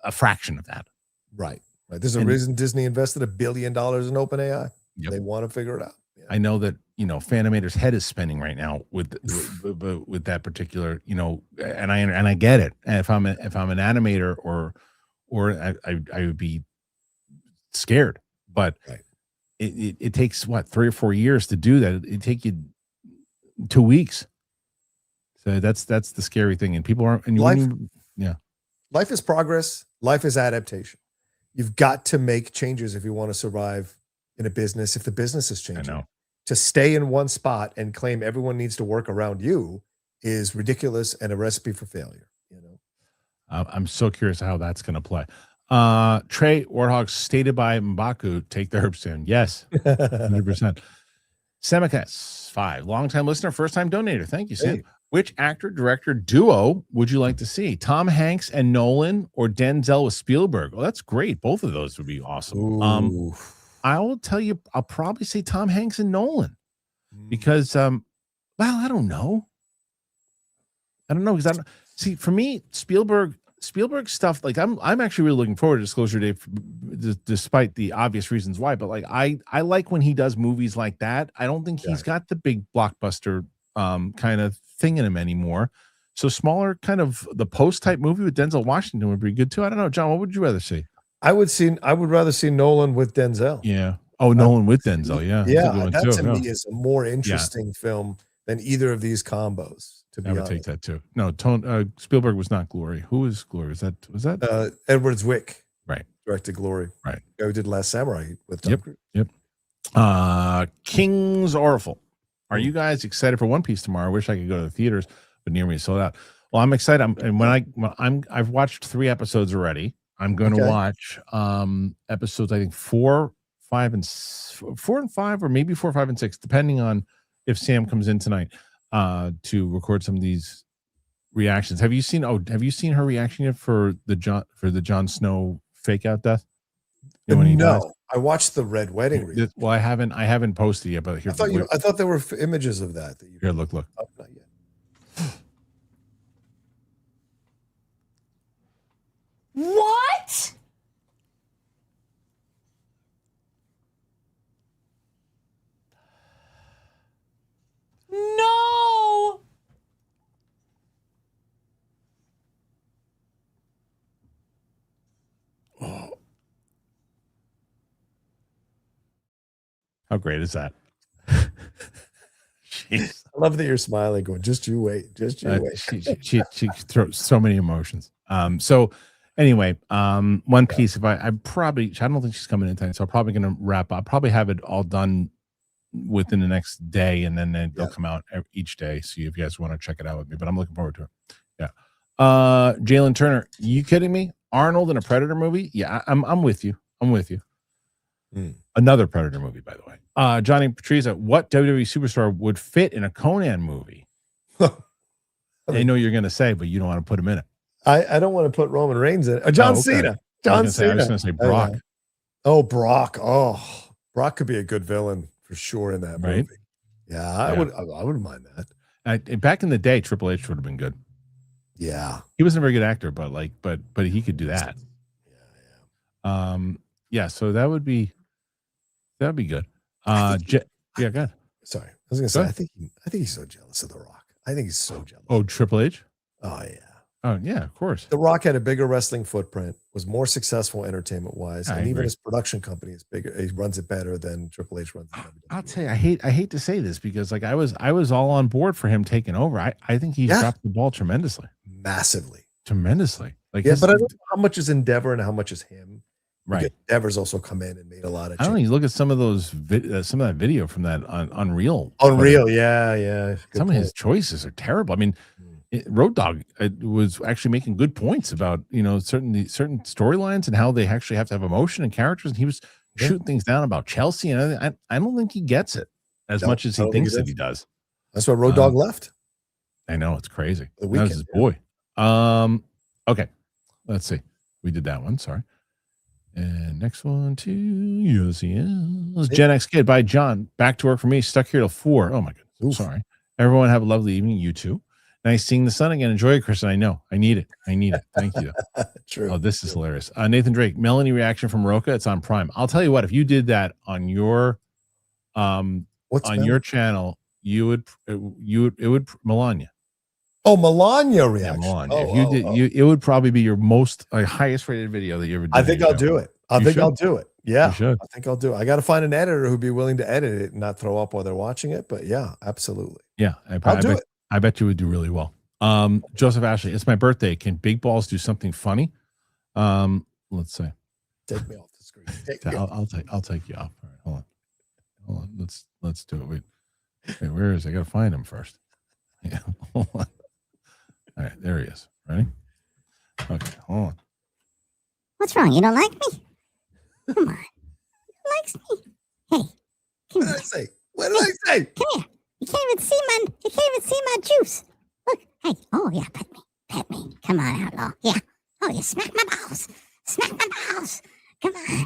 Speaker 1: a fraction of that.
Speaker 3: Right. There's a reason Disney invested $1 billion in OpenAI. Yep. They want to figure it out. Yeah.
Speaker 1: I know that, Fanimator's head is spinning right now with that particular, and I get it. And if I'm an animator or I would be scared, but it takes 3 or 4 years to do that. It take you 2 weeks. So that's the scary thing. And people aren't, and
Speaker 3: life is progress. Life is adaptation. You've got to make changes if you want to survive in a business. If the business is changing,
Speaker 1: I know.
Speaker 3: To stay in one spot and claim everyone needs to work around you is ridiculous and a recipe for failure.
Speaker 1: I'm so curious how that's going to play. Trey Warthog, stated by M'Baku, take the herb soon. Yes, 100%. Semikas 5, longtime listener, first time donator. Thank you, Sam. Hey. Which actor director duo would you like to see? Tom Hanks and Nolan, or Denzel with Spielberg? Oh, that's great. Both of those would be awesome. I will tell you, I'll probably say Tom Hanks and Nolan, because I don't know. Because see, for me, Spielberg stuff, like I'm actually really looking forward to Disclosure Day, despite the obvious reasons why. But like I like when he does movies like that. I don't think he's got the big blockbuster kind of thing in him anymore. So smaller, kind of the Post type movie with Denzel Washington would be good too. I don't know, John. What would you rather see? I would rather see Nolan with Denzel. Yeah. Oh, Nolan with Denzel. Yeah.
Speaker 3: Yeah. That to me is a more interesting film than either of these combos.
Speaker 1: I would take that too. No, Spielberg was not Glory. Who was Glory? Was that
Speaker 3: Edward Zwick?
Speaker 1: Right.
Speaker 3: Directed Glory.
Speaker 1: Right.
Speaker 3: Guy who did Last Samurai with Tom Cruise.
Speaker 1: Yep. King's Orphan. Are you guys excited for One Piece tomorrow? I wish I could go to the theaters, but near me sold out. Well, I'm excited. I've watched 3 episodes already. I'm going to watch episodes, I think 4, 5, and 5, or maybe 4, 5, and 6, depending on if Sam comes in tonight to record some of these reactions. Have you seen her reaction yet for the Jon Snow fake out death?
Speaker 3: No, I watched the Red Wedding.
Speaker 1: Well, I haven't posted yet, but here,
Speaker 3: I thought there were images of that.
Speaker 1: Here, look.
Speaker 3: Oh, not yet.
Speaker 5: What? No.
Speaker 1: Oh. How great is that? Jeez.
Speaker 3: I love that you're smiling, going, just you wait.
Speaker 1: She throws so many emotions. So anyway, One Piece, I don't think she's coming in tonight, so I'm probably going to wrap up. I'll probably have it all done within the next day, and then they'll come out each day. See if you guys want to check it out with me, but I'm looking forward to it. Yeah. Jalen Turner, you kidding me? Arnold in a Predator movie? Yeah, I'm with you. Another Predator movie, by the way. Johnny Patrizia, what WWE superstar would fit in a Conan movie? I know you're going to say, but you don't want to put him in it.
Speaker 3: I don't want to put Roman Reigns in it. John Cena.
Speaker 1: I was going to say Brock.
Speaker 3: Brock. Oh, Brock could be a good villain for sure in that movie. Yeah, I wouldn't mind that.
Speaker 1: Back in the day, Triple H would have been good.
Speaker 3: Yeah,
Speaker 1: he wasn't a very good actor, but he could do that. Yeah. So that'd be good. Go ahead.
Speaker 3: Sorry, I was gonna say I think he's so jealous of The Rock. I think he's so jealous.
Speaker 1: Oh, Triple H.
Speaker 3: Oh yeah.
Speaker 1: Oh yeah, of course.
Speaker 3: The Rock had a bigger wrestling footprint, was more successful entertainment wise,
Speaker 1: I
Speaker 3: and even
Speaker 1: agree.
Speaker 3: his production company is bigger. He runs it better than Triple H runs it.
Speaker 1: I'll tell you, I hate to say this because like I was all on board for him taking over. I think he's dropped the ball tremendously. Tremendously. Like
Speaker 3: but I don't know how much is Endeavor and how much is him.
Speaker 1: Right.
Speaker 3: Because Endeavor's also come in and made a lot of
Speaker 1: I don't know. You look at some of those some of that video from that Unreal.
Speaker 3: Yeah.
Speaker 1: Some of his choices are terrible. I mean, Road Dogg was actually making good points about certain storylines and how they actually have to have emotion and characters. And he was shooting things down about Chelsea, and I don't think he gets it as much as he thinks that he does.
Speaker 3: That's why Road Dogg left.
Speaker 1: I know, it's crazy.
Speaker 3: The
Speaker 1: That was
Speaker 3: weekend,
Speaker 1: his boy. Okay, let's see. We did that one. Sorry. And next one to UCL. Gen X Kid by John. Back to work for me. Stuck here till 4. Oh my goodness. Sorry. Everyone have a lovely evening. You too. Nice seeing the sun again. Enjoy it, Kristen. I know. I need it. Thank you.
Speaker 3: True.
Speaker 1: Oh, this is hilarious. Nathan Drake, Melanie reaction from Roca. It's on Prime. I'll tell you what. If you did that on your your channel, it would Melania.
Speaker 3: Oh, Melania reaction.
Speaker 1: Yeah, Melania. If you did, it would probably be your most highest rated video that you ever did.
Speaker 3: I think I'll do it. I think I'll do it. Yeah,
Speaker 1: you should.
Speaker 3: I think I'll do it. I got to find an editor who'd be willing to edit it and not throw up while they're watching it. But yeah, absolutely.
Speaker 1: Yeah, I bet you would do really well. Joseph Ashley, it's my birthday. Can Big Balls do something funny? Let's see.
Speaker 3: Take me off the screen.
Speaker 1: I'll take you off. All right, hold on. Let's do it. Wait, where is he? I gotta find him first. Yeah, hold on. All right, there he is. Ready? Okay, hold on.
Speaker 5: What's wrong? You don't like me? Come on. Who likes me? Hey, come
Speaker 3: What did I say? What did I say?
Speaker 5: Come here. You can't even see my juice. Look. Hey. Oh yeah, pet me. Come on, outlaw. Yeah. Oh, you smack my balls. Come on.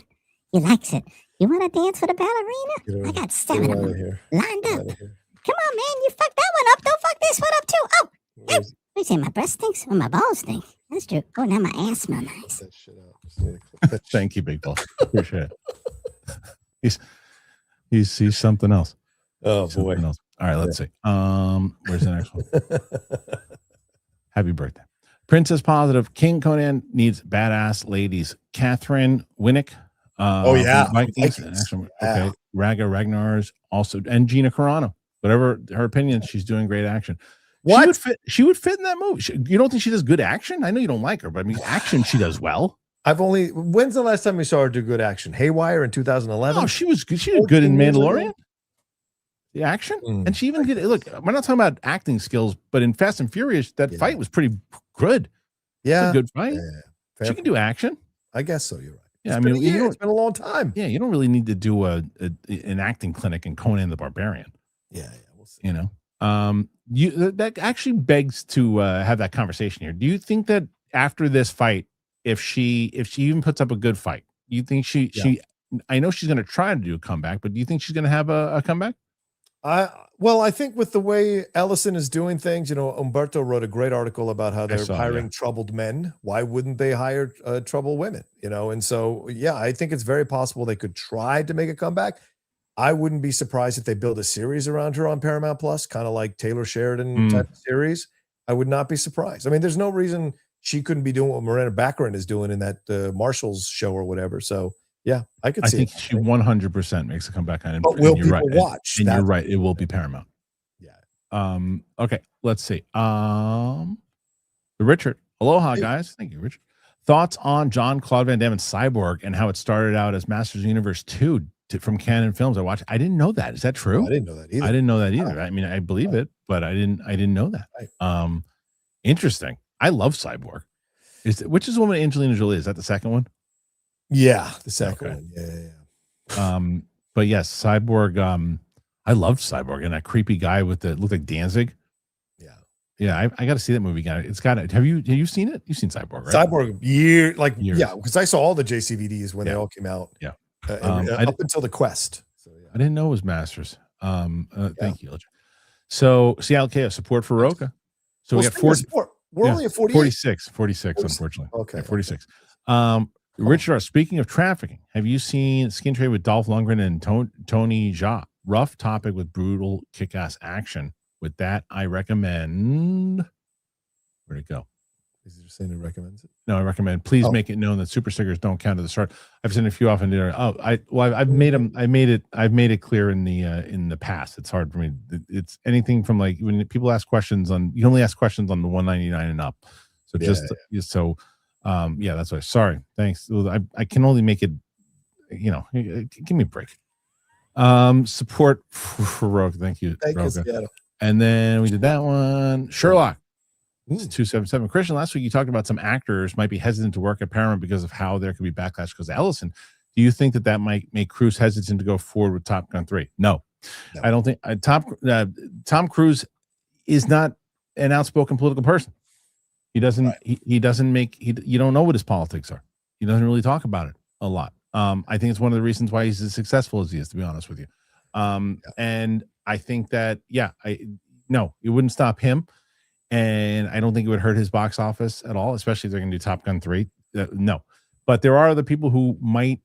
Speaker 5: He likes it. You want to dance with a ballerina? I got 7 of them lined up. Come on, man. You fucked that one up. Don't fuck this one up too. Oh. Yep. You say my breast stinks or my balls stink? That's true. Oh, now my ass smells nice.
Speaker 3: That shit out.
Speaker 1: Thank you, Big Ball. Appreciate it. He's something else.
Speaker 3: Oh boy.
Speaker 1: All right, let's see. Where's the next one? Happy birthday. Princess Positive. King Conan needs badass ladies. Catherine Winnick.
Speaker 3: Vikings.
Speaker 1: Okay. Raga Ragnar's also, and Gina Carano. Whatever her opinion, she's doing great action.
Speaker 3: What?
Speaker 1: She would fit in that movie. You don't think she does good action? I know you don't like her, but I mean, action she does well.
Speaker 3: When's the last time we saw her do good action? Haywire in 2011.
Speaker 1: Oh, she was good. She did good in Mandalorian. The action, and she even did. Look, we're not talking about acting skills, but in Fast and Furious, that fight was pretty good.
Speaker 3: Yeah,
Speaker 1: it's a good fight. Yeah. She can do action.
Speaker 3: I guess so. You're right.
Speaker 1: Yeah,
Speaker 3: it's been a long time.
Speaker 1: Yeah, you don't really need to do an acting clinic in Conan the Barbarian.
Speaker 3: Yeah, we'll see.
Speaker 1: That actually begs to have that conversation here. Do you think that after this fight, if she even puts up a good fight, you think she I know she's going to try to do a comeback, but do you think she's going to have a comeback?
Speaker 3: I think with the way Ellison is doing things, Umberto wrote a great article about how they're hiring troubled men. Why wouldn't they hire troubled women? And so, I think it's very possible they could try to make a comeback. I wouldn't be surprised if they build a series around her on Paramount Plus, kind of like Taylor Sheridan type of series. I would not be surprised. I mean, there's no reason she couldn't be doing what Miranda Baccarin is doing in that Marshall's show or whatever. So, I could see.
Speaker 1: I think she 100% makes a comeback on it.
Speaker 3: But will people watch?
Speaker 1: And you're right. It will be Paramount.
Speaker 3: Yeah.
Speaker 1: Okay. Let's see. Richard. Aloha, guys. Thank you, Richard. Thoughts on John Claude Van Damme and Cyborg and how it started out as Masters of the Universe 2 from Canon Films. I didn't know that. Is that true?
Speaker 3: I didn't know that either.
Speaker 1: I didn't know that either. I mean, I believe it, but I didn't know that.
Speaker 3: Right.
Speaker 1: Interesting. I love Cyborg. Which is the one with Angelina Jolie? Is that the second one?
Speaker 3: Yeah, the second one. Yeah.
Speaker 1: But yes, Cyborg. I loved Cyborg and that creepy guy with the looked like Danzig. Yeah. I got to see that movie again. It's got. Have you seen it? You've seen Cyborg, right?
Speaker 3: Cyborg years. Because I saw all the JCVDs when they all came out.
Speaker 1: Yeah.
Speaker 3: Up until the Quest. So,
Speaker 1: I didn't know it was Masters. Thank you. So Seattle Chaos support for Roca. So we got 40.
Speaker 3: We're only at
Speaker 1: 46, unfortunately.
Speaker 3: Okay.
Speaker 1: 46. Richard, speaking of trafficking, have you seen Skin Trade with Dolph Lundgren and Tony Jaa? Rough topic with brutal kick-ass action. With that, I recommend. Where'd it go?
Speaker 3: Is he just saying he recommends it?
Speaker 1: No, I recommend. Please make it known that super stickers don't count as the start. I've seen a few often. I've made them. I've made it clear in the past. It's hard for me. It's anything from like when people ask questions on. You only ask questions on the $1.99 and up. So that's why. Sorry. Thanks. I can only make it. Give me a break. Support for Rogue. Thank you.
Speaker 3: Thank you.
Speaker 1: And then we did that one. Sherlock. 277. Kristian, last week you talked about some actors might be hesitant to work at Paramount because of how there could be backlash because of Ellison. Do you think that might make Cruise hesitant to go forward with Top Gun 3? No. I don't think Tom Cruise is not an outspoken political person. He doesn't. Right. He doesn't make. You don't know what his politics are. He doesn't really talk about it a lot. I think it's one of the reasons why he's as successful as he is. To be honest with you, and I think that it wouldn't stop him. And I don't think it would hurt his box office at all, especially if they're going to do Top Gun 3. No. But there are other people who might,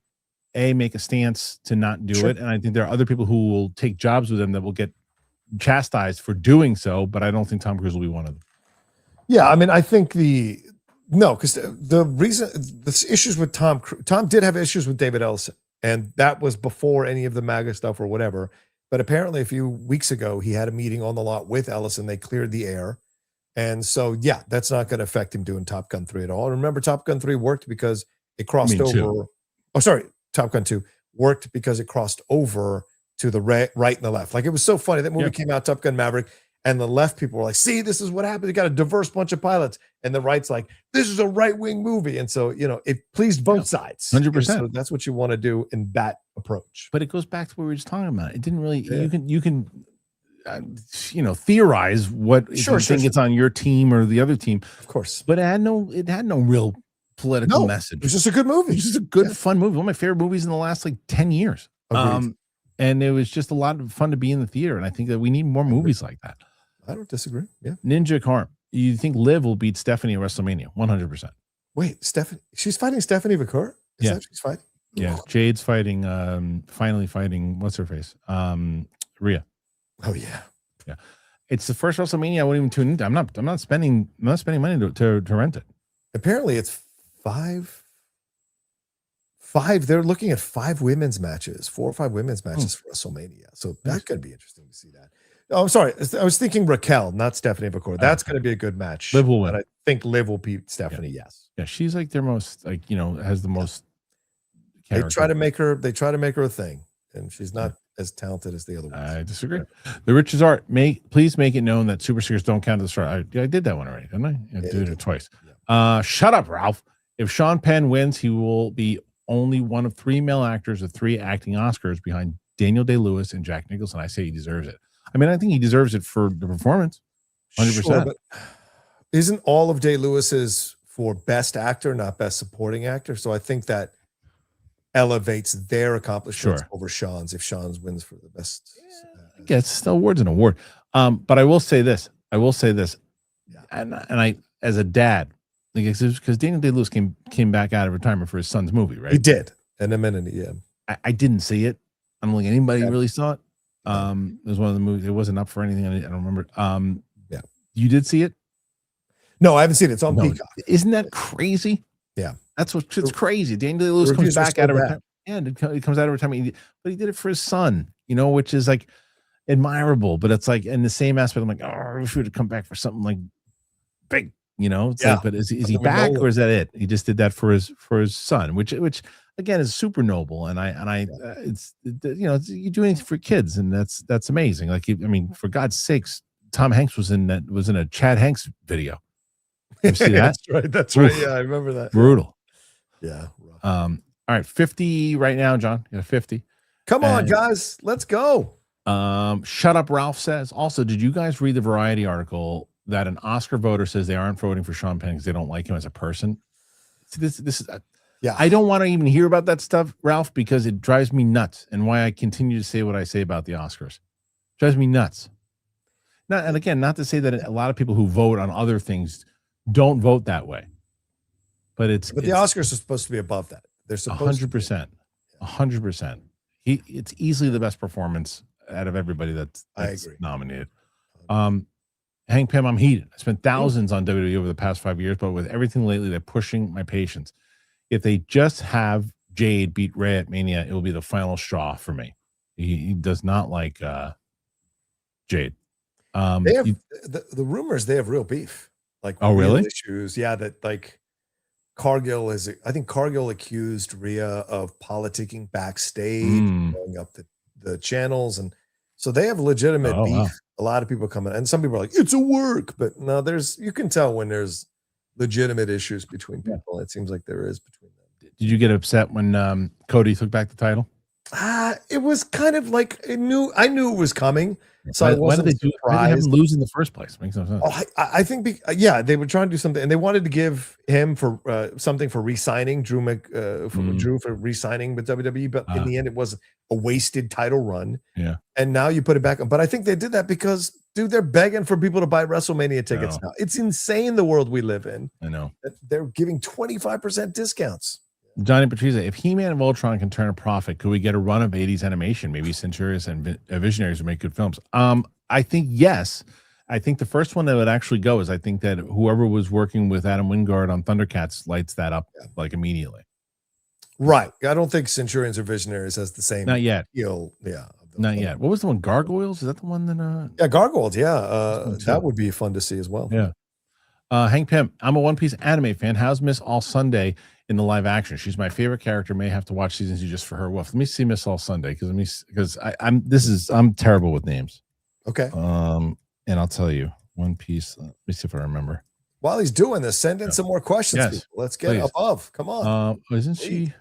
Speaker 1: make a stance to not do it. And I think there are other people who will take jobs with them that will get chastised for doing so. But I don't think Tom Cruise will be one of them.
Speaker 3: Yeah, I mean, I think because the issues with Tom did have issues with David Ellison. And that was before any of the MAGA stuff or whatever. But apparently a few weeks ago, he had a meeting on the lot with Ellison. They cleared the air. And so, that's not going to affect him doing Top Gun 3 at all. Remember, Top Gun 3 worked because it crossed over. 2. Oh, sorry. Top Gun 2 worked because it crossed over to the right and the left. Like, it was so funny. That movie came out, Top Gun Maverick, and the left people were like, see, this is what happens. You got a diverse bunch of pilots. And the right's like, this is a right-wing movie. And so, it pleased both sides.
Speaker 1: 100%.
Speaker 3: So that's what you want to do in that approach.
Speaker 1: But it goes back to what we were just talking about. It didn't really, you can theorize what if you think it's on your team or the other team,
Speaker 3: of course,
Speaker 1: but it had no real political message.
Speaker 3: It was just a good movie.
Speaker 1: It was just a good, fun movie. One of my favorite movies in the last 10 years. And it was just a lot of fun to be in the theater. And I think that we need more movies like that.
Speaker 3: I don't disagree. Yeah.
Speaker 1: Ninja Carm. You think Liv will beat Stephanie at WrestleMania? 100%.
Speaker 3: Wait, Stephanie? She's fighting Stephanie Vaquer? Is that she's fighting?
Speaker 1: Yeah. Jade's fighting. Finally fighting. What's her face? Rhea.
Speaker 3: Oh yeah.
Speaker 1: Yeah, it's the first WrestleMania I wouldn't even tune into. I'm not spending money to rent it.
Speaker 3: Apparently, it's 5. They're looking at 5 women's matches, 4 or 5 women's matches for WrestleMania. So that could be interesting to see that. Oh, I'm sorry, I was thinking Raquel, not Stephanie Vaquer. That's going to be a good match.
Speaker 1: Liv will win.
Speaker 3: And I think Liv will beat Stephanie. Yes.
Speaker 1: Yeah, she's like their most has the most.
Speaker 3: They try to make her a thing, and she's not as talented as the other ones.
Speaker 1: I disagree. The Riches Art, please make it known that super stickers don't count as the start. I did that one already, didn't I? I did it twice. Yeah. Shut up, Ralph. If Sean Penn wins, he will be only one of 3 male actors with 3 acting Oscars behind Daniel Day-Lewis and Jack Nicholson. I say he deserves it. I mean, I think he deserves it for the performance. 100%. Sure, but
Speaker 3: isn't all of Day-Lewis's for best actor, not best supporting actor? So I think that elevates their accomplishments over Sean's if Sean's wins for the best.
Speaker 1: It's still award's an award. But I will say this. And I, as a dad, because Daniel Day-Lewis came back out of retirement for his son's movie, right?
Speaker 3: He did. And a minute,
Speaker 1: I didn't see it. I don't think anybody really saw it. It was one of the movies. It wasn't up for anything. I don't remember. You did see it?
Speaker 3: No, I haven't seen it. It's on Peacock.
Speaker 1: Isn't that crazy?
Speaker 3: Yeah.
Speaker 1: That's it's crazy. Daniel Day-Lewis comes back out of retirement. Yeah, he comes out of retirement, but he did it for his son, which is like admirable. But it's like in the same aspect, I'm like, I wish we would come back for something like big, It's like, but is he back or is that it? He just did that for his son, which again is super noble. And it's you do anything for kids, and that's amazing. Like, for God's sakes, Tom Hanks was in a Chad Hanks video. You see that?
Speaker 3: That's right. Yeah, I remember that.
Speaker 1: Brutal.
Speaker 3: Yeah.
Speaker 1: All right, 50 right now, John. You have 50.
Speaker 3: Come on, guys. Let's go.
Speaker 1: Shut up, Ralph says. Also, did you guys read the Variety article that an Oscar voter says they aren't voting for Sean Penn because they don't like him as a person? See, this is I don't want to even hear about that stuff, Ralph, because it drives me nuts, and why I continue to say what I say about the Oscars. It drives me nuts. And again, not to say that a lot of people who vote on other things don't vote that way, but the
Speaker 3: Oscars are supposed to be above that. They're supposed
Speaker 1: 100%, 100%. It's easily the best performance out of everybody that's
Speaker 3: I agree.
Speaker 1: Nominated. Hank Pym, I'm heated. I spent thousands on WWE over the past 5 years, but with everything lately, they're pushing my patience. If they just have Jade beat Ray at Mania, it will be the final straw for me. He does not like Jade.
Speaker 3: They have the rumors they have real beef, like
Speaker 1: real really
Speaker 3: issues. Yeah, that like Cargill I think Cargill accused Rhea of politicking backstage, going up the channels, and so they have legitimate beef. Wow. A lot of people coming, and some people are like, it's a work, but no, you can tell when there's legitimate issues between people. It seems like there is between them.
Speaker 1: Did you get upset when Cody took back the title?
Speaker 3: It was kind of like I knew it was coming. So
Speaker 1: why did they have him lose in the first place? Makes no sense.
Speaker 3: I think they were trying to do something, and they wanted to give him for something for re-signing Drew for re-signing with WWE, but in the end, it was a wasted title run.
Speaker 1: Yeah,
Speaker 3: and now you put it back on. But I think they did that because, dude, they're begging for people to buy WrestleMania tickets now. It's insane the world we live in.
Speaker 1: I know
Speaker 3: they're giving 25% discounts.
Speaker 1: Johnny Patrizia, if He-Man and Voltron can turn a profit, could we get a run of 80s animation? Maybe Centurions and Visionaries would make good films. I think yes. I think the first one that would actually go is I think that whoever was working with Adam Wingard on Thundercats lights that up like immediately.
Speaker 3: Right. I don't think Centurions or Visionaries has the same.
Speaker 1: Not yet.
Speaker 3: Not
Speaker 1: yet. What was the one? Gargoyles? Is that the one that?
Speaker 3: Yeah, Gargoyles. Yeah, that would be fun to see as well.
Speaker 1: Yeah. Hank Pym, I'm a One Piece anime fan. How's Miss All Sunday in the live action? She's my favorite character. May have to watch season 2 just for her. Well, let me see Miss All Sunday because I'm terrible with names.
Speaker 3: Okay.
Speaker 1: And I'll tell you One Piece. Let me see if I remember.
Speaker 3: While he's doing this, send in some more questions.
Speaker 1: Yes,
Speaker 3: let's get above. Come on.
Speaker 1: Isn't she?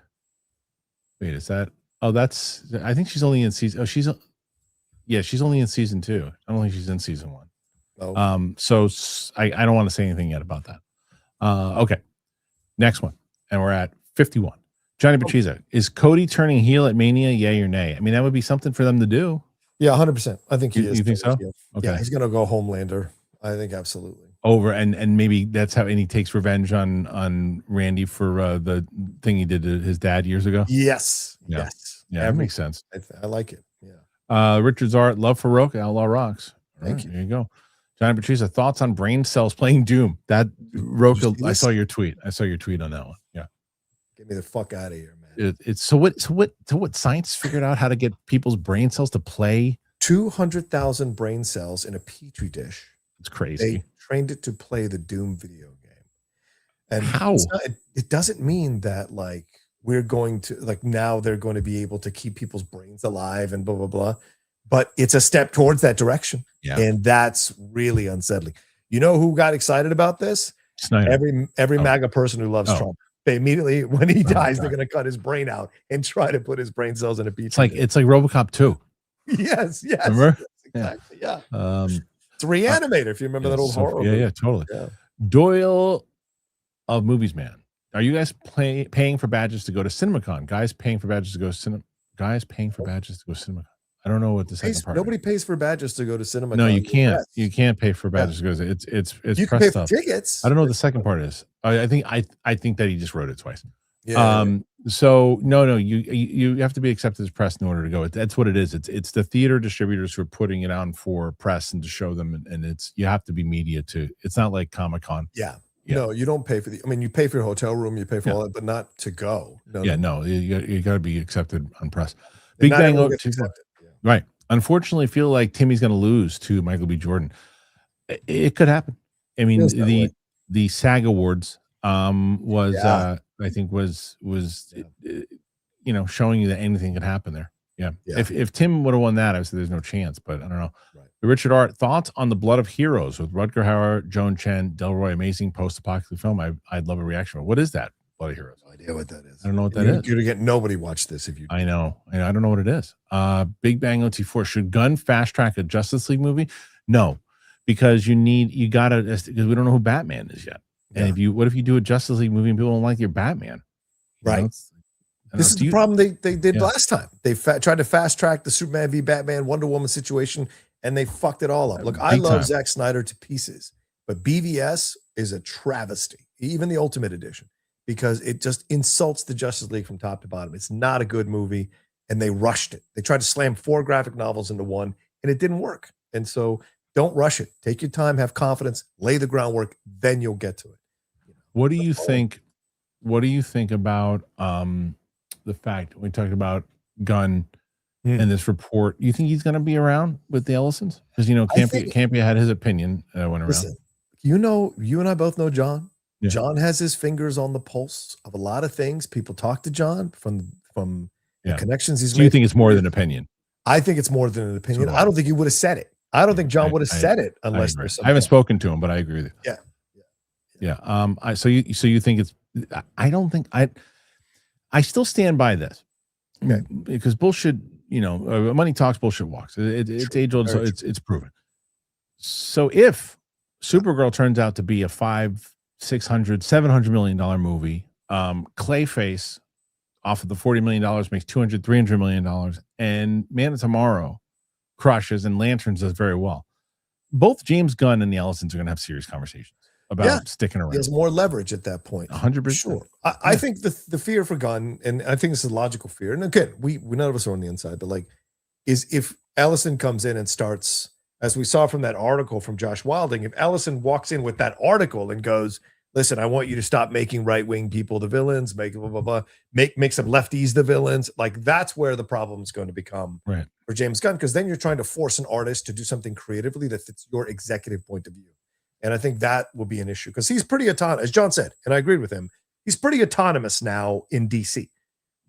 Speaker 1: Wait, is that? Oh, that's. I think she's only in season. Oh, she's only in season 2. I don't think she's in season 1.
Speaker 3: Oh.
Speaker 1: So I don't want to say anything yet about that. Okay. Next one. And we're at 51. Johnny Bachisa, is Cody turning heel at Mania? Yay or nay? I mean, that would be something for them to do.
Speaker 3: Yeah, 100%. I think he is.
Speaker 1: You think so?
Speaker 3: Okay. Yeah, he's going to go Homelander. I think absolutely.
Speaker 1: Over and maybe that's how, and he takes revenge on Randy for the thing he did to his dad years ago.
Speaker 3: Yes.
Speaker 1: Yeah.
Speaker 3: Yes.
Speaker 1: Yeah, that makes sense.
Speaker 3: I like it. Yeah.
Speaker 1: Richard Zart, love for Roke, Outlaw Rocks.
Speaker 3: Thank you.
Speaker 1: There you go. Johnny Patricia, thoughts on brain cells playing Doom? That Roke, I saw your tweet. I saw your tweet on that one. Yeah.
Speaker 3: Get me the fuck out of here, man.
Speaker 1: It's so what science figured out how to get people's brain cells to play
Speaker 3: 200,000 brain cells in a petri dish.
Speaker 1: It's crazy.
Speaker 3: They trained it to play the Doom video game. And
Speaker 1: how?
Speaker 3: It doesn't mean that like we're going to like now they're going to be able to keep people's brains alive and blah blah blah. But it's a step towards that direction.
Speaker 1: Yeah.
Speaker 3: And that's really unsettling. You know who got excited about this?
Speaker 1: Snyder.
Speaker 3: Every MAGA person who loves Trump. They immediately, when he dies, they're going to cut his brain out and try to put his brain cells in a petri dish.
Speaker 1: It's like RoboCop 2.
Speaker 3: Yes.
Speaker 1: Remember?
Speaker 3: Yes, exactly. Yeah. It's a Reanimator, if you remember that old horror movie.
Speaker 1: Yeah, totally.
Speaker 3: Yeah.
Speaker 1: Doyle of Movies Man. Are you guys paying for badges to go to CinemaCon? Guys paying for badges to go to CinemaCon. I don't know what the second part.
Speaker 3: Nobody pays for badges to go to CinemaCon.
Speaker 1: No, you can't. Yes. You can't pay for badges to go. It's
Speaker 3: you can pay for tickets.
Speaker 1: I don't know what the second part is. I think that he just wrote it twice.
Speaker 3: Yeah.
Speaker 1: So no, you have to be accepted as press in order to go. That's what it is. It's the theater distributors who are putting it on for press and to show them, and it's you have to be media to. It's not like Comic-Con.
Speaker 3: Yeah. No, you don't pay for you pay for your hotel room, you pay for all that, but not to go. No.
Speaker 1: You got to be accepted on press. Big Bang Right. Unfortunately, feel like Timmy's going to lose to Michael B. Jordan. It could happen. I mean, the SAG Awards I think was showing you that anything could happen there. Yeah. If Tim would have won that, I would say there's no chance, but I don't know.
Speaker 3: Right.
Speaker 1: Richard Art, thoughts on The Blood of Heroes with Rutger Hauer, Joan Chen, Delroy, amazing post-apocalyptic film. I'd love a reaction. What is that? Blood of Heroes.
Speaker 3: No idea what that is.
Speaker 1: I don't know what that is.
Speaker 3: You're gonna get nobody watch this if you.
Speaker 1: I know. I don't know what it is. Big Bang OT4. Should Gunn fast track a Justice League movie? No, because you gotta because we don't know who Batman is yet. And what if you do a Justice League movie and people don't like your Batman?
Speaker 3: Right. This is the problem they did last time. They tried to fast track the Superman v Batman Wonder Woman situation, and they fucked it all up. Look, I love Zack Snyder to pieces, but BVS is a travesty, even the Ultimate Edition, because it just insults the Justice League from top to bottom. It's not a good movie, and they rushed it. They tried to slam 4 graphic novels into one, and it didn't work. And so Don't rush it. Take your time, have confidence, lay the groundwork, then you'll get to it.
Speaker 1: What do you think? What do you think about the fact we talked about Gunn and this report? You think he's going to be around with the Ellisons? Because Campia had his opinion went around.
Speaker 3: Listen, you and I both know John. Yeah. John has his fingers on the pulse of a lot of things. People talk to John from the connections he's made.
Speaker 1: Do you think it's more than opinion?
Speaker 3: I think it's more than an opinion. I don't think he would have said it. I don't think John would have said it unless there's something.
Speaker 1: I haven't spoken to him, but I agree with you.
Speaker 3: Yeah.
Speaker 1: So you think it's? I don't think I still stand by this.
Speaker 3: Okay.
Speaker 1: Because bullshit, money talks, bullshit walks. It's age old, so it's proven. So if Supergirl turns out to be a $500, $600, $700 million movie, Clayface off of the $40 million makes $200, $300 million, and Man of Tomorrow crushes and Lanterns does very well. Both James Gunn and the Ellisons are going to have serious conversations about sticking around.
Speaker 3: He has more leverage at that point.
Speaker 1: 100%.
Speaker 3: Sure. I think the fear for Gunn, and I think this is a logical fear, and again, we none of us are on the inside, but is if Ellison comes in and starts, as we saw from that article from Josh Wilding, if Ellison walks in with that article and goes, listen, I want you to stop making right-wing people the villains, make blah, blah, blah, make some lefties the villains, that's where the problem is going to become for James Gunn, because then you're trying to force an artist to do something creatively that fits your executive point of view. And I think that will be an issue because he's pretty autonomous, as John said, and I agreed with him. He's pretty autonomous now in DC.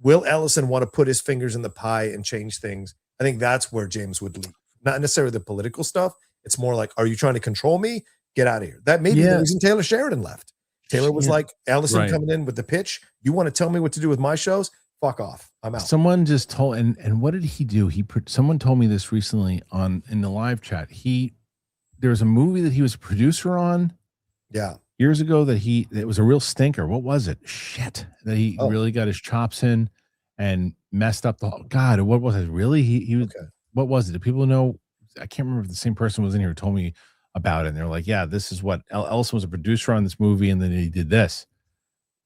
Speaker 3: Will Ellison want to put his fingers in the pie and change things? I think that's where James would lead. Not necessarily the political stuff. It's more like, are you trying to control me? Get out of here. That may be the reason Taylor Sheridan left. Taylor was like, Ellison coming in with the pitch. You want to tell me what to do with my shows? Fuck off. I'm out.
Speaker 1: Someone just told, and what did he do? Someone told me this recently in the live chat. There was a movie that he was a producer on years ago it was a real stinker. What was it? Shit. That he really got his chops in and messed up the whole, God, what was it? Really? He was, what was it? Do people know? I can't remember if the same person was in here who told me about it. And they're like, yeah, this is what Ellison was a producer on this movie. And then he did this.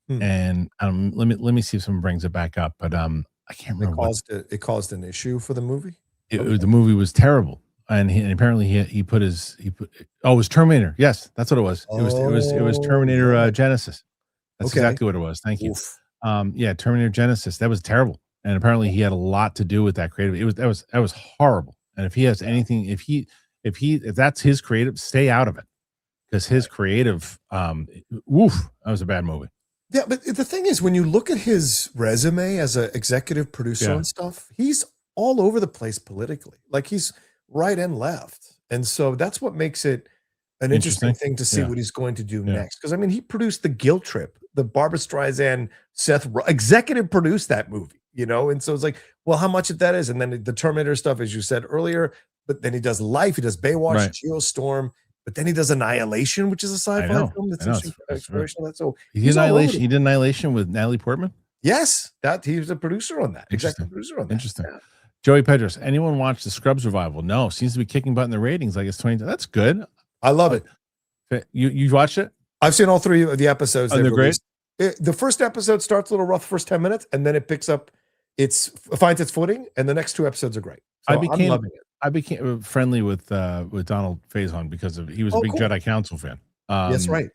Speaker 1: And let me see if someone brings it back up, but I can't remember.
Speaker 3: It caused an issue for the movie.
Speaker 1: The movie was terrible. And apparently he put it was Terminator. Yes, that's what it was. It was Terminator Genesis. That's exactly what it was. Thank you. Terminator Genesis. That was terrible. And apparently he had a lot to do with that creative. That was horrible. And if he has anything, if that's his creative, stay out of it. Because his creative, that was a bad movie.
Speaker 3: Yeah, but the thing is, when you look at his resume as an executive producer and stuff, he's all over the place politically. He's right and left. And so that's what makes it an interesting thing to see what he's going to do next. Because, he produced The Guilt Trip, the Barbara Streisand, executive produced that movie, And so it's like, well, how much of that is? And then the Terminator stuff, as you said earlier, but then he does Life, he does Baywatch, Geostorm, but then he does Annihilation, which is a sci-fi film that's exploration of that. So
Speaker 1: he did Annihilation with Natalie Portman?
Speaker 3: Yes, he was a producer on that. Executive producer on that.
Speaker 1: Interesting. Yeah. Joey Pedros, anyone watch the Scrubs revival? No, seems to be kicking butt in the ratings. Like it's 20. That's good.
Speaker 3: I love it.
Speaker 1: You watched it?
Speaker 3: I've seen all 3 of the episodes.
Speaker 1: They're great.
Speaker 3: The first episode starts a little rough, first 10 minutes, and then it picks up. Finds its footing, and the next 2 episodes are great. So I'm loving it.
Speaker 1: I became friendly with Donald Faison because he was a big Jedi Council fan.
Speaker 3: That's right.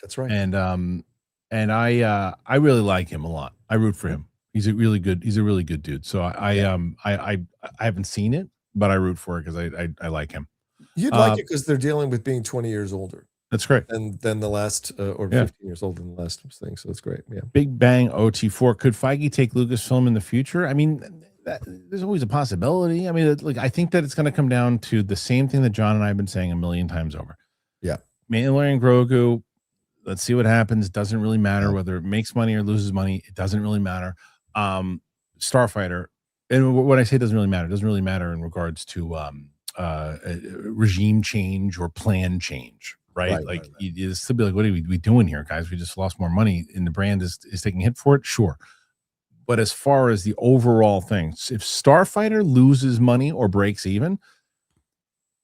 Speaker 1: And I really like him a lot. I root for him. He's a really good dude. So I haven't seen it, but I root for it because I like him.
Speaker 3: You'd like it because they're dealing with being 20 years older.
Speaker 1: That's great.
Speaker 3: And then the last or 15 years older than the last thing. So it's great. Yeah.
Speaker 1: Big Bang OT4. Could Feige take Lucasfilm in the future? There's always a possibility. I think that it's going to come down to the same thing that John and I have been saying a million times over.
Speaker 3: Yeah.
Speaker 1: Mandalorian Grogu. Let's see what happens. Doesn't really matter whether it makes money or loses money. It doesn't really matter. Starfighter, and when I say it doesn't really matter in regards to regime change or plan change, right? You still be like, what are we doing here, guys? We just lost more money and the brand is taking a hit for it. Sure. But as far as the overall thing, if Starfighter loses money or breaks even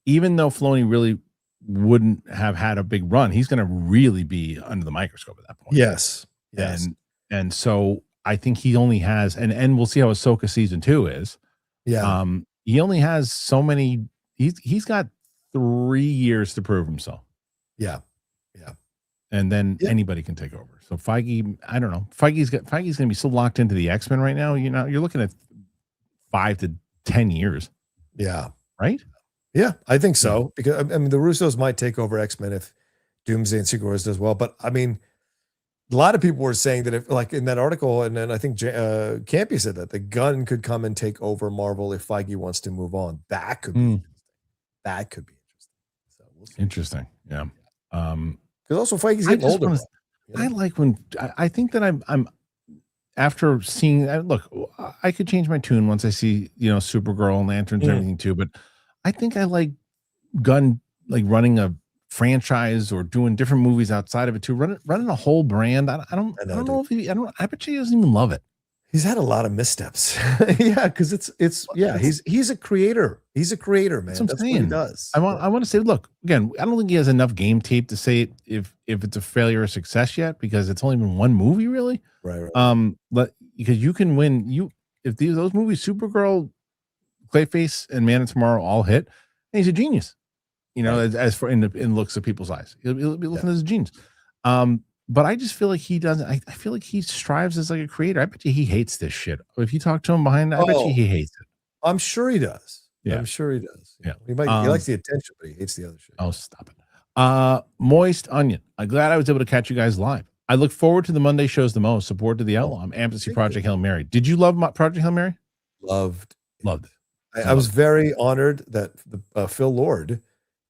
Speaker 1: though Filoni really wouldn't have had a big run, he's going to really be under the microscope at that point.
Speaker 3: Yes.
Speaker 1: And so I think he only has, and we'll see how Ahsoka season 2 is.
Speaker 3: Yeah.
Speaker 1: He only has so many. He's got 3 years to prove himself.
Speaker 3: Yeah.
Speaker 1: And then anybody can take over. So Feige, I don't know. Feige's going to be so locked into the X-Men right now. You know, you're looking at 5 to 10 years.
Speaker 3: Yeah.
Speaker 1: Right?
Speaker 3: Yeah, I think so. Because I mean, the Russos might take over X-Men if Doomsday and Secret Wars does well. But I mean, a lot of people were saying that if, like in that article, and then I think Campy said that the Gunn could come and take over Marvel if Feige wants to move on. That could be interesting. That could be interesting. So we'll see.
Speaker 1: Interesting. Yeah.
Speaker 3: Because also Feige's getting older.
Speaker 1: I like when I think that I'm after seeing look, I could change my tune once I see, you know, Supergirl and Lanterns and everything too, but I think I like Gunn like running a franchise or doing different movies outside of it too. Running a whole brand. I don't know if I bet he doesn't even love it.
Speaker 3: He's had a lot of missteps. Yeah, because he's a creator. He's a creator, man. That's what he does.
Speaker 1: I want to say, look, again, I don't think he has enough game tape to say if it's a failure or success yet, because it's only been one movie, really.
Speaker 3: Right.
Speaker 1: But because you can win if those movies, Supergirl, Clayface, and Man of Tomorrow all hit, and he's a genius. You know, as for in looks of people's eyes, he'll be looking as a genius. But I just feel like he doesn't. I feel like he strives as like a creator. I bet you he hates this shit. If you talk to him behind, I bet you he hates it.
Speaker 3: I'm sure he does.
Speaker 1: Yeah.
Speaker 3: I'm sure he does.
Speaker 1: Yeah.
Speaker 3: He likes the attention, but he hates the other shit.
Speaker 1: Oh, stop it. Moist Onion. I'm glad I was able to catch you guys live. I look forward to the Monday shows the most. Support to the Outlaw. I'm amped to see Project Hail Mary. Did you love Project Hail Mary?
Speaker 3: Loved
Speaker 1: it.
Speaker 3: I was very honored that Phil Lord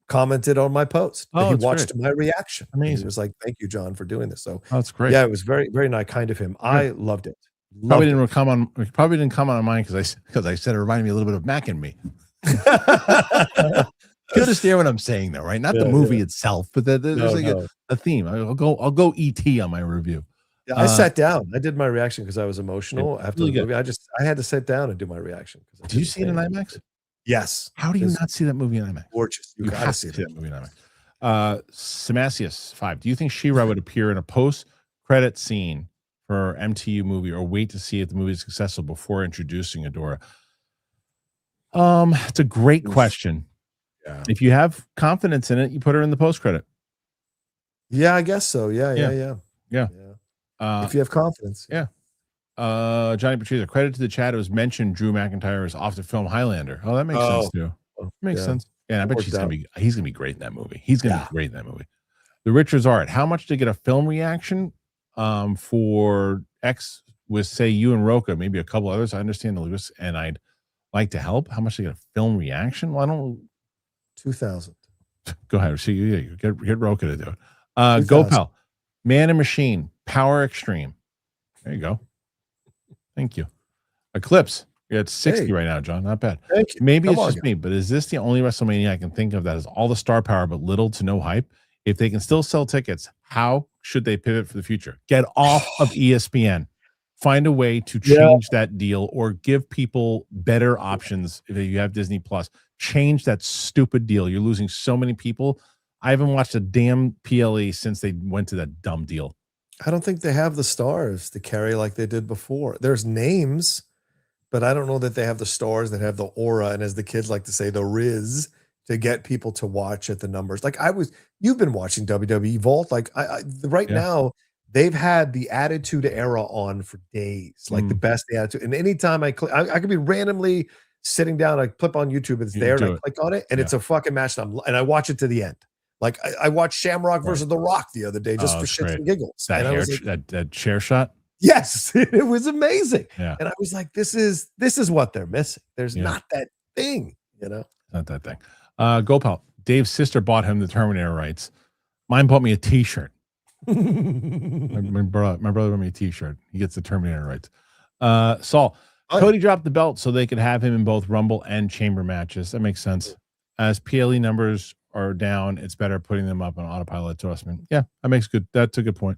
Speaker 3: commented on my post. He watched my reaction.
Speaker 1: Amazing.
Speaker 3: He was like, "Thank you, John, for doing this." So
Speaker 1: that's great.
Speaker 3: Yeah, it was very, very nice, kind of him. I loved it.
Speaker 1: Probably didn't comment on mine because I said it reminded me a little bit of Mac and Me. You understand what I'm saying, though, right? Not the movie itself, but there's a theme. I'll go ET on my review.
Speaker 3: Yeah, I sat down. I did my reaction because I was emotional after the movie. I had to sit down and do my reaction.
Speaker 1: Did you see it in IMAX?
Speaker 3: Yes.
Speaker 1: How do you not see that movie in IMAX?
Speaker 3: Gorgeous. You gotta see
Speaker 1: that movie in IMAX. Samasius 5. Do you think She-Ra would appear in a post-credit scene for MTU movie, or wait to see if the movie is successful before introducing Adora? It's a great question.
Speaker 3: Yeah.
Speaker 1: If you have confidence in it, you put her in the post-credit.
Speaker 3: Yeah, I guess so. Yeah. If you have confidence.
Speaker 1: Yeah. Johnny Patricia, credit to the chat. It was mentioned Drew McIntyre is off the film Highlander. Oh, that makes sense too. Makes sense. Yeah, I bet he's gonna be great in that movie. He's gonna be great in that movie. The Richards Art. How much to get a film reaction for X with say you and Roka, maybe a couple others. I understand the Lewis, and I'd like to help. How much to get a film reaction? Well, I don't.
Speaker 3: 2,000.
Speaker 1: Go ahead. See you. Get Roka to do it. Go Pal. Man and Machine. Power Extreme. There you go. Thank you. Eclipse. You're at 60 right now, John. Not bad.
Speaker 3: Thank you.
Speaker 1: Maybe it's just me, but is this the only WrestleMania I can think of that has all the star power but little to no hype? If they can still sell tickets, how should they pivot for the future? Get off of ESPN. Find a way to change that deal or give people better options if you have Disney Plus. Change that stupid deal. You're losing so many people. I haven't watched a damn PLE since they went to that dumb deal.
Speaker 3: I don't think they have the stars to carry like they did before. There's names, but I don't know that they have the stars that have the aura, and as the kids like to say, the riz to get people to watch at the numbers. Like you've been watching WWE Vault. Like right now, they've had the Attitude Era on for days, like the best Attitude. And anytime I could be randomly sitting down, I clip on YouTube, it's there, and I click on it, and it's a fucking match, and I watch it to the end. Like I watched Shamrock versus The Rock the other day just for shits and giggles.
Speaker 1: That chair shot.
Speaker 3: Yes, it was amazing.
Speaker 1: Yeah.
Speaker 3: And I was like, this is what they're missing. There's not that thing,
Speaker 1: Not that thing. Gopal. Dave's sister bought him the Terminator rights. Mine bought me a T-shirt. my brother bought me a T-shirt. He gets the Terminator rights. Saul. Cody dropped the belt so they could have him in both Rumble and Chamber matches. That makes sense. As PLE numbers are down, it's better putting them up on autopilot adjustment. Yeah, that's a good point.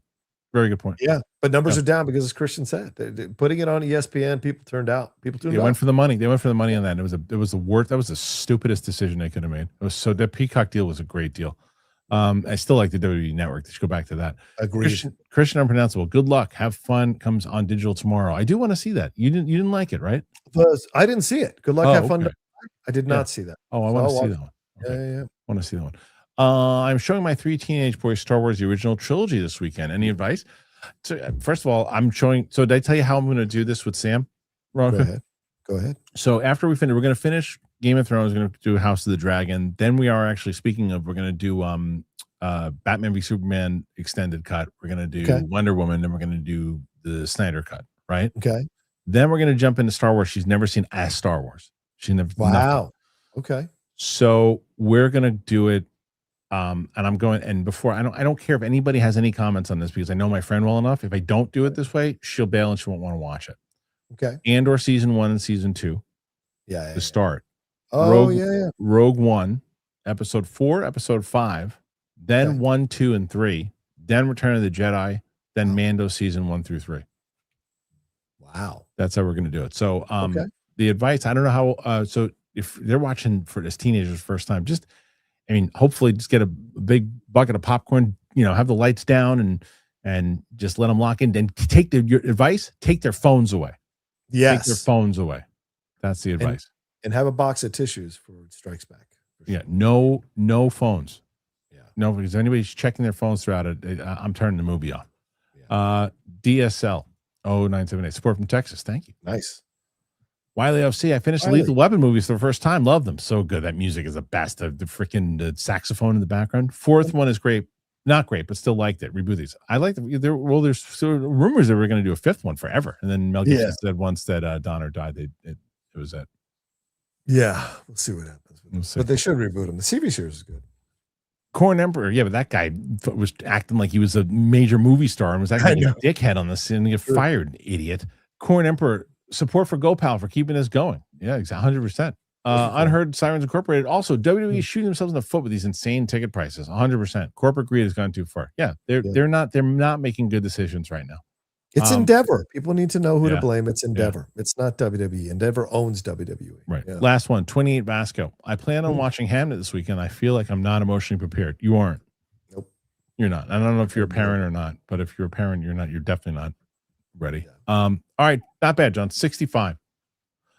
Speaker 1: Very good point.
Speaker 3: Yeah, but numbers are down because, as Kristian said, putting it on ESPN, people tuned out. They
Speaker 1: went for the money. They went for the money on that. It was the worst. That was the stupidest decision they could have made. That Peacock deal was a great deal. I still like the WWE Network. They should go back to that.
Speaker 3: Agreed.
Speaker 1: Kristian Unpronounceable. Good luck. Have fun. Comes on digital tomorrow. I do want to see that. You didn't like it, right?
Speaker 3: I didn't see it. Good luck. Have fun. I did not see that.
Speaker 1: Oh, I want to see that one.
Speaker 3: Okay.
Speaker 1: Want to see the one. I'm showing my 3 teenage boys Star Wars, the original trilogy this weekend. Any advice? So, first of all, I'm showing. So did I tell you how I'm going to do this with Sam?
Speaker 3: Go ahead.
Speaker 1: So after we finish, we're going to finish Game of Thrones. We're going to do House of the Dragon. Then we are actually, speaking of, we're going to do Batman v Superman extended cut. We're going to do Wonder Woman. Then we're going to do the Snyder cut. Right.
Speaker 3: Okay.
Speaker 1: Then we're going to jump into Star Wars. She's never seen a Star Wars. She never.
Speaker 3: Wow. Okay.
Speaker 1: So we're going to do it. And I'm going, and before I don't care if anybody has any comments on this, because I know my friend well enough. If I don't do it this way, she'll bail and she won't want to watch it.
Speaker 3: Okay.
Speaker 1: And or season 1 and season 2.
Speaker 3: Yeah.
Speaker 1: To start.
Speaker 3: Oh,
Speaker 1: Rogue One, episode 4, episode 5, then 1, 2, and 3, then Return of the Jedi, then Mando season 1 through 3.
Speaker 3: Wow.
Speaker 1: That's how we're going to do it. So the advice, I don't know how, so if they're watching for this teenagers first time, hopefully just get a big bucket of popcorn, have the lights down and just let them lock in. Then take your advice, take their phones away.
Speaker 3: Yes.
Speaker 1: Take their phones away. That's the advice.
Speaker 3: And have a box of tissues for Strikes Back.
Speaker 1: Sure. Yeah. No phones. Yeah. No, because anybody's checking their phones throughout it, I'm turning the movie off. Yeah. DSL 0978. Support from Texas. Thank you.
Speaker 3: Nice.
Speaker 1: Wiley FC. I finished the Lethal Weapon movies for the first time. Love them. So good. That music is the best. The freaking saxophone in the background. Fourth one is great. Not great, but still liked it. Reboot these. I like them. There's rumors that we're going to do a 5th one forever. And then Mel Gibson said once that Donner died, it was that.
Speaker 3: Yeah. We'll see what happens. But they should reboot him. The TV series is good.
Speaker 1: Corn Emperor. Yeah, but that guy was acting like he was a major movie star and was acting like a dickhead on the scene and get fired, idiot. Corn Emperor. Support for GoPal for keeping us going. Yeah, exactly. 100%. Unheard Sirens Incorporated. Also, WWE shooting themselves in the foot with these insane ticket prices. 100%. Corporate greed has gone too far. Yeah, they're not making good decisions right now.
Speaker 3: It's Endeavor. People need to know who to blame. It's Endeavor. Yeah. It's not WWE. Endeavor owns WWE.
Speaker 1: Right. Yeah. Last one. 28 Vasco. I plan on watching Hamnet this weekend. I feel like I'm not emotionally prepared. You aren't.
Speaker 3: Nope.
Speaker 1: You're not. I don't know if you're a parent or not, but if you're a parent, you're not. You're definitely not ready. Yeah. All right, not bad, John. 65.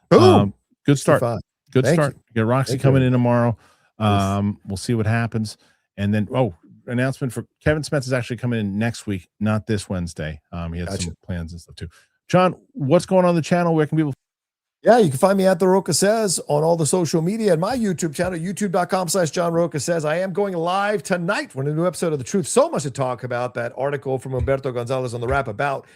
Speaker 3: Boom.
Speaker 1: Good start.
Speaker 3: 65.
Speaker 1: Good
Speaker 3: Thank
Speaker 1: start.
Speaker 3: You.
Speaker 1: Get Roxy coming in tomorrow. We'll see what happens. And then announcement for Kevin Smith is actually coming in next week, not this Wednesday. He had some plans and stuff too. John, what's going on the channel? Where can people?
Speaker 3: Yeah, you can find me at The Rocha Says on all the social media and my YouTube channel, youtube.com/John Rocha Says. I am going live tonight for a new episode of The Truth. So much to talk about. That article from Humberto Gonzalez on The Wrap about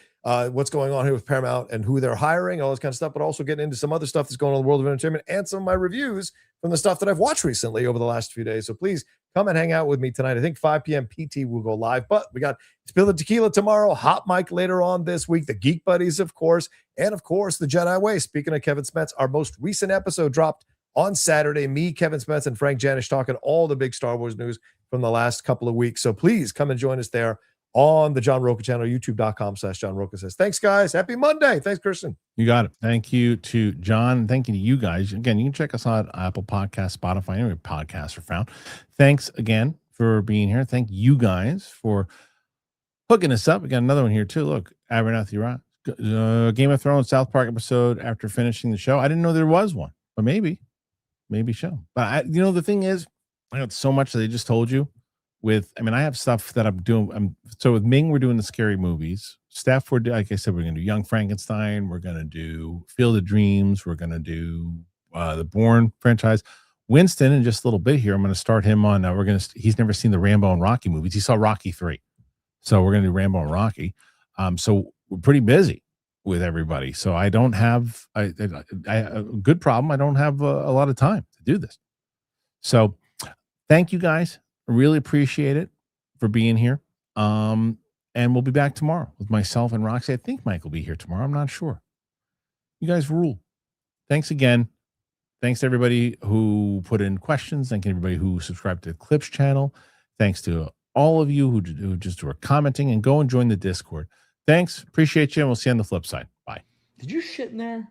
Speaker 3: what's going on here with Paramount and who they're hiring, all this kind of stuff, but also getting into some other stuff that's going on in the world of entertainment and some of my reviews from the stuff that I've watched recently over the last few days. So please come and hang out with me tonight. I think 5 p.m. PT will go live, but we got Spill the Tequila tomorrow, Hot Mic later on this week, the Geek Buddies, of course, and of course, the Jedi Way. Speaking of Kevin Smets, our most recent episode dropped on Saturday. Me, Kevin Smets, and Frank Janish talking all the big Star Wars news from the last couple of weeks. So please come and join us there on the John Rocha channel, youtube.com/John Rocha Says. Thanks, guys. Happy Monday. Thanks, Kristian.
Speaker 1: You got it. Thank you to John. Thank you to you guys. Again, you can check us out on Apple Podcasts, Spotify, anywhere podcasts are found. Thanks again for being here. Thank you guys for hooking us up. We got another one here too. Look, Abernathy Rock. Game of Thrones South Park episode after finishing the show. I didn't know there was one, but maybe show. But the thing is, I got so much that they just told you. I have stuff that I'm doing. So with Ming, we're doing the scary movies. Steph, like I said, we're going to do Young Frankenstein. We're going to do Field of Dreams. We're going to do the Bourne franchise. Winston, in just a little bit here, I'm going to start him on. He's never seen the Rambo and Rocky movies. He saw Rocky 3. So we're going to do Rambo and Rocky. So we're pretty busy with everybody. So I don't have a good problem. I don't have a lot of time to do this. So thank you guys. I really appreciate it for being here. And we'll be back tomorrow with myself and Roxy. I think Mike will be here tomorrow. I'm not sure. You guys rule. Thanks again. Thanks to everybody who put in questions. Thank you everybody who subscribed to the Clips channel. Thanks to all of you who just were commenting, and go and join the Discord. Thanks. Appreciate you. And we'll see you on the flip side. Bye.
Speaker 2: Did you shit in there?